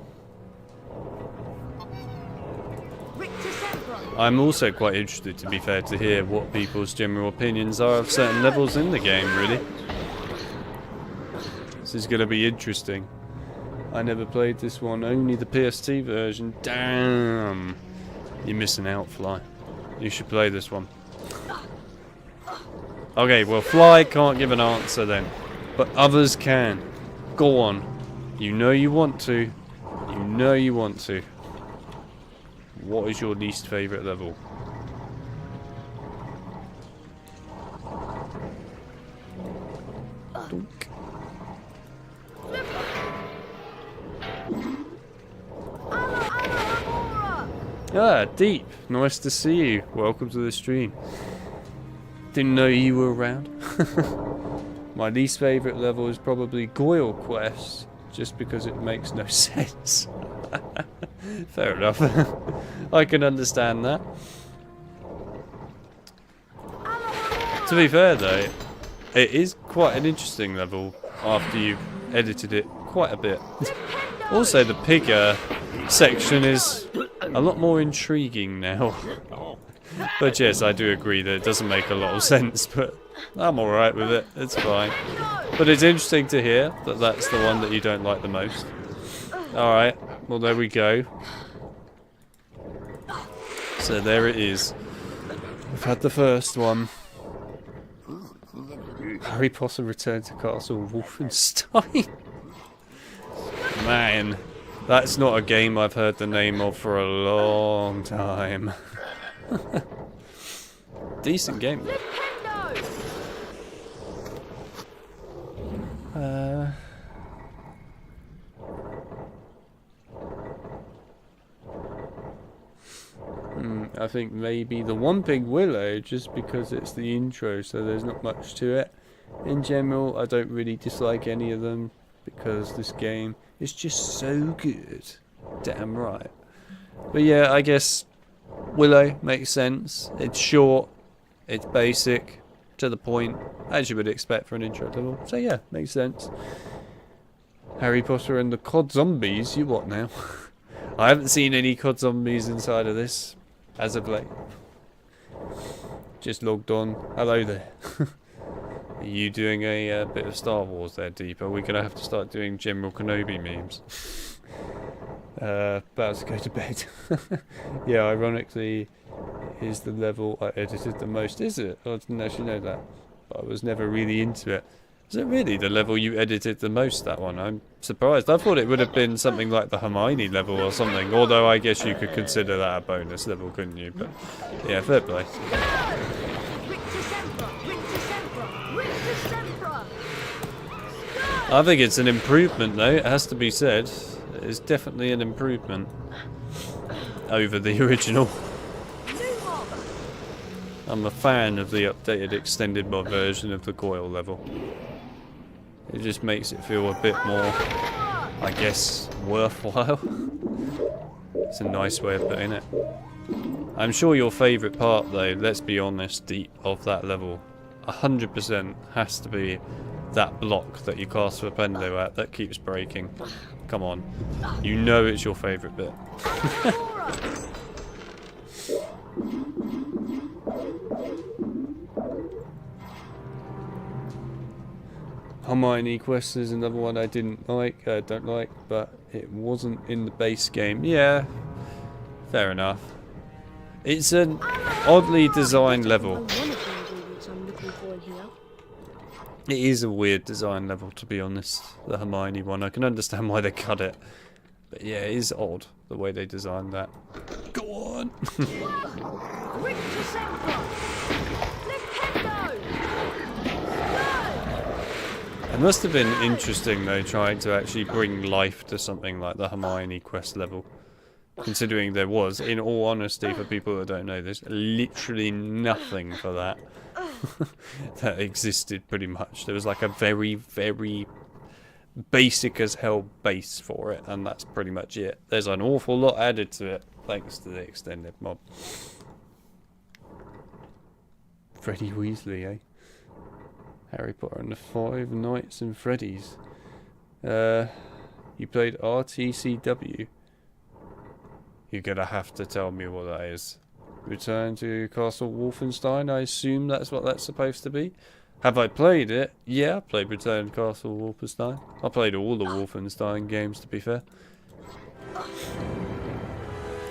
Rictusempra. I'm also quite interested, to be fair, to hear what people's general opinions are of certain levels in the game, really. This is going to be interesting. I never played this one, only the PST version. Damn. You're missing out, Fly. You should play this one. Okay, well, Fly can't give an answer then. But others can. Go on. You know you want to. You know you want to. What is your least favourite level? Dunk. Ah, Deep. Nice to see you. Welcome to the stream. Didn't know you were around. My least favourite level is probably Goyle Quest, just because it makes no sense. Fair enough. I can understand that. To be fair though, it is quite an interesting level after you've edited it quite a bit. Also the Pigger section is a lot more intriguing now. But yes, I do agree that it doesn't make a lot of sense, but I'm alright with it, it's fine. But it's interesting to hear that that's the one that you don't like the most. Alright, well there we go. So there it is. We've had the first one. Harry Potter Return to Castle Wolfenstein. Man, that's not a game I've heard the name of for a long time. Decent game. I think maybe the Whomping Willow, just because it's the intro, so there's not much to it. In general, I don't really dislike any of them, because this game is just so good. Damn right. But yeah, I guess Willow makes sense. It's short, it's basic, to the point, as you would expect for an intro level. So yeah, makes sense. Harry Potter and the COD Zombies, you what now? I haven't seen any COD Zombies inside of this, as of late. Just logged on. Hello there. Are you doing a bit of Star Wars there, Deep? Are we going to have to start doing General Kenobi memes? About to go to bed. Yeah, ironically, is the level I edited the most, is it? I didn't actually know that. But I was never really into it. Is it really the level you edited the most, that one? I'm surprised. I thought it would have been something like the Hermione level or something. Although I guess you could consider that a bonus level, couldn't you? But yeah, fair play. I think it's an improvement though, it has to be said. It's definitely an improvement over the original. I'm a fan of the updated extended mod version of the Goyle level. It just makes it feel a bit more, I guess, worthwhile. It's a nice way of putting it. I'm sure your favourite part though, let's be honest, Deep, of that level 100% has to be that block that you cast Defendo at that keeps breaking. Come on. You know it's your favourite bit. Hermione quest is another one I don't like, but it wasn't in the base game. Yeah, fair enough. It's an oddly designed level. It is a weird design level, to be honest, the Hermione one. I can understand why they cut it. But yeah, it is odd, the way they designed that. Go on! Rictusempra! Defendo! It must have been interesting, though, trying to actually bring life to something like the Hermione quest level. Considering there was, in all honesty, for people that don't know this, literally nothing for that. That existed pretty much. There was like a very, very basic as hell base for it, and that's pretty much it. There's an awful lot added to it thanks to the extended mod. Freddy Weasley, eh? Harry Potter and the Five Nights and Freddy's. You played RTCW? You're gonna have to tell me what that is. Return to Castle Wolfenstein, I assume that's what that's supposed to be. Have I played it? Yeah, I played Return to Castle Wolfenstein. I played all the Wolfenstein games, to be fair.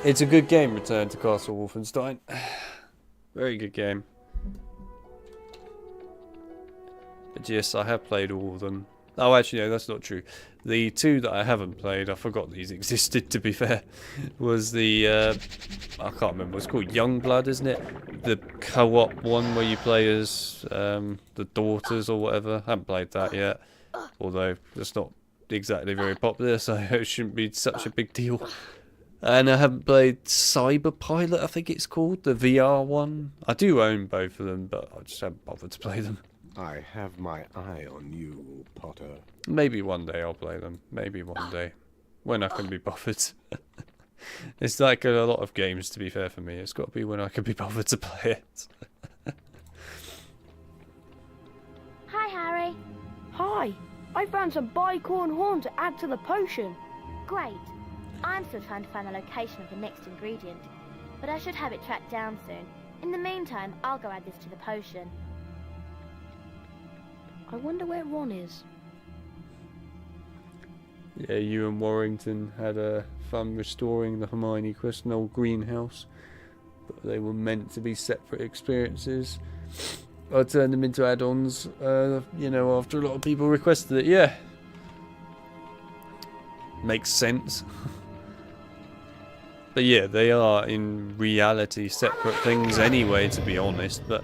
It's a good game, Return to Castle Wolfenstein. Very good game. But yes, I have played all of them. Oh, actually, no, that's not true. The two that I haven't played, I forgot these existed, to be fair, was the, I can't remember what it's called, Youngblood, isn't it? The co-op one where you play as the daughters or whatever. I haven't played that yet, although it's not exactly very popular, so it shouldn't be such a big deal. And I haven't played Cyber Pilot, I think it's called, the VR one. I do own both of them, but I just haven't bothered to play them. I have my eye on you, Potter. Maybe one day I'll play them. Maybe one day. When I can be bothered. It's like a lot of games, to be fair for me. It's got to be when I can be bothered to play it. Hi, Harry. Hi. I found some bicorn horn to add to the potion. Great. I'm still trying to find the location of the next ingredient, but I should have it tracked down soon. In the meantime, I'll go add this to the potion. I wonder where Ron is. Yeah, you and Warrington had fun restoring the Hermione quest in old greenhouse, but they were meant to be separate experiences. I turned them into add-ons, you know, after a lot of people requested it. Yeah, makes sense. But yeah, they are in reality separate things anyway, to be honest. But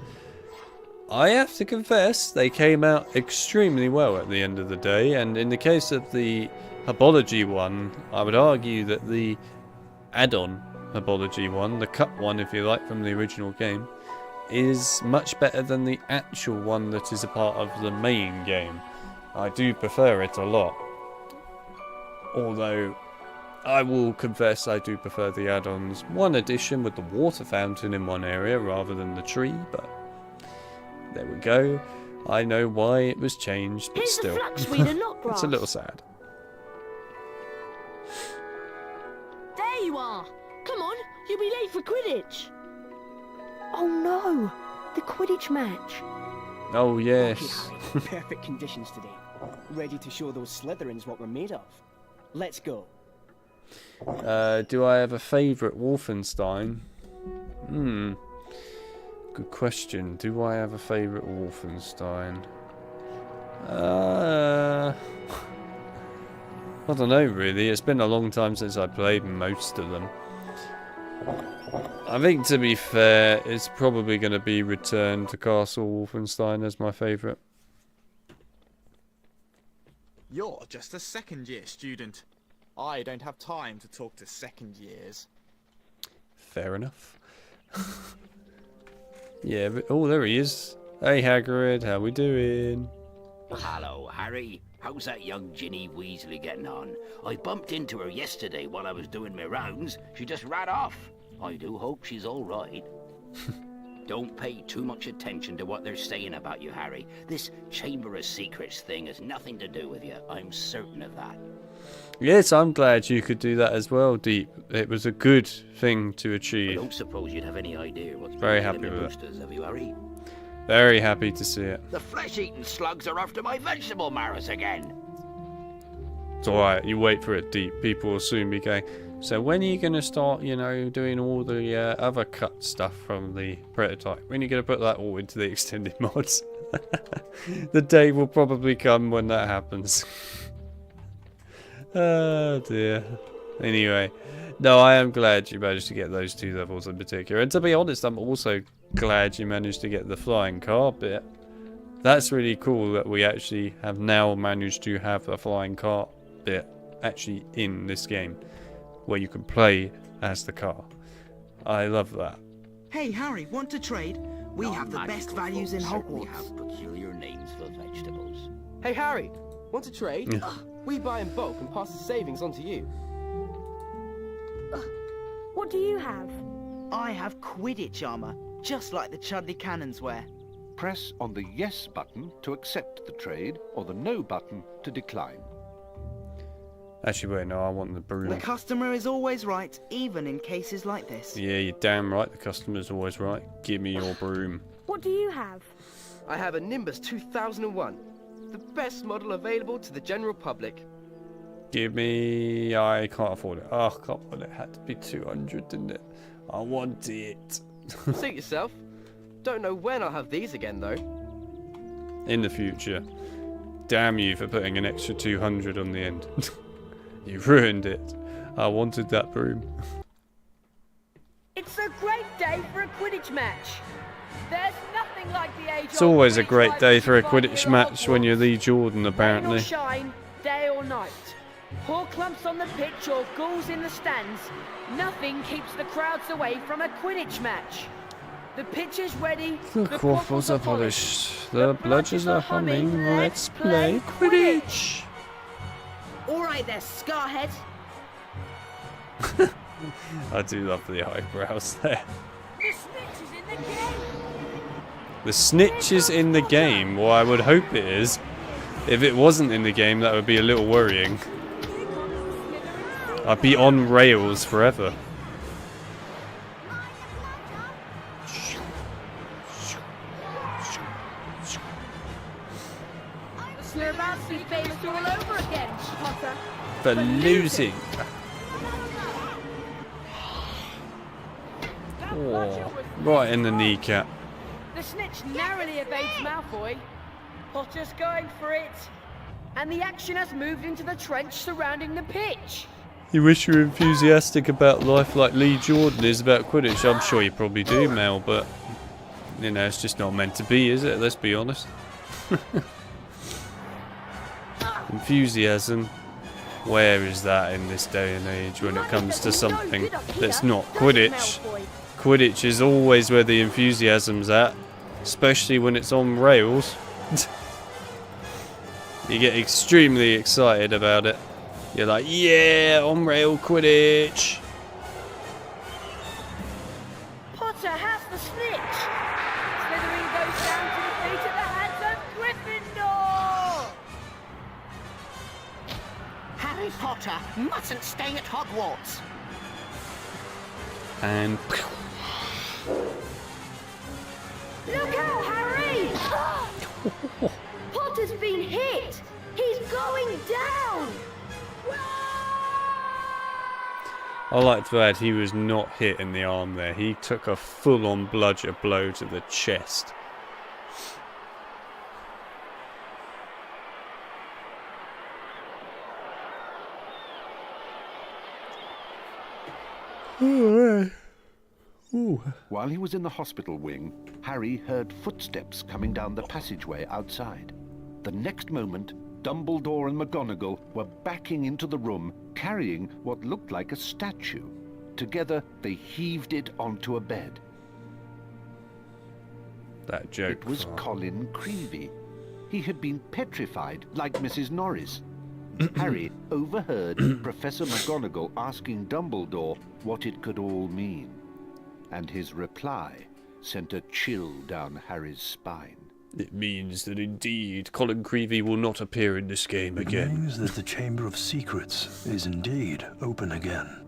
I have to confess, they came out extremely well at the end of the day, and in the case of the Herbology one, I would argue that the add-on Herbology one, the cut one if you like from the original game, is much better than the actual one that is a part of the main game. I do prefer it a lot. Although, I will confess I do prefer the add-ons. One addition with the water fountain in one area rather than the tree, but there we go. I know why it was changed, but Here's still. The flaxweed and knotgrass. It's a little sad. There you are. Come on, you'll be late for Quidditch. Oh no, the Quidditch match. Oh yes. Okay, Harry. Perfect conditions today. Ready to show those Slytherins what we're made of. Let's go. Do I have a favourite Wolfenstein? Good question. Do I have a favourite Wolfenstein? I don't know really. It's been a long time since I played most of them. I think, to be fair, it's probably going to be Return to Castle Wolfenstein as my favourite. You're just a second-year student. I don't have time to talk to second years. Fair enough. Yeah, but, oh, there he is. Hey, Hagrid, how we doing? Hello, Harry. How's that young Ginny Weasley getting on? I bumped into her yesterday while I was doing my rounds. She just ran off. I do hope she's all right. Don't pay too much attention to what they're saying about you, Harry. This Chamber of Secrets thing has nothing to do with you. I'm certain of that. Yes, I'm glad you could do that as well, Deep. It was a good thing to I achieve. don't suppose you'd have any idea what's Very been happy in the with it. boosters, have you, Harry? Very happy to see it. The flesh-eating slugs are after my vegetable marrows again. It's alright, you wait for it, Deep. People will soon be going, so when are you going to start, you know, doing all the other cut stuff from the prototype? When are you going to put that all into the extended mods? The day will probably come when that happens. Oh dear. Anyway, no, I am glad you managed to get those 2 levels in particular. And to be honest, I'm also glad you managed to get the flying car bit. That's really cool that we actually have now managed to have a flying car bit actually in this game, where you can play as the car. I love that. Hey Harry, want to trade? We have the best values in Certainly Hogwarts. have peculiar names for vegetables. Hey Harry, want to trade? Yeah. We buy in bulk and pass the savings on to you. What do you have? I have Quidditch armor, just like the Chudley Cannons wear. Press on the yes button to accept the trade, or the no button to decline. Actually, wait, no, I want the broom. The customer is always right, even in cases like this. Yeah, you're damn right, the customer's always right. Give me your broom. What do you have? I have a Nimbus 2001, the best model available to the general public. Give me... I can't afford it. Oh, come on, it had to be 200, didn't it? I want it. Suit yourself. Don't know when I'll have these again, though. In the future. Damn you for putting an extra 200 on the end. You ruined it. I wanted that broom. It's a great day for a Quidditch match. There's nothing like the age. It's always a great day for a Quidditch match when you're Lee Jordan, apparently. Rain or shine, day or night. Poor clumps on the pitch or ghouls in the stands. Nothing keeps the crowds away from a Quidditch match. The pitch is ready. The quaffles are polished. The bludgers are humming. Let's play Quidditch. Alright there, Scarhead. I do love the eyebrows there. The snitch is in the game. Well, I would hope it is. If it wasn't in the game, that would be a little worrying. I'd be on rails forever. You're about to be famous all over again, Potter. For losing. Oh, right in the kneecap. The snitch narrowly evades Malfoy. Potter's going for it. And the action has moved into the trench surrounding the pitch. You wish you were enthusiastic about life like Lee Jordan is about Quidditch. I'm sure you probably do, Mel, but you know, it's just not meant to be, is it? Let's be honest. Enthusiasm. Where is that in this day and age when it comes to something that's not Quidditch? Quidditch is always where the enthusiasm's at, especially when it's on rails. You get extremely excited about it. You're like, yeah, on rail Quidditch. Potter has the snitch. Slytherin goes down to defeat at the hands of Gryffindor. Harry Potter mustn't stay at Hogwarts. And Look out, Harry! Potter's been hit. He's going down. I like to add he was not hit in the arm there. He took a full-on bludger blow to the chest. While he was in the hospital wing, Harry heard footsteps coming down the passageway outside. The next moment, Dumbledore and McGonagall were backing into the room, carrying what looked like a statue. Together, they heaved it onto a bed. That joke. It was Colin Creevey. He had been petrified, like Mrs. Norris. Harry overheard Professor McGonagall asking Dumbledore what it could all mean. And his reply sent a chill down Harry's spine. It means that indeed Colin Creevey will not appear in this game It again. means that the Chamber of Secrets is indeed open again.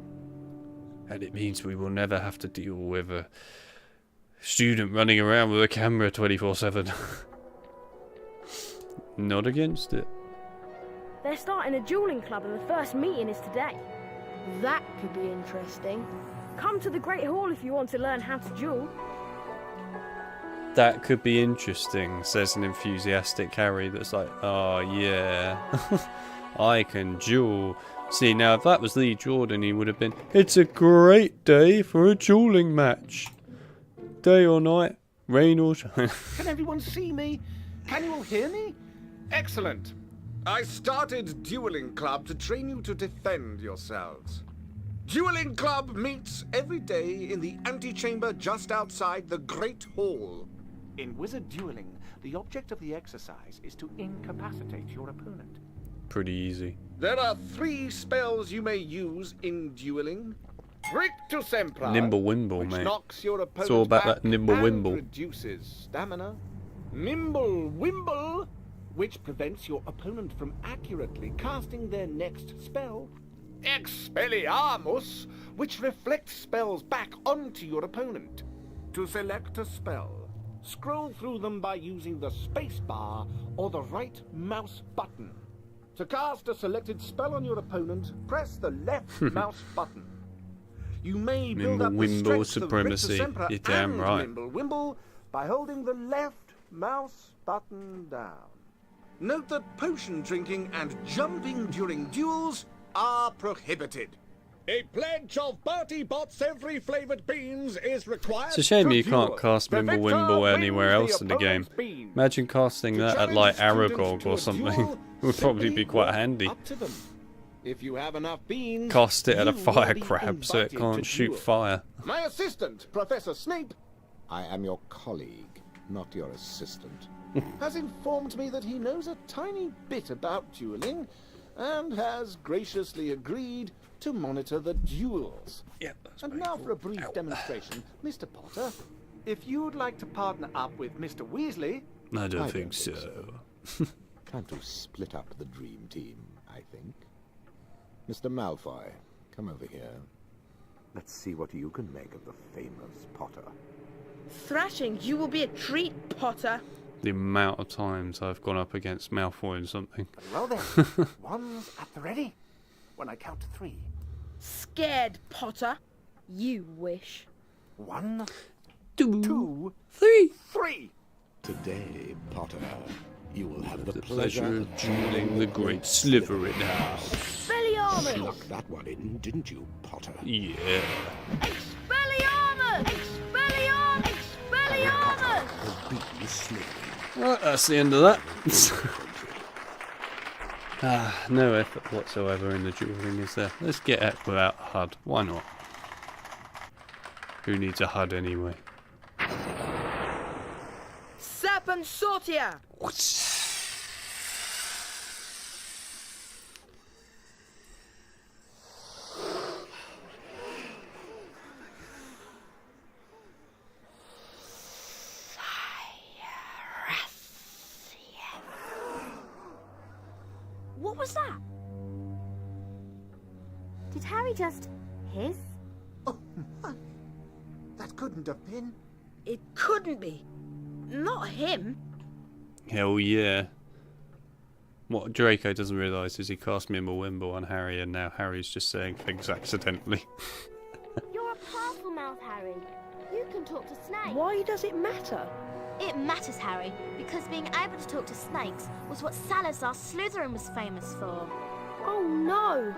And it means we will never have to deal with a student running around with a camera 24/7. Not against it. They're starting a dueling club and the first meeting is today. That could be interesting. Come to the Great Hall if you want to learn how to duel. That could be interesting, says an enthusiastic Harry that's like, oh yeah, I can duel. See, now if that was Lee Jordan, he would have been, it's a great day for a dueling match. Day or night, rain or shine. Can everyone see me? Can you all hear me? Excellent. I started Dueling Club to train you to defend yourselves. Dueling Club meets every day in the antechamber just outside the Great Hall. In Wizard Dueling, the object of the exercise is to incapacitate your opponent. Pretty easy. There are 3 spells you may use in dueling. Rictusempra, Nimble Wimble, which mate. knocks your opponent It's all about back that Nimble and Wimble. reduces stamina. Nimble Wimble, which prevents your opponent from accurately casting their next spell. Expelliarmus, which reflects spells back onto your opponent. To select a spell, scroll through them by using the space bar or the right mouse button. To cast a selected spell on your opponent, press the left mouse button. You may build Nimble up the Wimble strength of supremacy. Rictusempra You're damn and right. Nimble Wimble by holding the left mouse button down. Note that potion drinking and jumping during duels are prohibited. A pledge of Bertie Bott's every flavoured beans is required. It's a shame to you can't duel. cast The Nimble victor Wimble wins anywhere the else in the game. opponent's bean. Imagine casting that at like Aragog or something. Would probably be quite handy. Up to them. If you have enough beans, Cast it at a you will fire be crab so it invited can't to shoot duel. fire. My assistant, Professor Snape, I am your colleague, not your assistant. has informed me that he knows a tiny bit about dueling and has graciously agreed to monitor the duels. Yep. And now for a brief demonstration. Mr. Potter, if you'd like to partner up with Mr. Weasley... I don't think so. Time to split up the dream team, I think. Mr. Malfoy, come over here. Let's see what you can make of the famous Potter. Thrashing, you will be a treat, Potter. The amount of times I've gone up against Malfoy in something. Well then, one's at the ready. When I count to 3. Scared, Potter. You wish. 1, 2, 2, 3. 3. Today, Potter, you will have the Pleasure of dueling the great Slytherin house. Expelliarmus! Snuck that one in, didn't you, Potter? Yeah. Expelliarmus! Expelliarmus! Expelliarmus! Beat you Slytherin. Right, that's the end of that. No effort whatsoever in the dueling, is there? Let's get it without a HUD. Why not? Who needs a HUD anyway? Serpent Sortia! What was that? Did Harry just hiss? Oh my! That couldn't have been. It couldn't be. Not him. Hell yeah. What Draco doesn't realise is he cast Nimble Wimble on Harry and now Harry's just saying things accidentally. You're a powerful mouth, Harry. You can talk to snakes. Why does it matter? It matters, Harry, because being able to talk to snakes was what Salazar Slytherin was famous for. Oh no!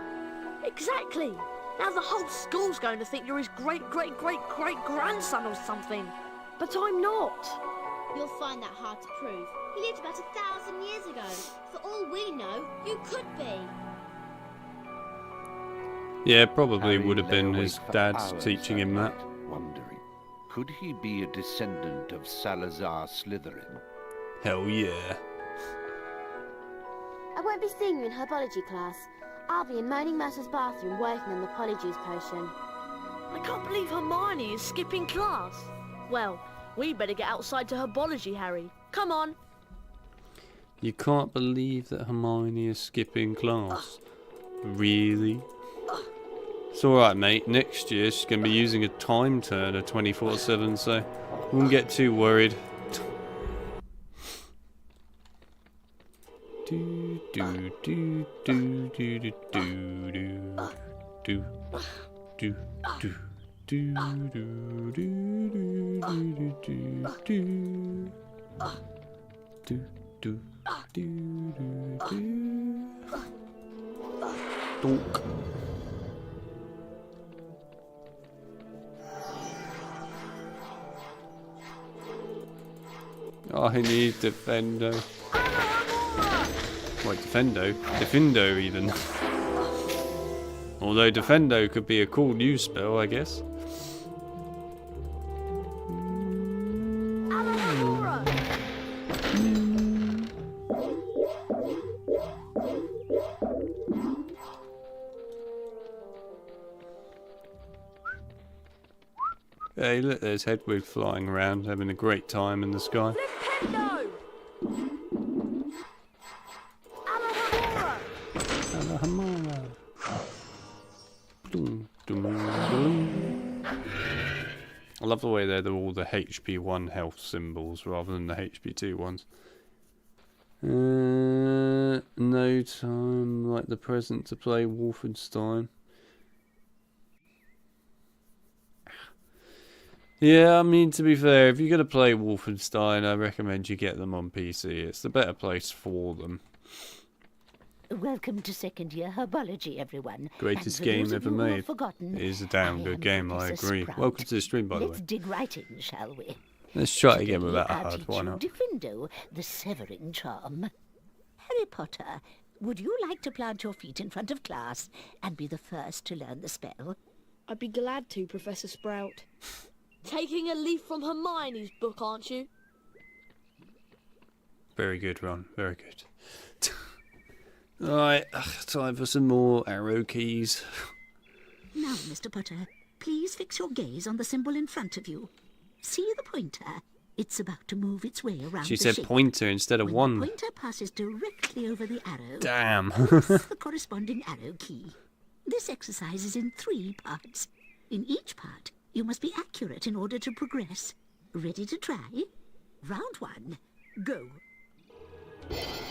Exactly! Now the whole school's going to think you're his great-great-great-great-grandson or something. But I'm not. You'll find that hard to prove. He lived about 1,000 years ago. For all we know, you could be. Yeah, probably Harry would have been lay his awake for dad hours teaching him that. night, wondering, could he be a descendant of Salazar Slytherin? Hell yeah. I won't be seeing you in Herbology class. I'll be in Moaning Myrtle's bathroom working on the Polyjuice potion. I can't believe Hermione is skipping class. Well, we better get outside to Herbology, Harry. Come on. You can't believe that Hermione is skipping class. Really? It's alright, mate. Next year she's going to be using a time turner 24/7, so wouldn't get too worried. Do do do do do do do do do do do do do do Donk. I need Defendo. Wait, Defendo? Defendo even. Although Defendo could be a cool new spell, I guess. Hey, look, there's Hedwig flying around, having a great time in the sky. I love the way they're all the HP 1 health symbols rather than the HP 2 ones. No time like the present to play Wolfenstein. Yeah, I mean, to be fair, if you're going to play Wolfenstein, I recommend you get them on PC. It's the better place for them. Welcome to second year Herbology, everyone. Greatest game ever made. It is a damn good game, I agree. Welcome to the stream, by the way. Let's dig right in, shall we? Let's try again without a hard one up. Defendo, the severing charm. Harry Potter, would you like to plant your feet in front of class and be the first to learn the spell? I'd be glad to, Professor Sprout. Taking a leaf from Hermione's book, aren't you? Very good, Ron. Very good. Alright, time for some more arrow keys. Now, Mr. Potter, please fix your gaze on the symbol in front of you. See the pointer? It's about to move its way around She the said shape. pointer instead of When one. the pointer passes directly over the arrow. Damn. Press the corresponding arrow key. This exercise is in 3 parts. In each part, you must be accurate in order to progress. Ready to try? Round 1, go.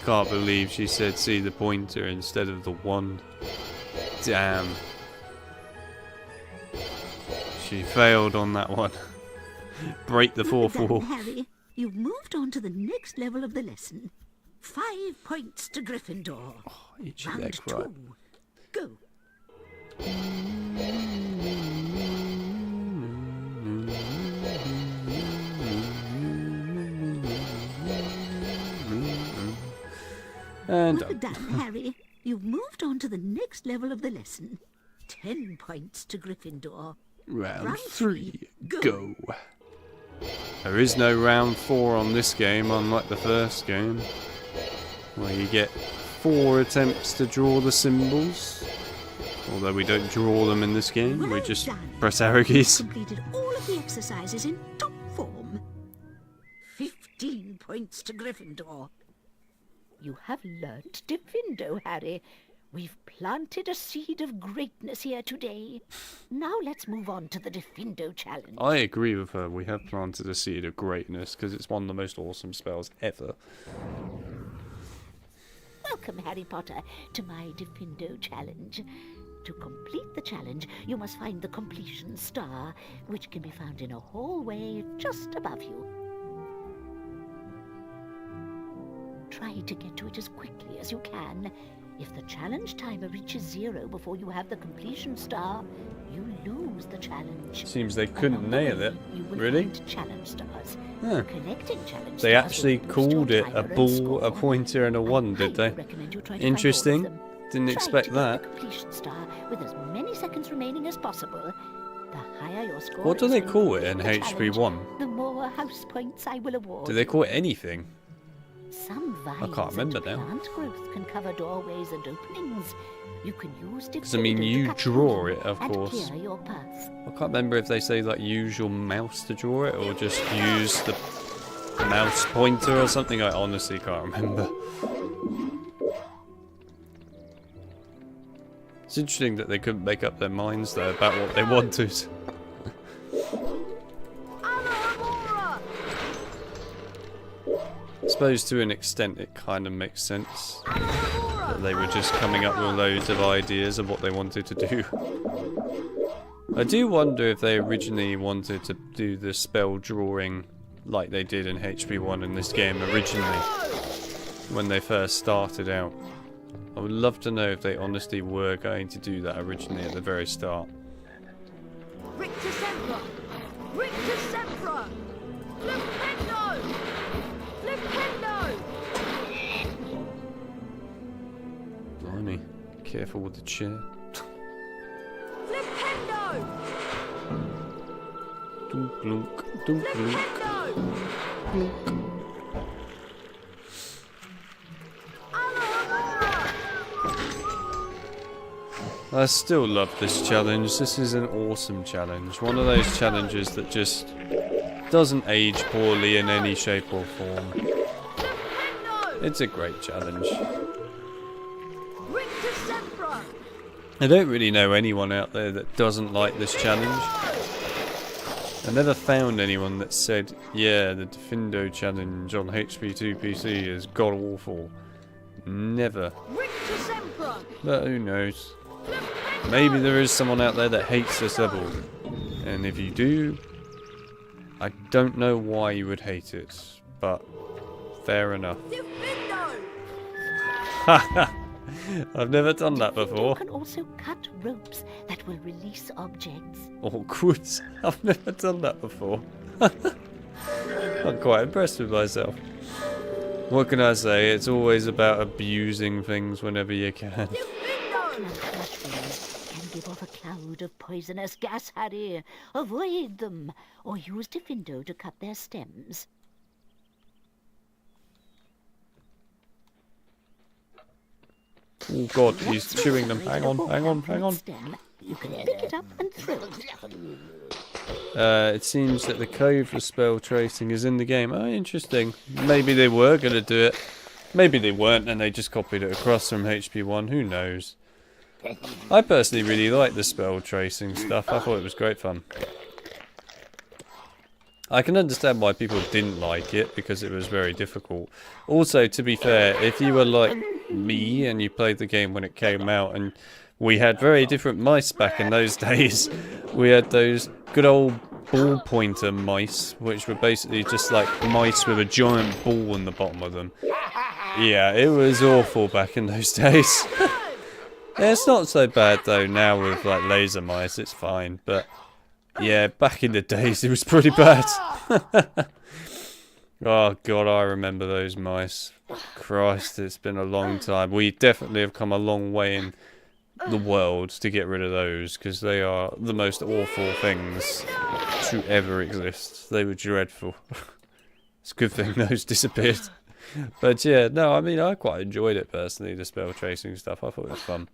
Can't believe she said see the pointer instead of the wand. Damn. She failed on that one. Break the fourth Well wall. done, Harry. You've moved on to the next level of the lesson. 5 points to Gryffindor. Itchy Round leg, 2, right. go. And well done, Harry. You've moved on to the next level of the lesson. 10 points to Gryffindor. round 3, go. There is no round 4 on this game, unlike the first game, where you get 4 attempts to draw the symbols. Although we don't draw them in this game, we just press arrow keys. Completed all of the exercises in top form. 15 points to Gryffindor. You have learnt Defendo, Harry. We've planted a seed of greatness here today. Now let's move on to the Defendo challenge. I agree with her, we have planted a seed of greatness, because it's one of the most awesome spells ever. Welcome, Harry Potter, to my Defendo challenge. To complete the challenge, you must find the completion star, which can be found in a hallway just above you. Try to get to it as quickly as you can. If the challenge timer reaches 0 before you have the completion star, you lose the challenge. Seems they couldn't nail it. Really? Challenge stars. Huh. Collecting challenge They stars actually will boost called your it a timer and ball, score. a pointer, and a wand, did they? recommend you try to find all of Interesting. them. Didn't Try expect to get that. the completion star with as many seconds remaining as possible. The higher your score What do is they when call you it in complete the challenge, HP1? The more house points I will award. Do they call it anything? Some vines can't remember and now. plant growth can cover doorways and openings. You can use Because I mean, Defendo to you cut draw through it, of and course. clear your path. I can't remember if they say like use your mouse to draw it or just use the mouse pointer or something. I honestly can't remember. It's interesting that they couldn't make up their minds though about what they wanted. I suppose to an extent it kind of makes sense that they were just coming up with loads of ideas of what they wanted to do. I do wonder if they originally wanted to do the spell drawing like they did in HP1 in this game originally, when they first started out. I would love to know if they honestly were going to do that originally at the very start. Rictusempra! Rictusempra! Defendo! Defendo! Blimey, careful with the chair. Defendo! Dunk, glunk, dunk, glunk. Glunk. I still love this challenge. This is an awesome challenge. One of those challenges that just doesn't age poorly in any shape or form. It's a great challenge. I don't really know anyone out there that doesn't like this challenge. I never found anyone that said, yeah, the Defendo challenge on HP2 PC is god awful. Never. But who knows? Maybe there is someone out there that hates this level. And if you do, I don't know why you would hate it, but fair enough. I've never done that before. You can also cut ropes that will release objects. Awkward. I've never done that before. I'm quite impressed with myself. What can I say? It's always about abusing things whenever you can. Can give off a cloud of poisonous gas, Harry. Avoid them, or use Defendo to cut their stems. Oh god, he's chewing them. Hang on, hang on, hang on. You can pick it up and throw it. It seems that the code for spell tracing is in the game. Oh, interesting. Maybe they were going to do it. Maybe they weren't and they just copied it across from HP1. Who knows? I personally really like the spell tracing stuff. I thought it was great fun. I can understand why people didn't like it, because it was very difficult. Also, to be fair, if you were like me and you played the game when it came out, and we had very different mice back in those days. We had those good old ball pointer mice, which were basically just like mice with a giant ball in the bottom of them. Yeah, it was awful back in those days. Yeah, it's not so bad though now with like laser mice, it's fine, but yeah, back in the days it was pretty bad. Oh god, I remember those mice. Christ, it's been a long time. We definitely have come a long way in the world to get rid of those, because they are the most awful things to ever exist. They were dreadful. It's a good thing those disappeared. But yeah, no, I mean, I quite enjoyed it personally, the spell tracing stuff. I thought it was fun.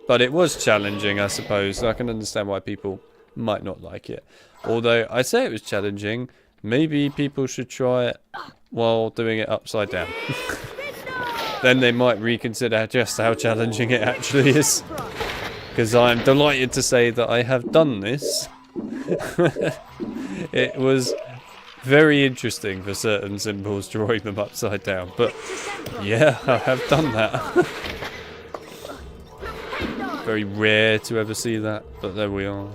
But it was challenging, I suppose. So I can understand why people might not like it. Although, I say it was challenging, maybe people should try it while doing it upside down. Then they might reconsider just how challenging it actually is. Because I'm delighted to say that I have done this. It was very interesting for certain symbols, drawing them upside down. But yeah, I have done that. Very rare to ever see that, but there we are.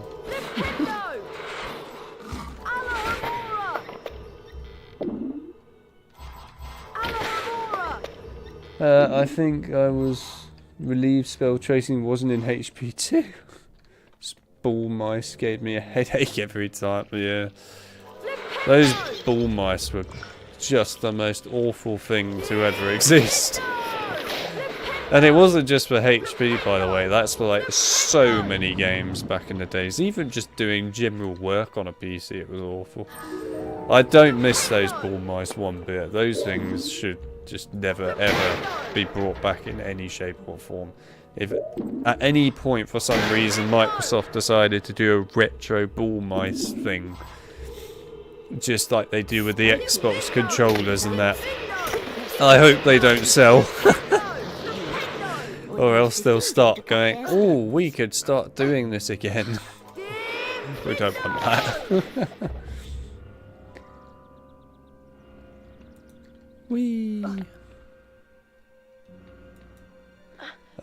I think I was relieved spell tracing wasn't in HP2. Ball mice gave me a headache every time, yeah. Those ball mice were just the most awful thing to ever exist. And it wasn't just for HP, by the way, that's for like so many games back in the days. Even just doing general work on a PC, it was awful. I don't miss those ball mice one bit. Those things should just never ever be brought back in any shape or form. If at any point for some reason Microsoft decided to do a retro ball mice thing, just like they do with the Xbox controllers and that. I hope they don't sell. Or else they'll start going, oh, we could start doing this again. We don't want that. Whee!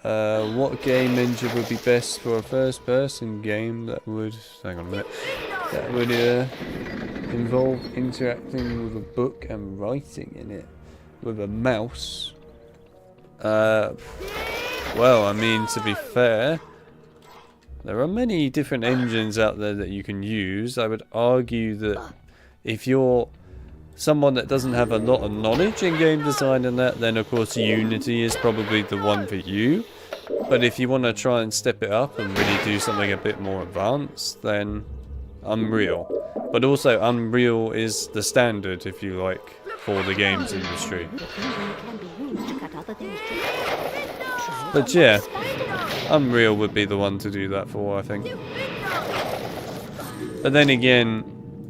What game engine would be best for a first-person game that would... hang on a minute. That would involve interacting with a book and writing in it with a mouse? Well, I mean, to be fair, there are many different engines out there that you can use. I would argue that if you're someone that doesn't have a lot of knowledge in game design and that, then of course Unity is probably the one for you. But if you want to try and step it up and really do something a bit more advanced, then Unreal. But also Unreal is the standard, if you like, for the games industry. But yeah, Unreal would be the one to do that for, I think. But then again,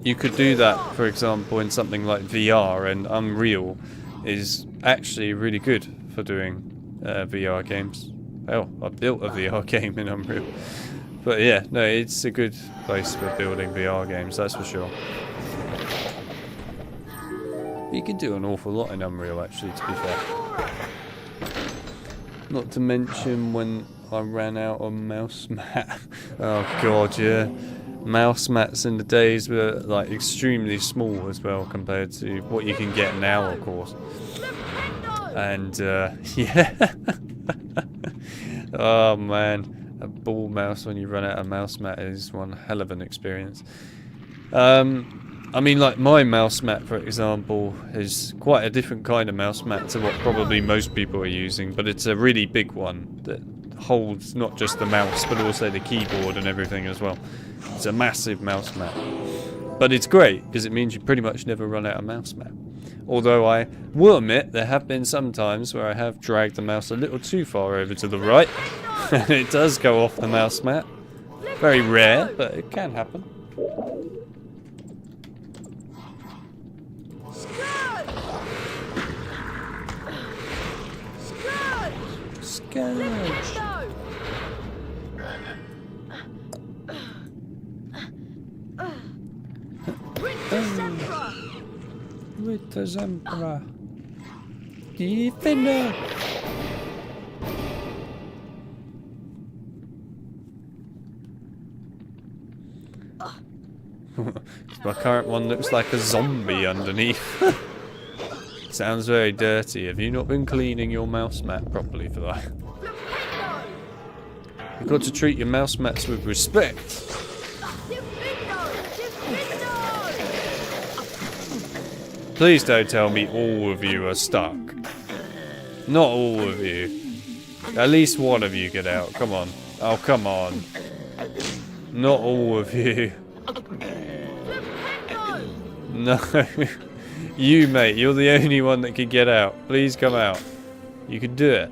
you could do that, for example, in something like VR, and Unreal is actually really good for doing VR games. Hell, I built a VR game in Unreal. But yeah, no, it's a good place for building VR games, that's for sure. You can do an awful lot in Unreal, actually, to be fair. Not to mention when I ran out of mouse mat. Oh god, yeah. Mouse mats in the days were like extremely small as well compared to what you can get now, of course. And yeah. Oh man, a ball mouse when you run out of mouse mat is one hell of an experience. I mean, like my mouse mat, for example, is quite a different kind of mouse mat to what probably most people are using, but it's a really big one that holds not just the mouse but also the keyboard and everything as well. It's a massive mouse mat. But it's great because it means you pretty much never run out of mouse mat. Although I will admit there have been some times where I have dragged the mouse a little too far over to the right and it does go off the mouse mat. Very rare, but it can happen. Scourge. Rictusempra. Defendo. My current one looks like a zombie underneath. Sounds very dirty. Have you not been cleaning your mouse mat properly for that? You've got to treat your mouse mats with respect. Please don't tell me all of you are stuck. Not all of you. At least one of you get out. Come on. Oh, come on. Not all of you. No. You, mate. You're the only one that can get out. Please come out. You can do it.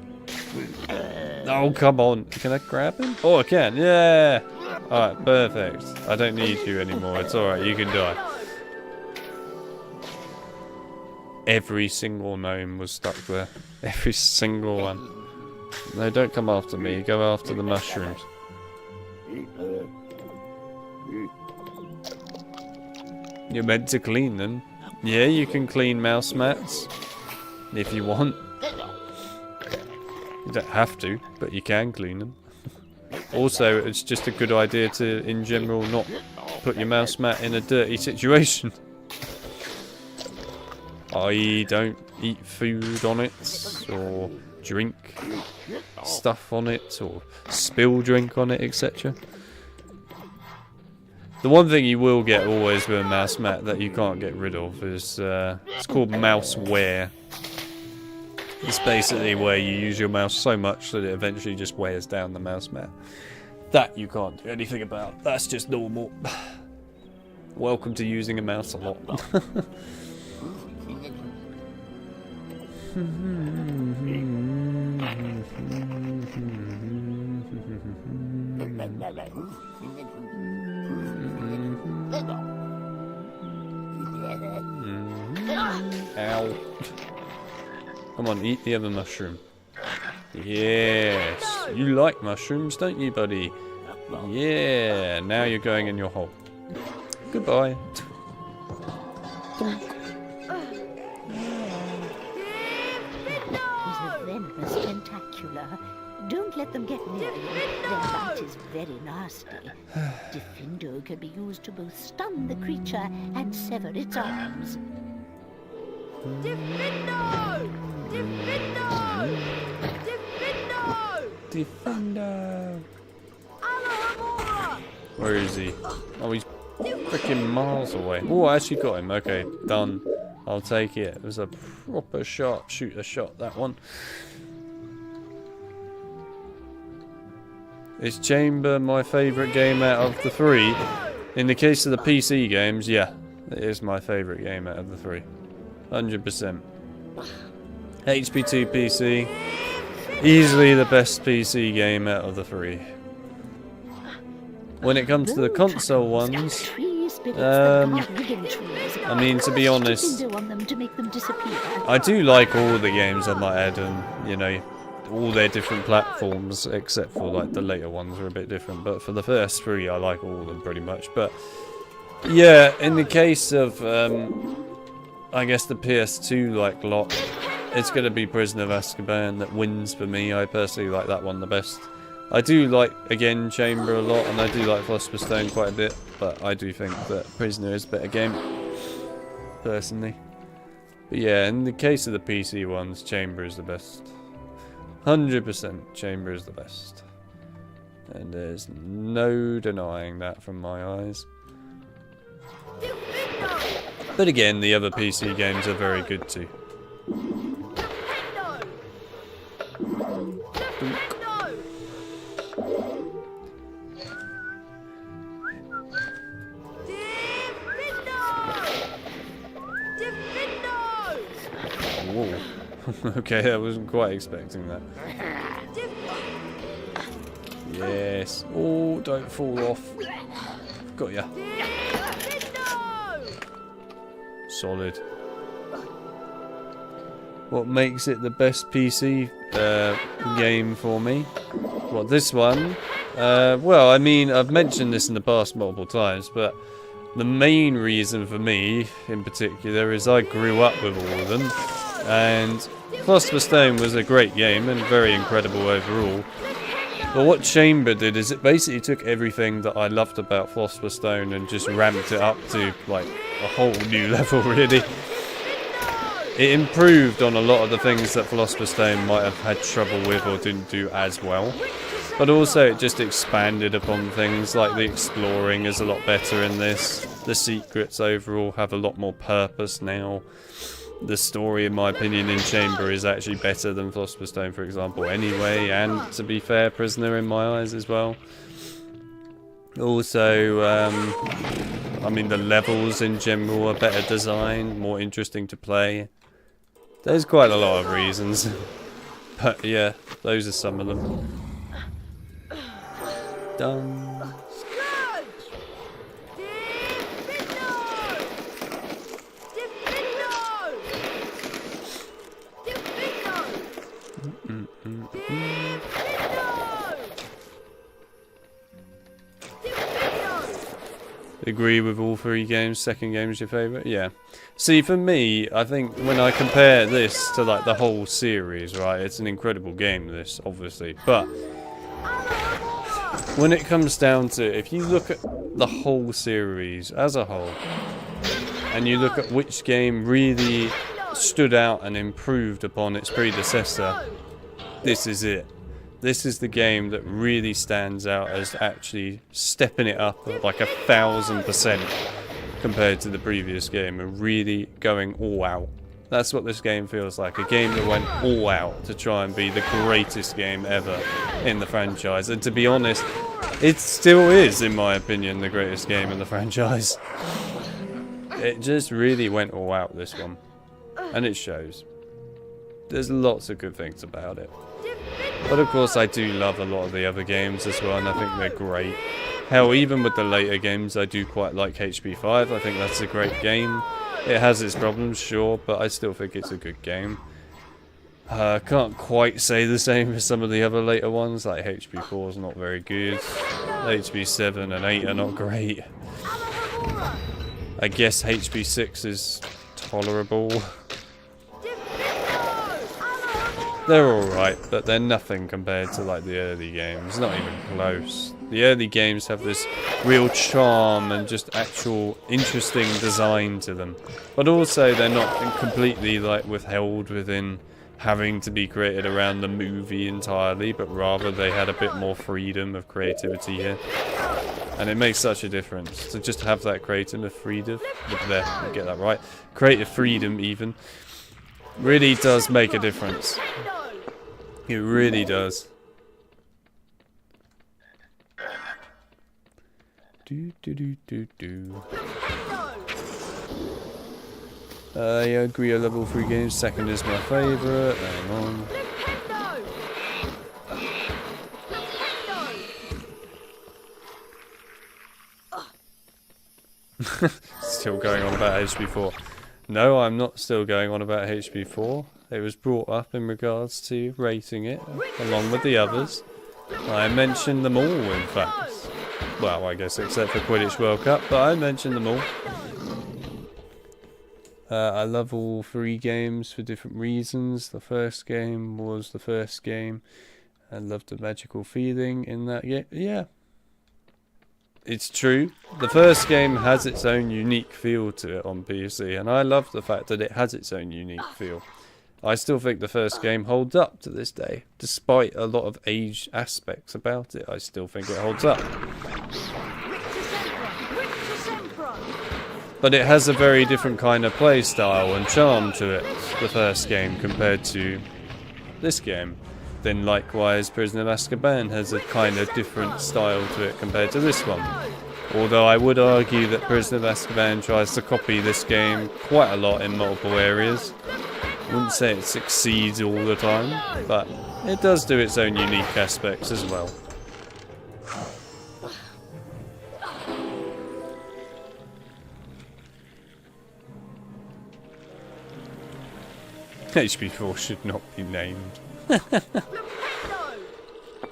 Oh, come on. Can I grab him? Oh, I can. Yeah. Alright, perfect. I don't need you anymore. It's alright. You can die. Every single gnome was stuck there. Every single one. No, don't come after me. Go after the mushrooms. You're meant to clean them. Yeah, you can clean mouse mats. If you want. You don't have to, but you can clean them. Also, it's just a good idea to, in general, not put your mouse mat in a dirty situation. I.e. don't eat food on it, or drink stuff on it, or spill drink on it, etc. The one thing you will get always with a mouse mat that you can't get rid of is, it's called mouse wear. It's basically where you use your mouse so much that it eventually just wears down the mouse mat. That you can't do anything about. That's just normal. Welcome to using a mouse a lot. Ow. Come on, eat the other mushroom. Yes. You like mushrooms, don't you, buddy? Yeah. Now you're going in your hole. Goodbye. Venomous tentacular. Don't let them get near you. Their bite is very nasty. Defendo can be used to both stun the creature and sever its arms. Defendo! Defendo! Defendo! Defendo! Alohomora! Where is he? Oh, he's freaking miles away. Oh, I actually got him. Okay, done. I'll take it. It was a proper sharpshooter shot, that one. Is Chamber my favourite game out of the 3? In the case of the PC games, yeah. It is my favourite game out of the 3. 100%. HP2 PC. Easily the best PC game out of the 3. When it comes to the console ones, I mean, to be honest, I do like all the games on my head, and you know, all their different platforms, except for like the later ones are a bit different. But for the first 3, I like all of them pretty much. But yeah, in the case of I guess the PS2 like lot, it's gonna be Prisoner of Azkaban that wins for me. I personally like that one the best. I do like, again, Chamber a lot, and I do like Philosopher's Stone quite a bit, but I do think that Prisoner is a better game, personally. But yeah, in the case of the PC ones, Chamber is the best. 100% Chamber is the best. And there's no denying that from my eyes. But again, the other PC games are very good too. Whoa. Okay, I wasn't quite expecting that. Yes. Oh, don't fall off. Got ya. Solid. What makes it the best PC game for me? Well, this one. Well, I mean, I've mentioned this in the past multiple times, but the main reason for me, in particular, is I grew up with all of them. And Philosopher's Stone was a great game and very incredible overall. But what Chamber did is it basically took everything that I loved about Philosopher's Stone and just ramped it up to like a whole new level, really. It improved on a lot of the things that Philosopher's Stone might have had trouble with or didn't do as well. But also it just expanded upon things, like the exploring is a lot better in this. The secrets overall have a lot more purpose now. The story, in my opinion, in Chamber is actually better than Philosopher's Stone, for example, anyway, and to be fair, Prisoner in my eyes as well. Also, I mean, the levels in general are better designed, more interesting to play. There's quite a lot of reasons, but yeah, those are some of them. Done. Agree with all 3 games. Second game is your favourite? Yeah. See, for me, I think when I compare this to like the whole series, right, it's an incredible game, this, obviously. But when it comes down to, if you look at the whole series as a whole, and you look at which game really stood out and improved upon its predecessor, this is it. This is the game that really stands out as actually stepping it up like 1000% compared to the previous game and really going all out. That's what this game feels like, a game that went all out to try and be the greatest game ever in the franchise. And to be honest, it still is, in my opinion, the greatest game in the franchise. It just really went all out, this one. And it shows. There's lots of good things about it. But of course I do love a lot of the other games as well, and I think they're great. Hell, even with the later games, I do quite like HP5. I think that's a great game. It has its problems, sure, but I still think it's a good game. I can't quite say the same as some of the other later ones, like HP4 is not very good. HP7 and 8 are not great. I guess HP6 is tolerable. They're alright, but they're nothing compared to like the early games, not even close. The early games have this real charm and just actual interesting design to them. But also they're not completely like withheld within having to be created around the movie entirely, but rather they had a bit more freedom of creativity here. And it makes such a difference to just have that creative freedom. There, get that right. Creative freedom even. Really does make a difference. It really does. I agree, a level 3 game. Second is my favourite. Hang on. Still going on about HP4. No, I'm not still going on about HP4. It was brought up in regards to rating it, along with the others. I mentioned them all, in fact. Well, I guess except for Quidditch World Cup, but I mentioned them all. I love all 3 games for different reasons. The first game was the first game. I loved the magical feeling in that game. Yeah. It's true. The first game has its own unique feel to it on PC, and I love the fact that it has its own unique feel. I still think the first game holds up to this day. Despite a lot of age aspects about it, I still think it holds up. But it has a very different kind of play style and charm to it, the first game, compared to this game. Then likewise, Prisoner of Azkaban has a kind of different style to it compared to this one. Although I would argue that Prisoner of Azkaban tries to copy this game quite a lot in multiple areas. I wouldn't say it succeeds all the time, but it does do its own unique aspects as well. HP4 should not be named.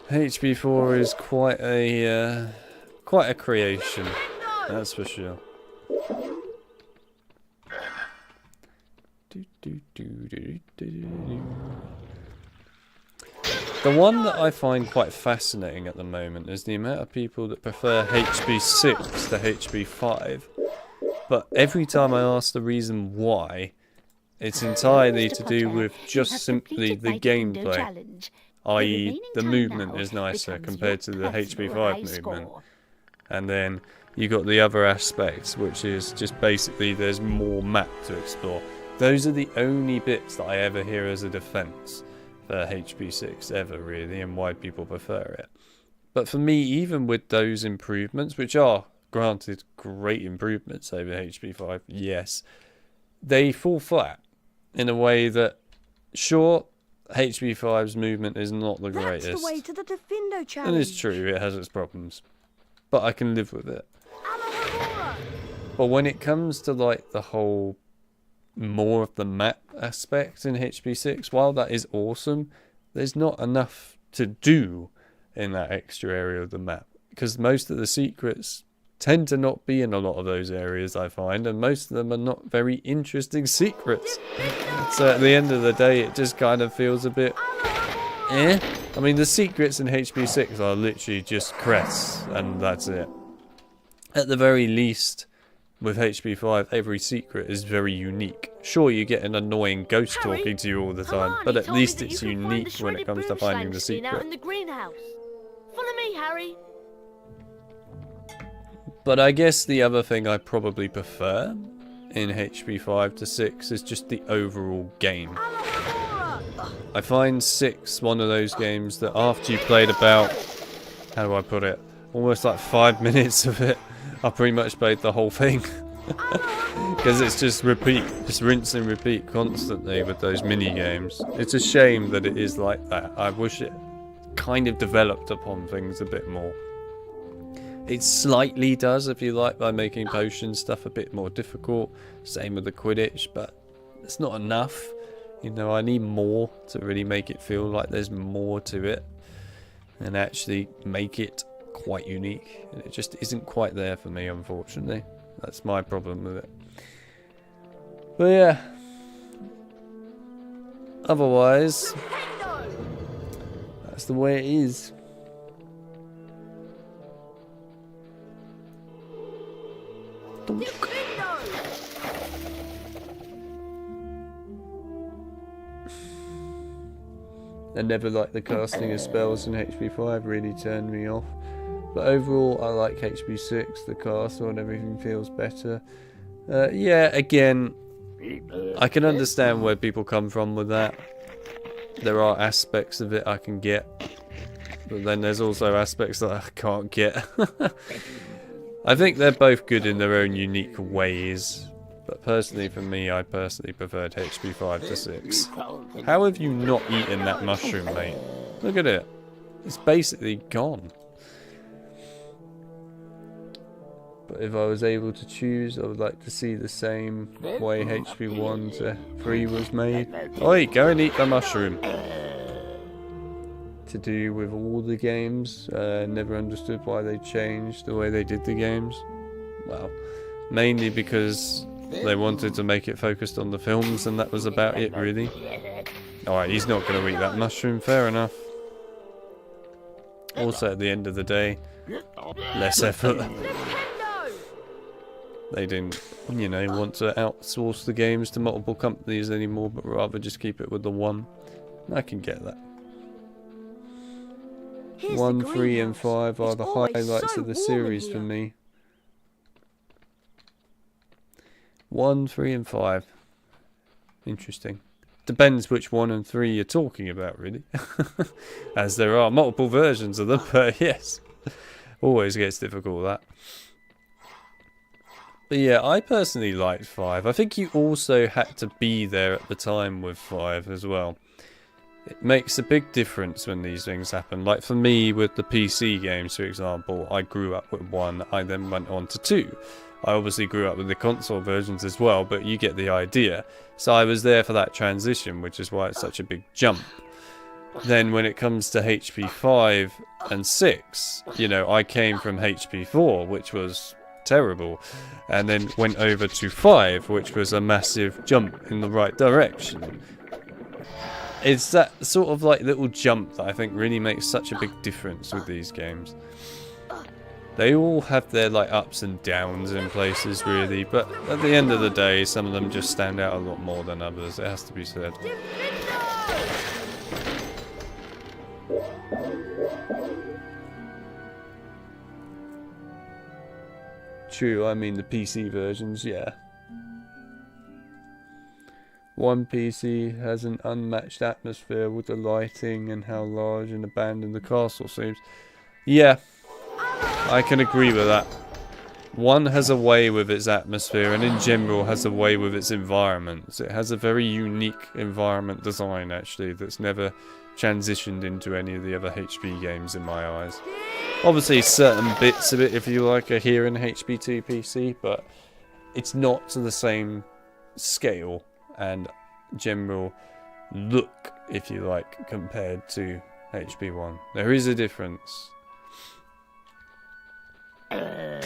HP4 is quite a creation, that's for sure. The one that I find quite fascinating at the moment is the amount of people that prefer HP6 to HP5. But every time I ask the reason why, it's entirely to do with just simply the gameplay. I.e. the movement is nicer compared to the HP5 movement. And then you got the other aspects, which is just basically there's more map to explore. Those are the only bits that I ever hear as a defense for HP6 ever, really, and why people prefer it. But for me, even with those improvements, which are, granted, great improvements over HP5, yes, they fall flat in a way that, sure, HP5's movement is not the greatest. That's the way to the Defendo challenge. And it's true, it has its problems. But I can live with it. But when it comes to, like, the whole more of the map aspect in HP6, while that is awesome, there's not enough to do in that extra area of the map. Because most of the secrets tend to not be in a lot of those areas, I find, and most of them are not very interesting secrets. So at the end of the day, it just kind of feels a bit eh. I mean, the secrets in HP6 are literally just crests, and that's it. At the very least, with HP5, every secret is very unique. Sure, you get an annoying ghost talking to you all the time, but at least it's unique when it comes to finding the secret. Out in the greenhouse. Follow me, Harry. But I guess the other thing I probably prefer in HP5 to 6 is just the overall game. I find 6 one of those games that after you played about, how do I put it, almost like 5 minutes of it, I pretty much played the whole thing. Because it's just repeat, just rinse and repeat constantly with those mini games. It's a shame that it is like that. I wish it kind of developed upon things a bit more. It slightly does, if you like, by making potion stuff a bit more difficult. Same with the Quidditch, but it's not enough. You know, I need more to really make it feel like there's more to it. And actually make it quite unique. And it just isn't quite there for me, unfortunately. That's my problem with it. But yeah. Otherwise, that's the way it is. I never liked the casting of spells in HP5, really turned me off. But overall, I like HP6, the castle and everything feels better. Yeah, again, I can understand where people come from with that. There are aspects of it I can get, but then there's also aspects that I can't get. I think they're both good in their own unique ways. But personally, for me, I personally preferred HP 5 to 6. How have you not eaten that mushroom, mate? Look at it. It's basically gone. But if I was able to choose, I would like to see the same way HP 1 to 3 was made. Oi, go and eat the mushroom. To do with all the games. Never understood why they changed the way they did the games. Well, mainly because they wanted to make it focused on the films, and that was about it, really. Alright, he's not going to eat that mushroom, fair enough. Also, at the end of the day, less effort. They didn't, you know, want to outsource the games to multiple companies anymore, but rather just keep it with the one. I can get that. 1, 3 and 5 are the highlights of the series for me. 1, 3 and 5. Interesting. Depends which 1 and 3 you're talking about, really. As there are multiple versions of them, but yes. Always gets difficult, that. But yeah, I personally liked 5. I think you also had to be there at the time with 5 as well. It makes a big difference when these things happen. Like for me, with the PC games, for example, I grew up with 1, I then went on to 2. I obviously grew up with the console versions as well, but you get the idea. So I was there for that transition, which is why it's such a big jump. Then when it comes to HP 5 and 6, you know, I came from HP 4, which was terrible, and then went over to 5, which was a massive jump in the right direction. It's that sort of like little jump that I think really makes such a big difference with these games. They all have their like ups and downs in places, really, but at the end of the day, some of them just stand out a lot more than others, it has to be said. True, I mean the PC versions, yeah. One PC has an unmatched atmosphere with the lighting and how large and abandoned the castle seems. Yeah, I can agree with that. One has a way with its atmosphere and in general has a way with its environments. It has a very unique environment design actually that's never transitioned into any of the other HP games in my eyes. Obviously certain bits of it, if you like, are here in HP2 PC, but it's not to the same scale and general look, if you like, compared to HP1. There is a difference. Oh,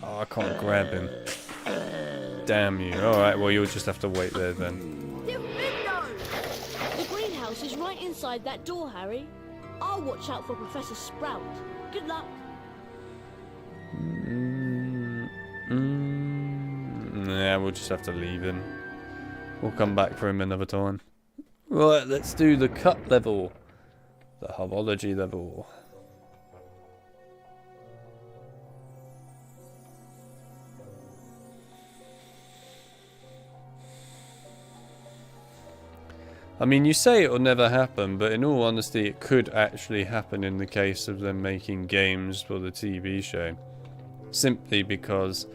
I can't grab him. Damn you. Alright, well you'll just have to wait there then. The greenhouse is right inside that door, Harry. I'll watch out for Professor Sprout. Good luck. Yeah, we'll just have to leave him. We'll come back for him another time. Right, let's do the cup level. The Herbology level. I mean, you say it will never happen, but in all honesty, it could actually happen in the case of them making games for the TV show. Simply because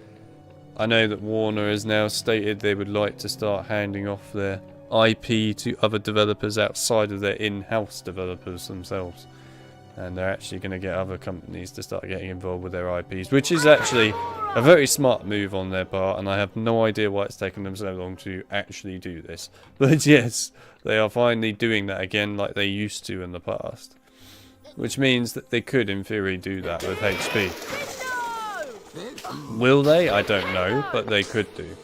I know that Warner has now stated they would like to start handing off their IP to other developers outside of their in-house developers themselves. And they're actually going to get other companies to start getting involved with their IPs, which is actually a very smart move on their part, and I have no idea why it's taken them so long to actually do this. But yes, they are finally doing that again like they used to in the past. Which means that they could, in theory, do that with HP. Will they? I don't know, but they could do.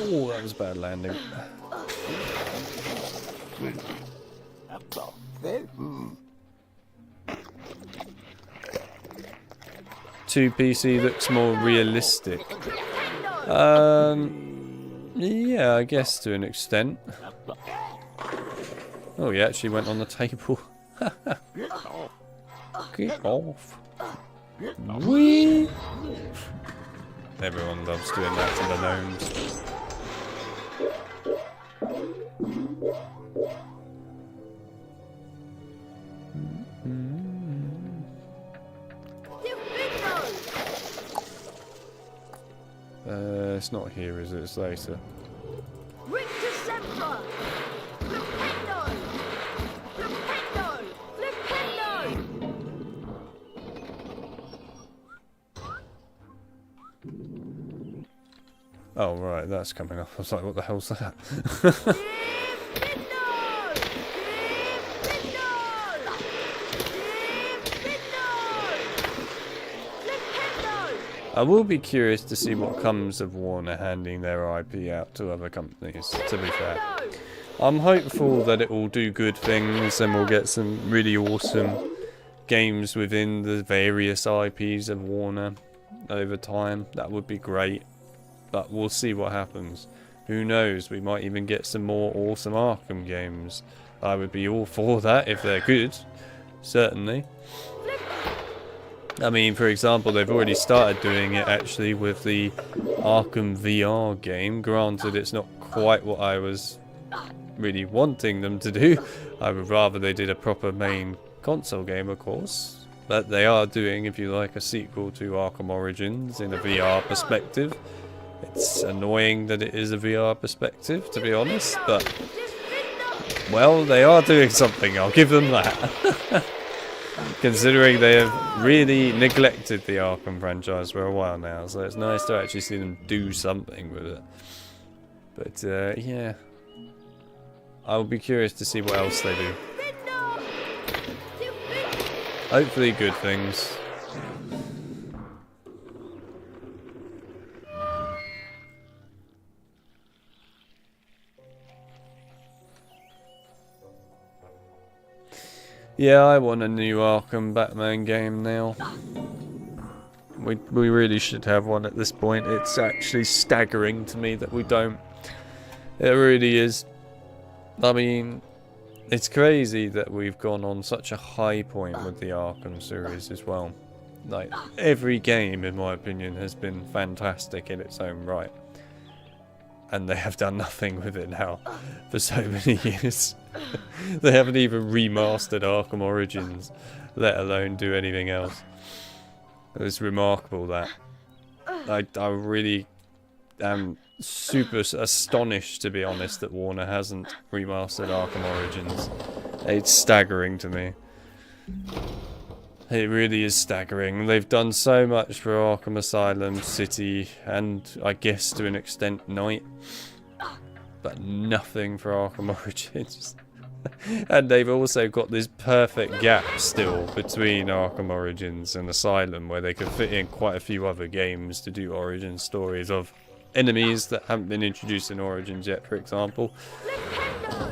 Oh, that was a bad landing. Two PC looks more realistic. Yeah, I guess to an extent. Oh, he actually went on the table. Get off. Whee! Everyone loves doing that to the gnomes. It's not here, is it? It's later. Rictusempra! Defendo! Defendo! Defendo! Oh, right, that's coming up. I was like, what the hell's that? I will be curious to see what comes of Warner handing their IP out to other companies, to be fair. I'm hopeful that it will do good things and we'll get some really awesome games within the various IPs of Warner over time. That would be great, but we'll see what happens. Who knows, we might even get some more awesome Arkham games. I would be all for that if they're good, certainly. I mean, for example, they've already started doing it actually with the Arkham VR game. Granted, it's not quite what I was really wanting them to do. I would rather they did a proper main console game, of course. But they are doing, if you like, a sequel to Arkham Origins in a VR perspective. It's annoying that it is a VR perspective, to be honest, but... well, they are doing something, I'll give them that. Considering they have really neglected the Arkham franchise for a while now, so it's nice to actually see them do something with it. But yeah, I'll be curious to see what else they do. Hopefully good things. Yeah, I want a new Arkham Batman game now. We really should have one at this point. It's actually staggering to me that we don't. It really is. I mean, it's crazy that we've gone on such a high point with the Arkham series as well. Like, every game, in my opinion, has been fantastic in its own right. And they have done nothing with it now for so many years. They haven't even remastered Arkham Origins, let alone do anything else. It's remarkable that. I really am super astonished, to be honest, that Warner hasn't remastered Arkham Origins. It's staggering to me. It really is staggering. They've done so much for Arkham Asylum, City, and I guess to an extent Night, but nothing for Arkham Origins. And they've also got this perfect gap still between Arkham Origins and Asylum, where they could fit in quite a few other games to do origin stories of enemies that haven't been introduced in Origins yet, for example.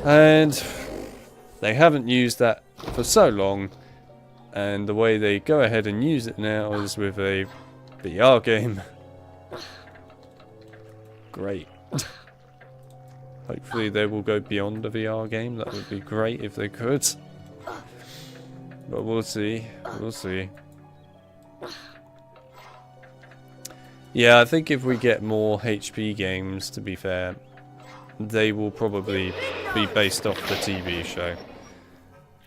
And they haven't used that for so long. And the way they go ahead and use it now is with a VR game. Great. Hopefully they will go beyond a VR game. That would be great if they could. But we'll see. We'll see. Yeah, I think if we get more HP games, to be fair, they will probably be based off the TV show.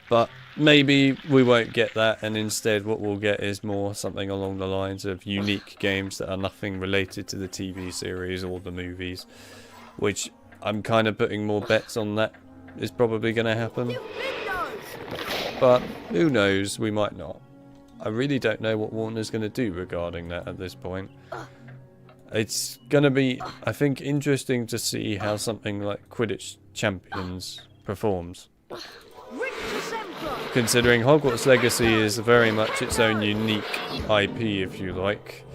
But maybe we won't get that, and instead what we'll get is more something along the lines of unique games that are nothing related to the TV series or the movies, which I'm kind of putting more bets on that is probably going to happen. But who knows, we might not. I really don't know what Warner's going to do regarding that at this point. It's going to be, I think, interesting to see how something like Quidditch Champions performs. Considering Hogwarts Legacy is very much its own unique IP, if you like,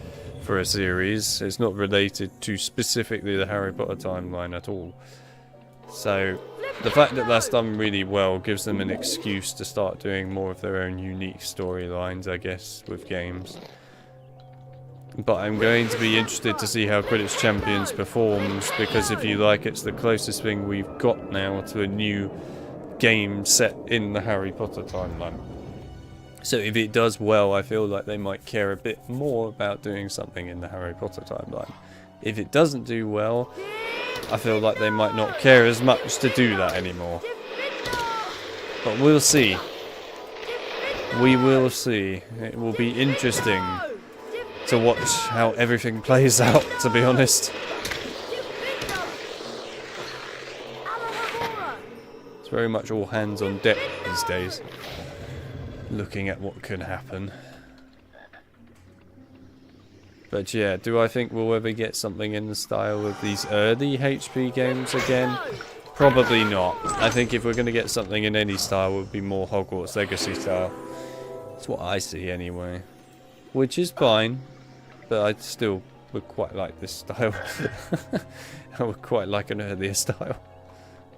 for a series. It's not related to specifically the Harry Potter timeline at all. So the fact that that's done really well gives them an excuse to start doing more of their own unique storylines, I guess, with games. But I'm going to be interested to see how Quidditch Champions performs, because if you like, it's the closest thing we've got now to a new game set in the Harry Potter timeline. So if it does well, I feel like they might care a bit more about doing something in the Harry Potter timeline. If it doesn't do well, I feel like they might not care as much to do that anymore. But we'll see. We will see. It will be interesting to watch how everything plays out, to be honest. It's very much all hands on deck these days, looking at what can happen. But yeah, do I think we'll ever get something in the style of these early HP games again? Probably not. I think if we're going to get something in any style, it would be more Hogwarts Legacy style. That's what I see anyway. Which is fine, but I still would quite like this style. I would quite like an earlier style.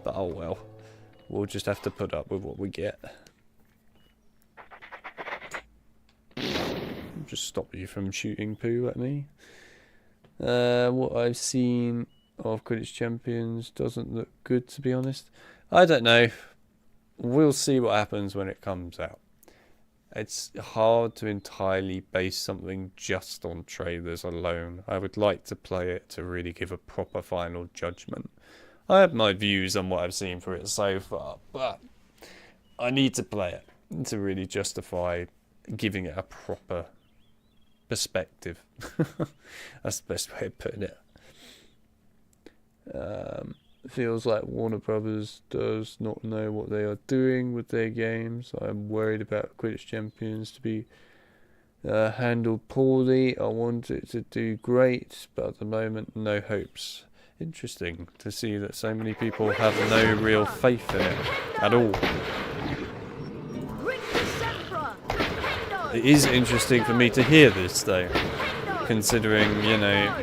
But oh well. We'll just have to put up with what we get. Just stop you from shooting poo at me. What I've seen of Quidditch Champions doesn't look good, to be honest. I don't know. We'll see what happens when it comes out. It's hard to entirely base something just on trailers alone. I would like to play it to really give a proper final judgment. I have my views on what I've seen for it so far, but I need to play it to really justify giving it a proper perspective. That's the best way of putting it. Feels like Warner Brothers does not know what they are doing with their games. I'm worried about Quidditch Champions to be handled poorly. I want it to do great, but at the moment, no hopes. Interesting to see that so many people have no real faith in it at all. It is interesting for me to hear this though, considering, you know,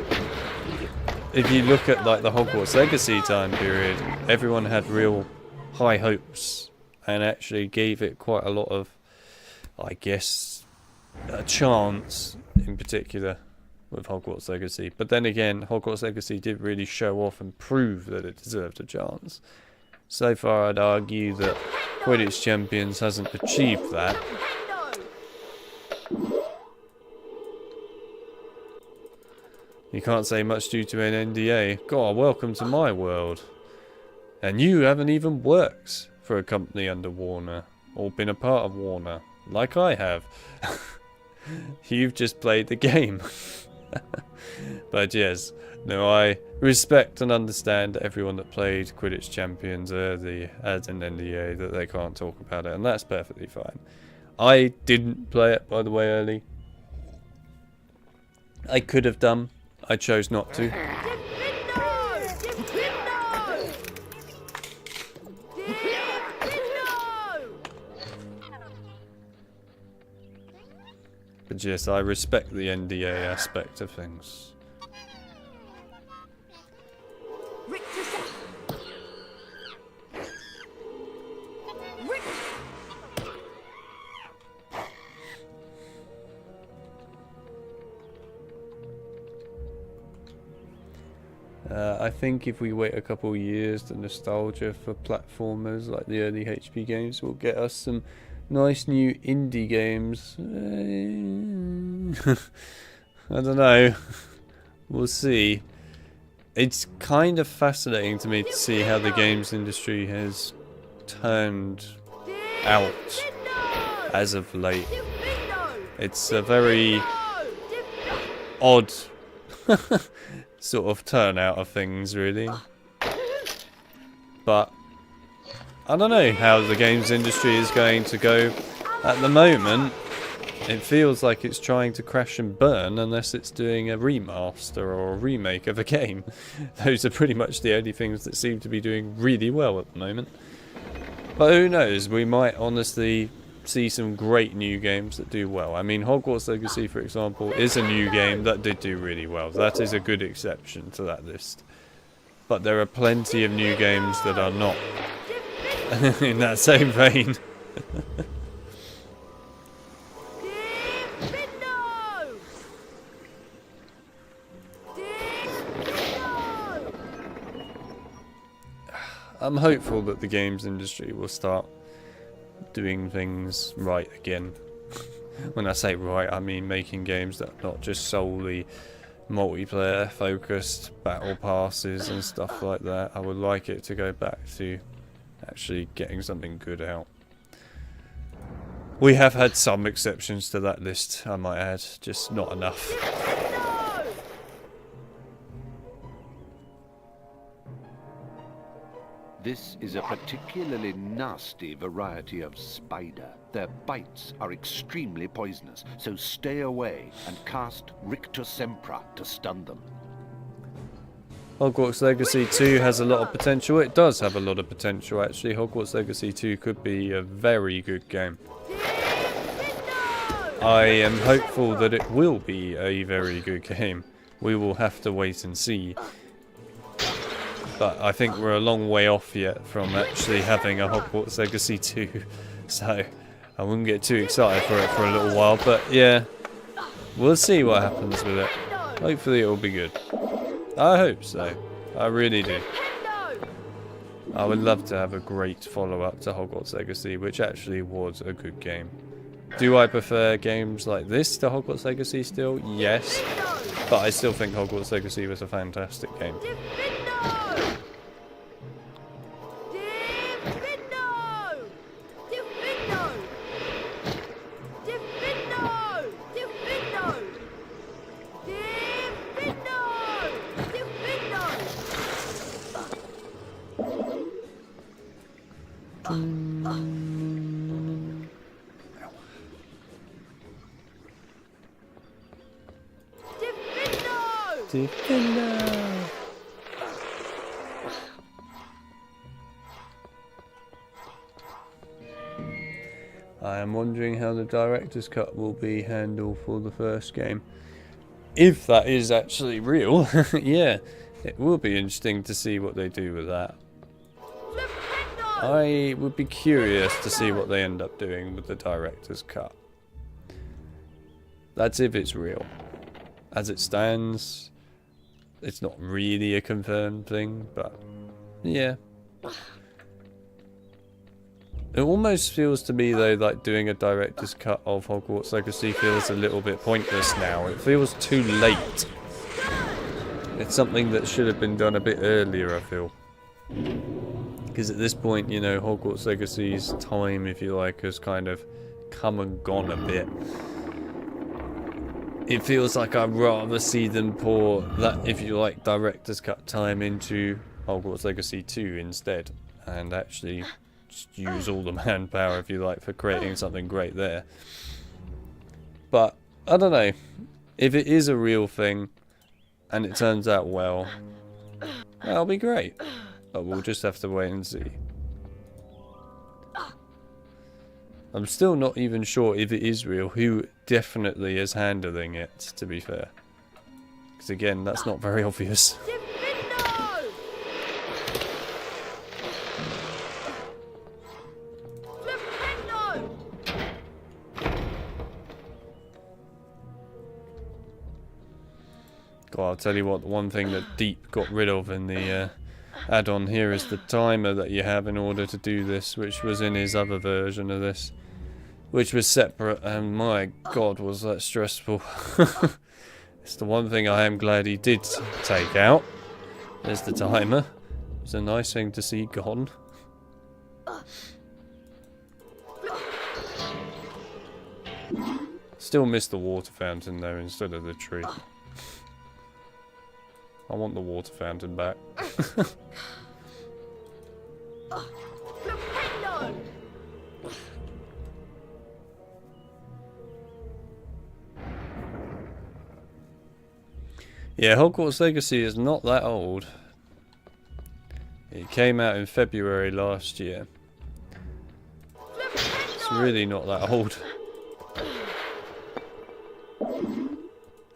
if you look at like the Hogwarts Legacy time period, everyone had real high hopes and actually gave it quite a lot of, I guess, a chance in particular with Hogwarts Legacy. But then again, Hogwarts Legacy did really show off and prove that it deserved a chance. So far I'd argue that Quidditch Champions hasn't achieved that. You can't say much due to an NDA. God, welcome to my world. And you haven't even worked for a company under Warner, or been a part of Warner, like I have. You've just played the game. But yes, no, I respect and understand everyone that played Quidditch Champions early as an NDA, that they can't talk about it, and that's perfectly fine. I didn't play it, by the way, early. I could have done. I chose not to. But yes, I respect the NDA aspect of things. I think if we wait a couple of years, the nostalgia for platformers like the early HP games will get us some nice new indie games. I don't know. We'll see. It's kind of fascinating to me to see how the games industry has turned out as of late. It's a very odd sort of turnout of things, really. But I don't know how the games industry is going to go. At the moment, it feels like it's trying to crash and burn unless it's doing a remaster or a remake of a game. Those are pretty much the only things that seem to be doing really well at the moment. But who knows, we might honestly see some great new games that do well. I mean, Hogwarts Legacy, for example, is a new game that did do really well. That is a good exception to that list. But there are plenty of new games that are not in that same vein. I'm hopeful that the games industry will start doing things right again. When I say right, I mean making games that are not just solely multiplayer focused, battle passes and stuff like that. I would like it to go back to actually getting something good out. We have had some exceptions to that list, I might add, just not enough. This is a particularly nasty variety of spider. Their bites are extremely poisonous, so stay away and cast Rictusempra to stun them. Hogwarts Legacy 2 has a lot of potential. It does have a lot of potential, actually. Hogwarts Legacy 2 could be a very good game. I am hopeful that it will be a very good game. We will have to wait and see. But I think we're a long way off yet from actually having a Hogwarts Legacy 2. So I wouldn't get too excited for it for a little while. But yeah, we'll see what happens with it. Hopefully it will be good. I hope so. I really do. I would love to have a great follow-up to Hogwarts Legacy, which actually was a good game. Do I prefer games like this to Hogwarts Legacy still? Yes. But I still think Hogwarts Legacy was a fantastic game. Defendo! I am wondering how the director's cut will be handled for the first game. If that is actually real, yeah, it will be interesting to see what they do with that. I would be curious to see what they end up doing with the director's cut. That's if it's real. As it stands, it's not really a confirmed thing, but yeah. It almost feels to me though like doing a director's cut of Hogwarts Legacy feels a little bit pointless now. It feels too late. It's something that should have been done a bit earlier, I feel. Because at this point, you know, Hogwarts Legacy's time, if you like, has kind of come and gone a bit. It feels like I'd rather see them pour that, if you like, director's cut time into Hogwarts Legacy 2 instead. And actually just use all the manpower, if you like, for creating something great there. But, I don't know. If it is a real thing, and it turns out well, that'll be great. But we'll just have to wait and see. I'm still not even sure if it is real, who definitely is handling it, to be fair. Because again, that's not very obvious. God, I'll tell you what, the one thing that Deep got rid of in the add-on here is the timer that you have in order to do this, which was in his other version of this, which was separate, and my God, was that stressful. It's the one thing I am glad he did take out. There's the timer. It's a nice thing to see gone. Still miss the water fountain though instead of the tree. I want the water fountain back. Yeah, Hogwarts Legacy is not that old. It came out in February last year. It's really not that old.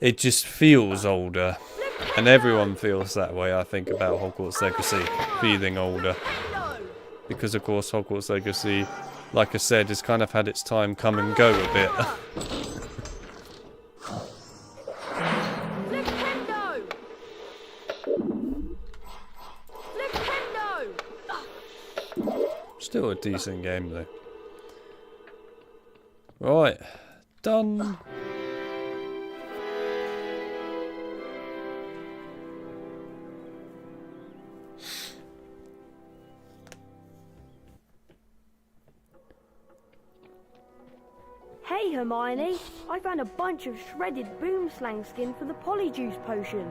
It just feels older. And everyone feels that way, I think, about Hogwarts Legacy. Feeling older. Because, of course, Hogwarts Legacy, like I said, has kind of had its time come and go a bit. Still a decent game though. Right, done. Hey Hermione, I found a bunch of shredded boomslang skin for the Polyjuice potion.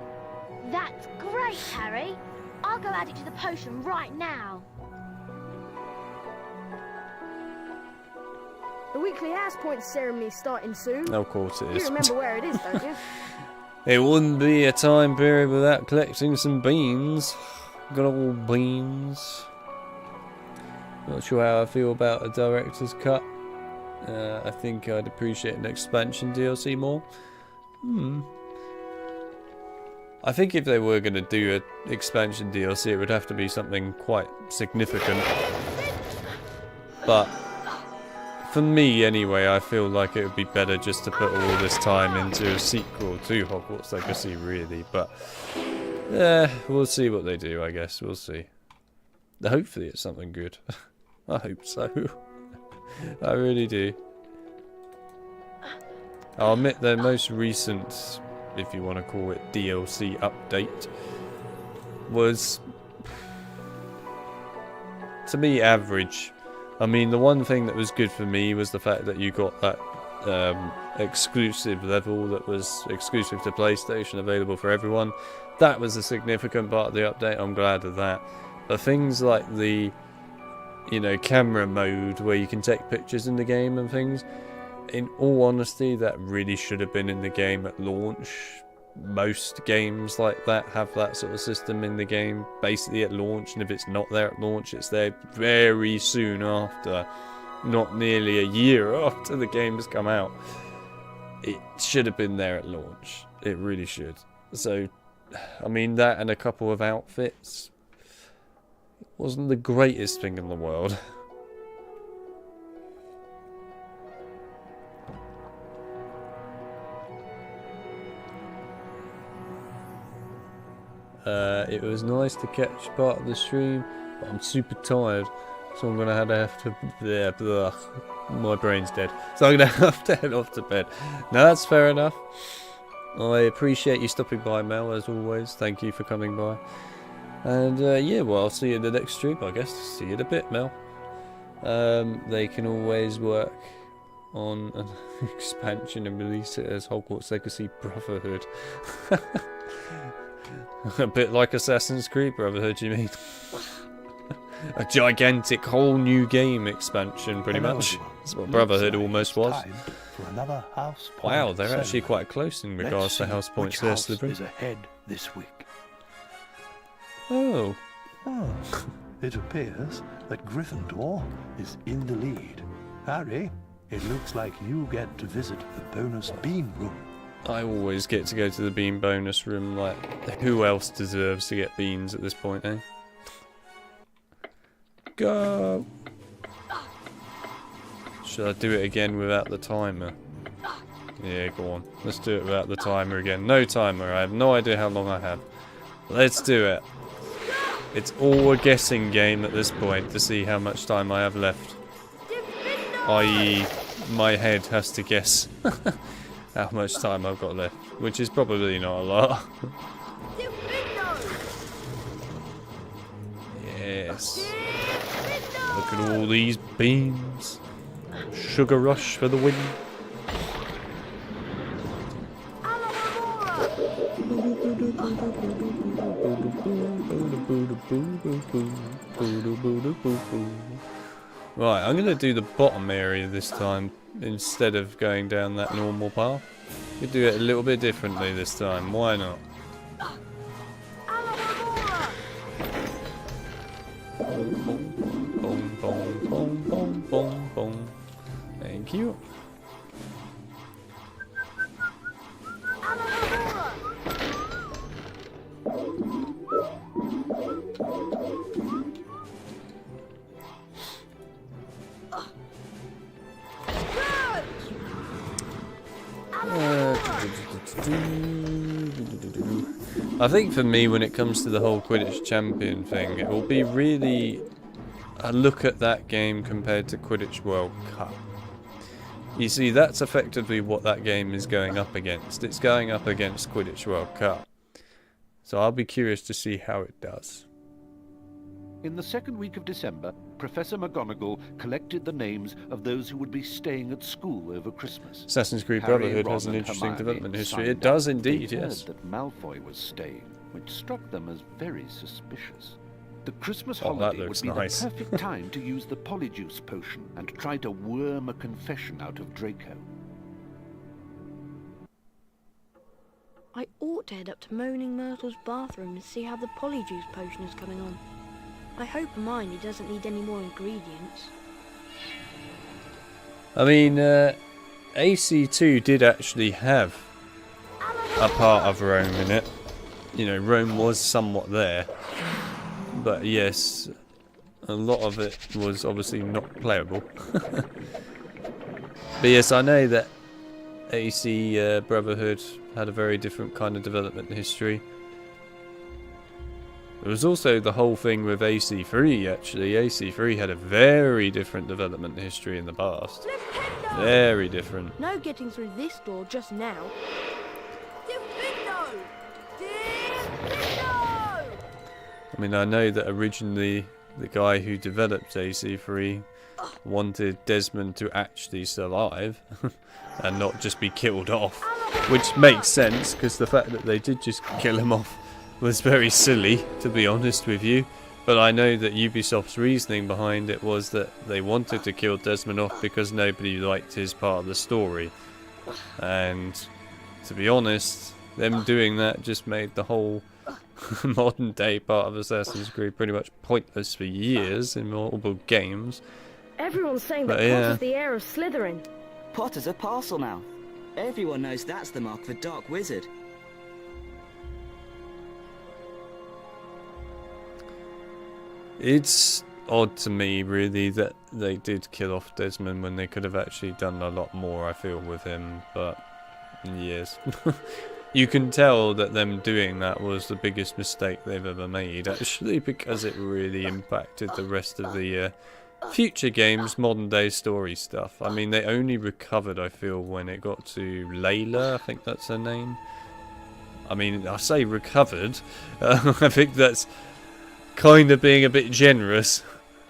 That's great, Harry. I'll go add it to the potion right now. The weekly house points ceremony's starting soon. Of course it is. You remember where it is, don't you? It wouldn't be a time period without collecting some beans. Good old beans. Not sure how I feel about a director's cut. I think I'd appreciate an expansion DLC more. I think if they were going to do an expansion DLC, it would have to be something quite significant. But for me, anyway, I feel like it would be better just to put all this time into a sequel to Hogwarts Legacy, really. But yeah, we'll see what they do, I guess. We'll see. Hopefully it's something good. I hope so. I really do. I'll admit the most recent, if you want to call it, DLC update was, to me, average. I mean, the one thing that was good for me was the fact that you got that exclusive level that was exclusive to PlayStation, available for everyone. That was a significant part of the update. I'm glad of that. But things like the, you know, camera mode where you can take pictures in the game and things, in all honesty, that really should have been in the game at launch. Most games like that have that sort of system in the game, basically at launch, and if it's not there at launch, it's there very soon after, not nearly a year after the game has come out. It should have been there at launch. It really should. So, I mean, that and a couple of outfits wasn't the greatest thing in the world. It was nice to catch part of the stream, but I'm super tired, so I'm gonna have to my brain's dead, so I'm gonna have to head off to bed. Now that's fair enough. I appreciate you stopping by, Mel, as always. Thank you for coming by. And yeah, well, I'll see you in the next stream, I guess. See you in a bit, Mel. They can always work on an expansion and release it as Hogwarts Legacy Brotherhood. A bit like Assassin's Creed Brotherhood, you mean? A gigantic whole new game expansion, pretty much. That's what Brotherhood almost was. Wow, they're actually quite close in regards to house points there, Slytherin. Is ahead this week. Oh. It appears that Gryffindor is in the lead. Harry, it looks like you get to visit the bonus bean room. I always get to go to the bean bonus room, like, who else deserves to get beans at this point, eh? Go! Should I do it again without the timer? Yeah, go on. Let's do it without the timer again. No timer, I have no idea how long I have. Let's do it. It's all a guessing game at this point to see how much time I have left. I.e., my head has to guess how much time I've got left, which is probably not a lot. Yes. Look at all these beans. Sugar rush for the win. Right, I'm going to do the bottom area this time instead of going down that normal path. We'll do it a little bit differently this time, why not? Boom, boom, boom, boom, boom, boom. Thank you. I think for me, when it comes to the whole Quidditch champion thing, it will be really a look at that game compared to Quidditch World Cup. You see, that's effectively what that game is going up against. It's going up against Quidditch World Cup. So I'll be curious to see how it does. In the second week of December, Professor McGonagall collected the names of those who would be staying at school over Christmas. Assassin's Creed Harry, Brotherhood Ron, has an and interesting Hermione development history. signed It does up. indeed, They yes. heard that Malfoy was staying, which struck them as very suspicious. The Christmas Oh, that holiday would looks be nice. the perfect time to use the Polyjuice potion and try to worm a confession out of Draco. I ought to head up to Moaning Myrtle's bathroom and see how the Polyjuice potion is coming on. I hope Hermione doesn't need any more ingredients. I mean, AC2 did actually have a part of Rome in it. You know, Rome was somewhat there. But yes, a lot of it was obviously not playable. But yes, I know that AC Brotherhood had a very different kind of development history. There was also the whole thing with AC3 actually. AC3 had a very different development history in the past. Defendo! Very different. No getting through this door just now. Defendo! Defendo! I mean, I know that originally the guy who developed AC3 wanted Desmond to actually survive and not just be killed off, which makes sense because the fact that they did just kill him off was very silly, to be honest with you. But I know that Ubisoft's reasoning behind it was that they wanted to kill Desmond off because nobody liked his part of the story. And to be honest, them doing that just made the whole modern day part of Assassin's Creed pretty much pointless for years in multiple games. Everyone's saying But that yeah. Potter's the heir of Slytherin. Potter's a parcel now. Everyone knows that's the mark of a dark wizard. It's odd to me, really, that they did kill off Desmond when they could have actually done a lot more, I feel, with him. But, yes. You can tell that them doing that was the biggest mistake they've ever made, actually, because it really impacted the rest of the future games, modern day story stuff. I mean, they only recovered, I feel, when it got to Layla, I think that's her name. I mean, I say recovered. I think that's kind of being a bit generous.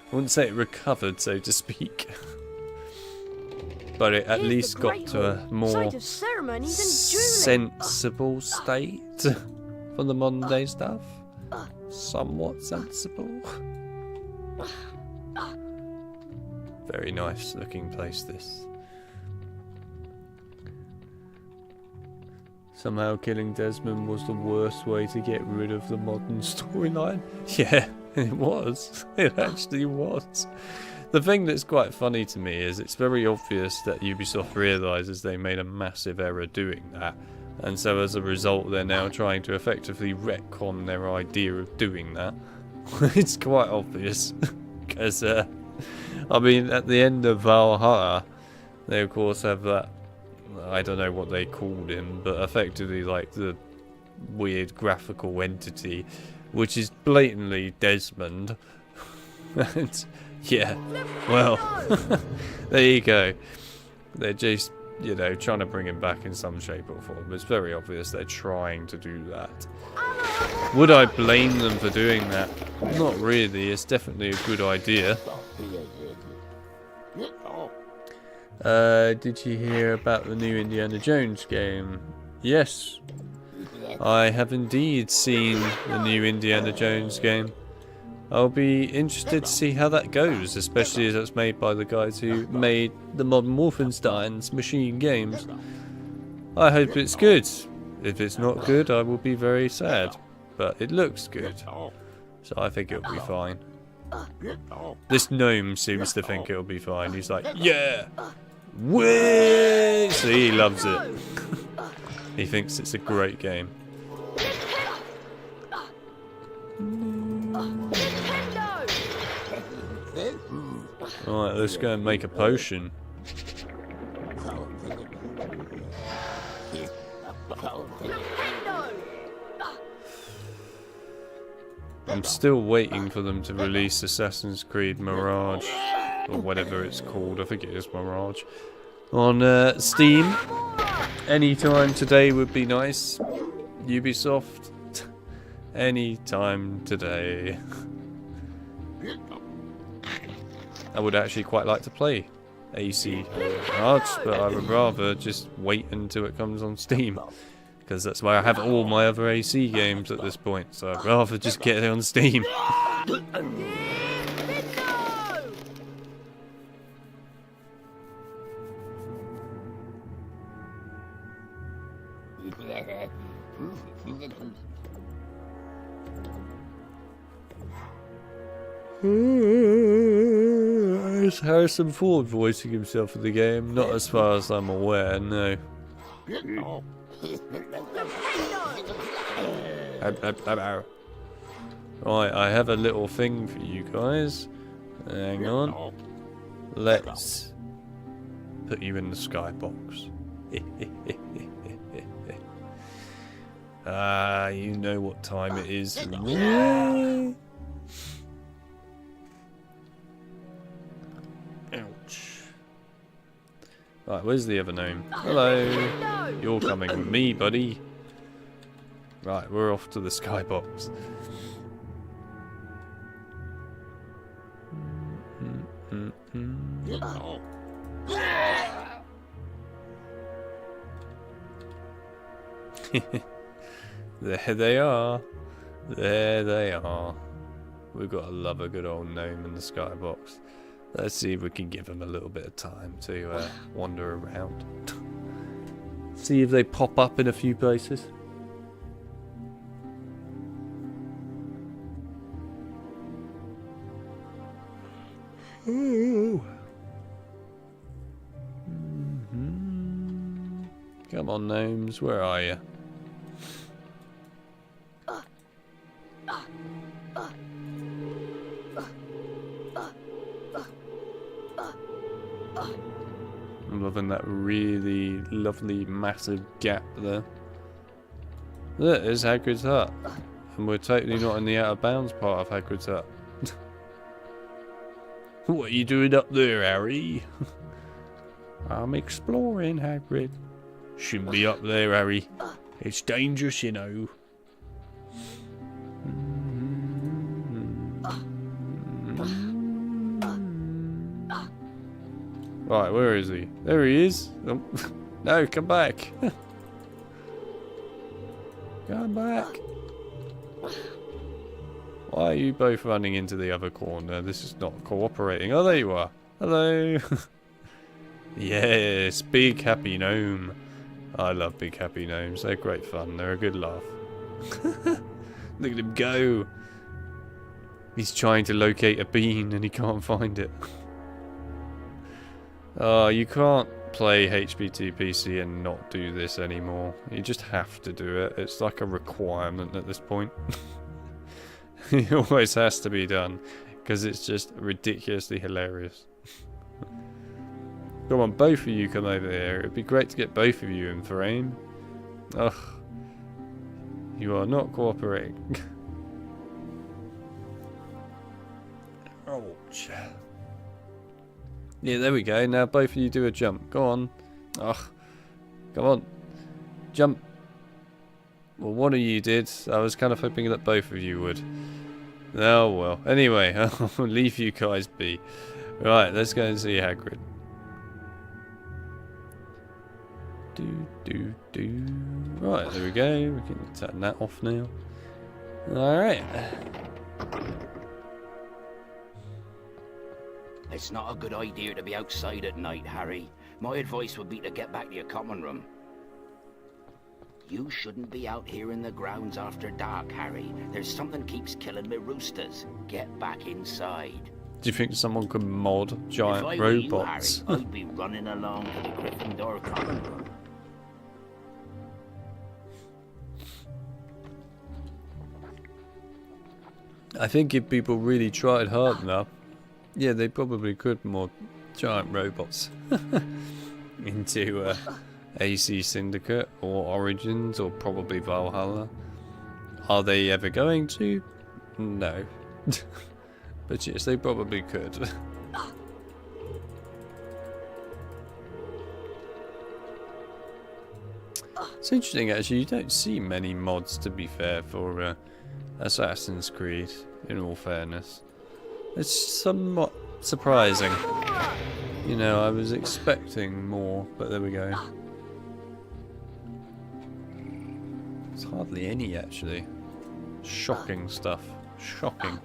I wouldn't say it recovered, so to speak. But it at least got to a more sensible state for the modern day stuff. Somewhat sensible. Very nice looking place, this. Somehow killing Desmond was the worst way to get rid of the modern storyline. Yeah, it was. It actually was. The thing that's quite funny to me is it's very obvious that Ubisoft realises they made a massive error doing that. And so as a result they're now trying to effectively retcon their idea of doing that. It's quite obvious. Because, I mean, at the end of Valhalla, they of course have that, I don't know what they called him, but effectively like the weird graphical entity, which is blatantly Desmond. And yeah, well, there you go. They're just, you know, trying to bring him back in some shape or form. It's very obvious they're trying to do that. Would I blame them for doing that? Not really. It's definitely a good idea. Did you hear about the new Indiana Jones game? Yes, I have indeed seen the new Indiana Jones game. I'll be interested to see how that goes, especially as it's made by the guys who made the modern Wolfenstein's Machine Games. I hope it's good. If it's not good, I will be very sad. But it looks good, so I think it'll be fine. This gnome seems to think it'll be fine. He's like, yeah! Whee! See, he loves it. He thinks it's a great game. Alright, let's go and make a potion. I'm still waiting for them to release Assassin's Creed Mirage, or whatever it's called. I think it is Mirage, on Steam. Anytime today would be nice. Ubisoft, anytime today. I would actually quite like to play AC Mirage, but I would rather just wait until it comes on Steam. Because that's why I have all my other AC games at this point, so I'd rather just get it on Steam. It's Harrison Ford voicing himself in the game, not as far as I'm aware, no. Right, I have a little thing for you guys. Hang on. Let's put you in the skybox. You know what time it is. Ouch. Right, where's the other gnome? Hello. You're coming with me, buddy. Right, we're off to the skybox. There they are. There they are. We've got to love a good old gnome in the skybox. Let's see if we can give them a little bit of time to wander around. See if they pop up in a few places. Ooh. Come on, gnomes, where are you? I'm loving that really lovely massive gap there. Look, there's Hagrid's hut. And we're totally not in the out of bounds part of Hagrid's hut. What are you doing up there, Harry? I'm exploring, Hagrid. Shouldn't be up there, Harry. It's dangerous, you know. Right, where is he? There he is. Oh, no, come back. Come back. Why are you both running into the other corner? This is not cooperating. Oh, there you are. Hello. Yes, big happy gnome. I love big happy gnomes. They're great fun. They're a good laugh. Look at him go. He's trying to locate a bean and he can't find it. Oh, you can't play HBT PC and not do this anymore. You just have to do it. It's like a requirement at this point. It always has to be done because it's just ridiculously hilarious. Come on, both of you come over here. It'd be great to get both of you in frame. Ugh. You are not cooperating. Ouch. Yeah, there we go. Now both of you do a jump. Go on. Ugh. Come on. Jump. Well, one of you did. I was kind of hoping that both of you would. Oh, well. Anyway, I'll leave you guys be. Right, let's go and see Hagrid. Right, there we go. We can turn that off now. Alright. It's not a good idea to be outside at night, Harry. My advice would be to get back to your common room. You shouldn't be out here in the grounds after dark, Harry. There's something keeps killing me roosters. Get back inside. Do you think someone could mod giant If I were you, robots? Harry, I'd be running along to the Gryffindor common room. I think if people really tried hard enough, yeah, they probably could mod giant robots into AC Syndicate or Origins or probably Valhalla. Are they ever going to? No. But yes, they probably could. It's interesting actually, you don't see many mods to be fair for Assassin's Creed, in all fairness. It's somewhat surprising. You know, I was expecting more, but there we go. There's hardly any actually. Shocking stuff. Shocking.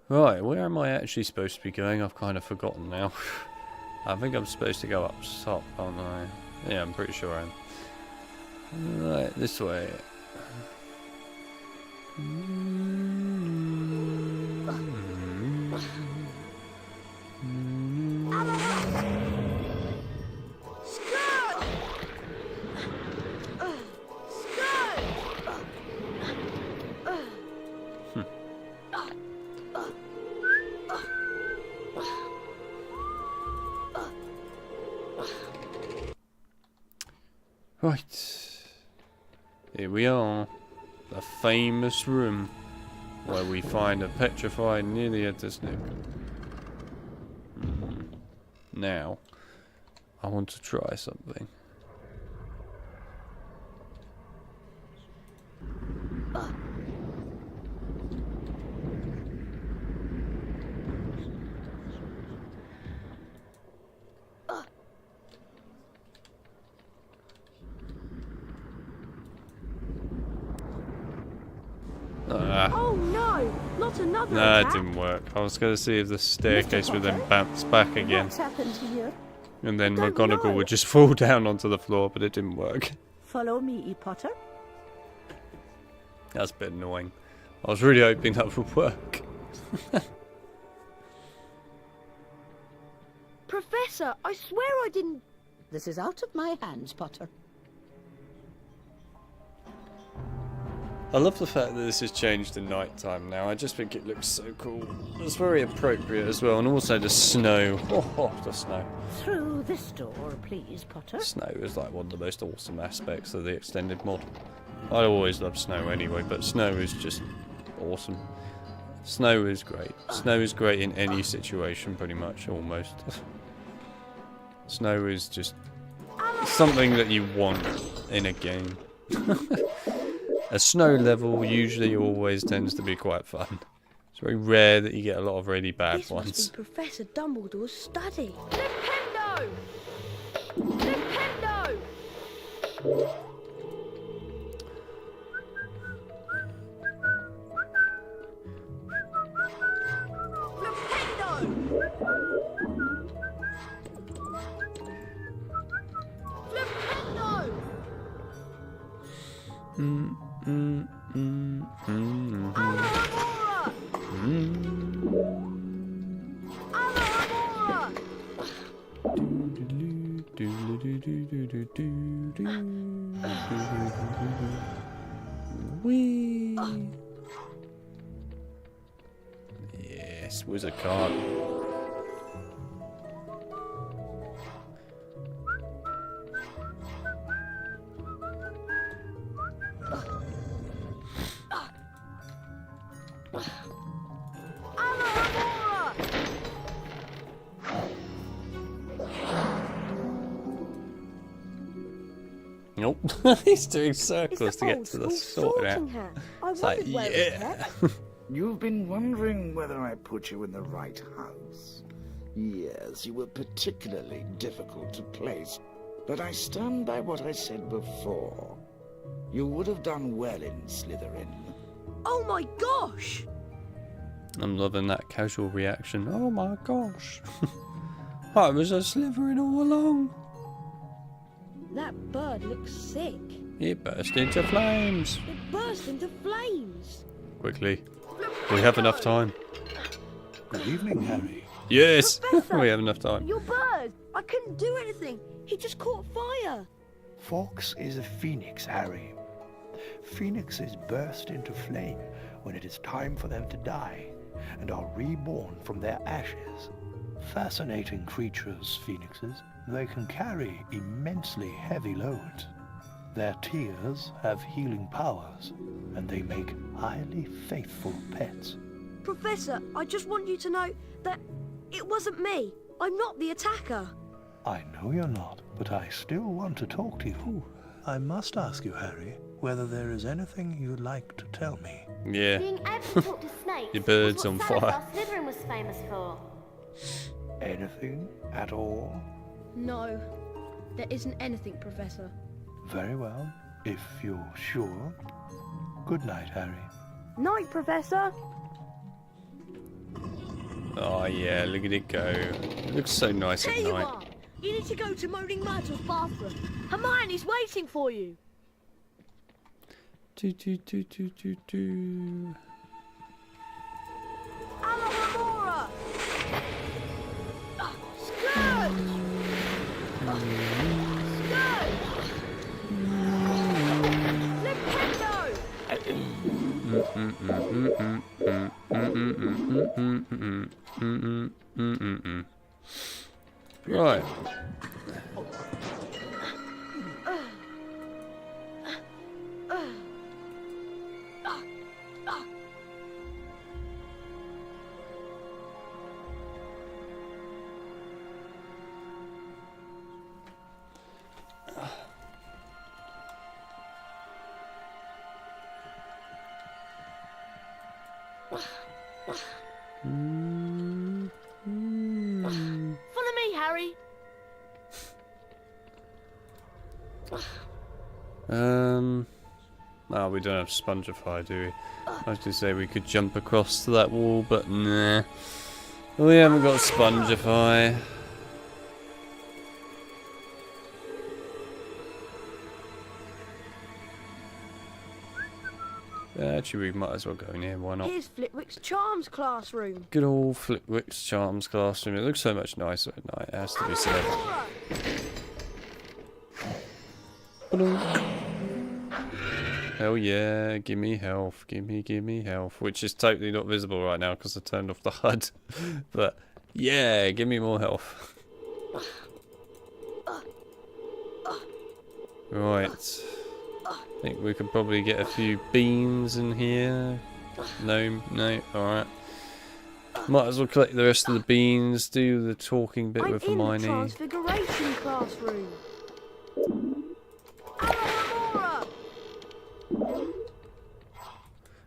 Right, where am I actually supposed to be going? I've kind of forgotten now. I think I'm supposed to go up top, aren't I? Yeah, I'm pretty sure I am. Right, this way. Right, here we are, the famous room where we find a Petrified nearly at the Snape. Now, I want to try something. Oh no, not another Nah, it attack. didn't work. I was going to see if the staircase would then bounce back again. What's happened here? And then I don't McGonagall know. would just fall down onto the floor, but it didn't work. Follow me, Potter. That's a bit annoying. I was really hoping that would work. Professor, I swear I didn't... This is out of my hands, Potter. I love the fact that this has changed to night time now. I just think it looks so cool. It's very appropriate as well, and also the snow. Oh, the snow. Through this door, please, Potter. Snow is like one of the most awesome aspects of the extended mod. I always love snow anyway, but snow is just awesome. Snow is great. Snow is great in any situation, pretty much, almost. Snow is just something that you want in a game. A snow level usually always tends to be quite fun. It's very rare that you get a lot of really bad This ones. must be Professor Dumbledore's study. Defendo! Defendo! Whee! Yes, wizard card. Nope, he's doing circles to get to the sorting out. It's like, yeah. You've been wondering whether I put you in the right house. Yes, you were particularly difficult to place, but I stand by what I said before. You would have done well in Slytherin. Oh my gosh! I'm loving that casual reaction. Oh my gosh. I was a slithering all along. That bird looks sick. It burst into flames. It burst into flames. Quickly. We have enough time. Good evening, Harry. Yes! Professor, we have enough time. Your bird! I couldn't do anything. He just caught fire. Fox is a phoenix, Harry. Phoenixes burst into flame when it is time for them to die, and are reborn from their ashes. Fascinating creatures, phoenixes. They can carry immensely heavy loads. Their tears have healing powers, and they make highly faithful pets. Professor, I just want you to know that it wasn't me. I'm not the attacker. I know you're not, but I still want to talk to you. I must ask you, Harry, whether there is anything you'd like to tell me. Yeah. Being able to talk to snakes Your bird's was on what fire. Salazar Slytherin was famous for. Anything at all? No, there isn't anything, Professor. Very well, if you're sure. Good night, Harry. Night, Professor. Oh yeah, look at it go. It looks so nice at There you night. are. You need to go to Moaning Myrtle's bathroom. Hermione's waiting for you. Alohomora! Scourge! Right. Follow me, Harry. Oh, we don't have Spongify, do we? I was going to say we could jump across to that wall, but nah. We haven't got Spongify. Actually, we might as well go in here, why not? Here's Flitwick's Charms classroom. Good old Flitwick's Charms classroom. It looks so much nicer at night, it has to be said. Hell yeah, gimme health, gimme health. Which is totally not visible right now because I turned off the HUD. But yeah, give me more health. Right. I think we could probably get a few beans in here. No, alright. Might as well collect the rest of the beans, do the talking bit with Hermione. I'm in the Transfiguration classroom.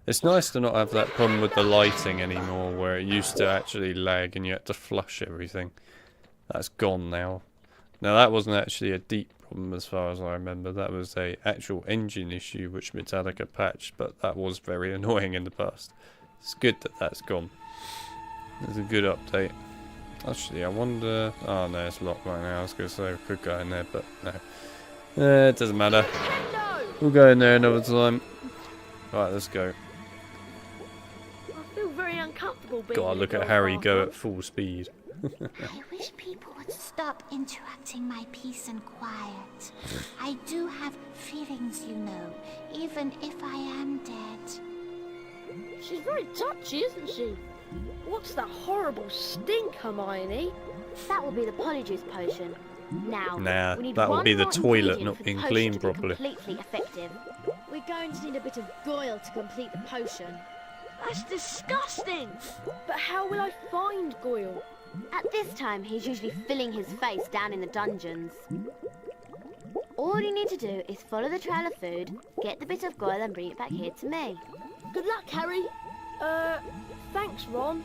It's nice to not have that problem with the lighting anymore, where it used to actually lag and you had to flush everything. That's gone now. Now that wasn't actually a deep problem as far as I remember. That was a actual engine issue which Metallica patched, but that was very annoying in the past. It's good that that's gone. It's a good update. Actually, I wonder... Oh no, it's locked right now. I was going to say we could go in there, but no. It doesn't matter. We'll go in there another time. Right, let's go. I feel very uncomfortable being Gotta look at Harry go at full speed. I wish people would stop interrupting my peace and quiet. I do have feelings, you know, even if I am dead. She's very touchy, isn't she? What's that horrible stink, Hermione? That will be the Polyjuice potion. Now, Nah, we need that will one be the more toilet ingredient not for the being potion cleaned to be properly. Completely effective. We're going to need a bit of Goyle to complete the potion. That's disgusting! But how will I find Goyle? At this time, he's usually filling his face down in the dungeons. All you need to do is follow the trail of food, get the bit of Goyle and bring it back here to me. Good luck, Harry. Thanks, Ron.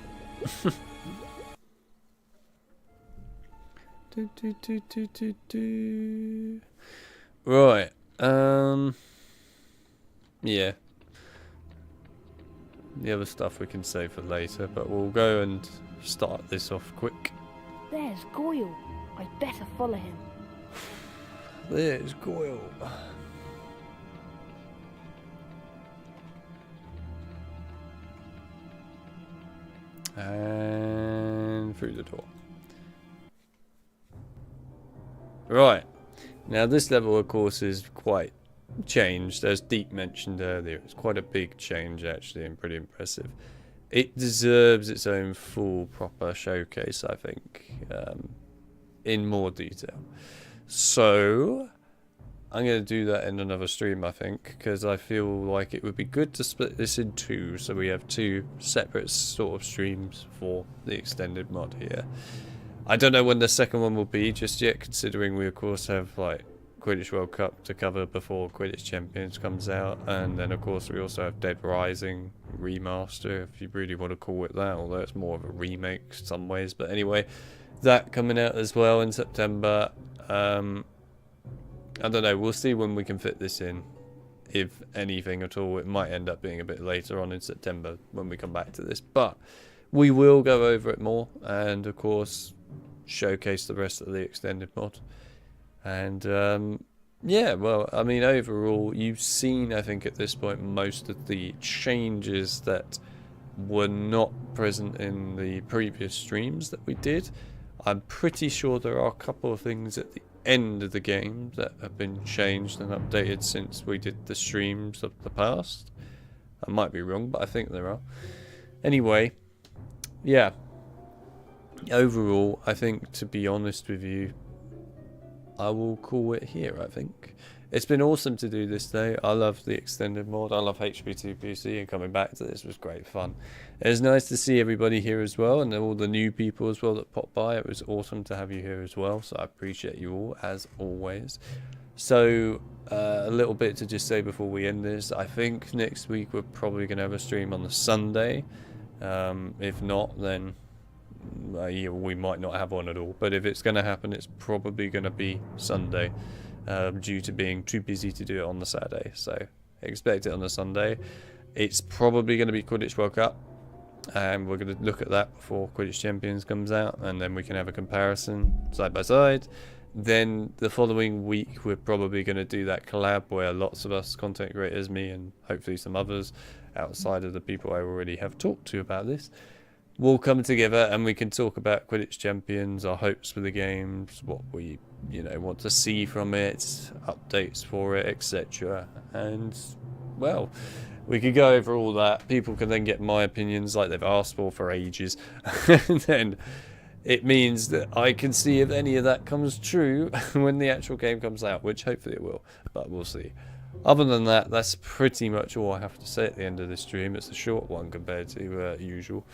Right, yeah. The other stuff we can save for later, but we'll go and start this off quick. There's Goyle. I'd better follow him. There's Goyle. And through the door. Right. Now this level, of course, is quite changed. As Deep mentioned earlier, it's quite a big change actually, and pretty impressive. It deserves its own full, proper showcase, I think, in more detail. So I'm going to do that in another stream, I think, because I feel like it would be good to split this in two, so we have two separate sort of streams for the extended mod here. I don't know when the second one will be just yet, considering we of course have like Quidditch World Cup to cover before Quidditch Champions comes out, and then of course we also have Dead Rising remaster, if you really want to call it that, although it's more of a remake in some ways. But anyway, that coming out as well in September. I don't know, we'll see when we can fit this in, if anything at all. It might end up being a bit later on in September when we come back to this, but we will go over it more, and of course showcase the rest of the extended mod. And yeah, well, I mean, overall you've seen, I think at this point, most of the changes that were not present in the previous streams that we did. I'm pretty sure there are a couple of things at the end of the game that have been changed and updated since we did the streams of the past. I might be wrong, but I think there are. Anyway, yeah, overall I think, to be honest with you, I will call it here. I think it's been awesome to do this day. I love the extended mod. I love HP2PC, and coming back to this was great fun. It was nice to see everybody here as well, and all the new people as well that popped by. It was awesome to have you here as well, so I appreciate you all as always. So a little bit to just say before we end this. I think next week we're probably going to have a stream on the Sunday. If not, then yeah, we might not have one at all. But if it's going to happen, it's probably going to be Sunday, due to being too busy to do it on the Saturday. So expect it on the Sunday. It's probably going to be Quidditch World Cup, and we're going to look at that before Quidditch Champions comes out, and then we can have a comparison side by side. Then the following week we're probably going to do that collab where lots of us content creators, me and hopefully some others outside of the people I already have talked to about this, will come together, and we can talk about Quidditch Champions, our hopes for the games, what we want to see from it, updates for it, etc. And well, we could go over all that. People can then get my opinions like they've asked for ages. And then it means that I can see if any of that comes true when the actual game comes out, which hopefully it will, but we'll see. Other than that, that's pretty much all I have to say at the end of this stream. It's a short one compared to usual.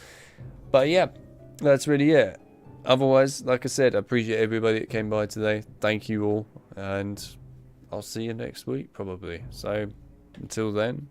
But yeah, that's really it. Otherwise, like I said, I appreciate everybody that came by today. Thank you all, and I'll see you next week probably. So until then,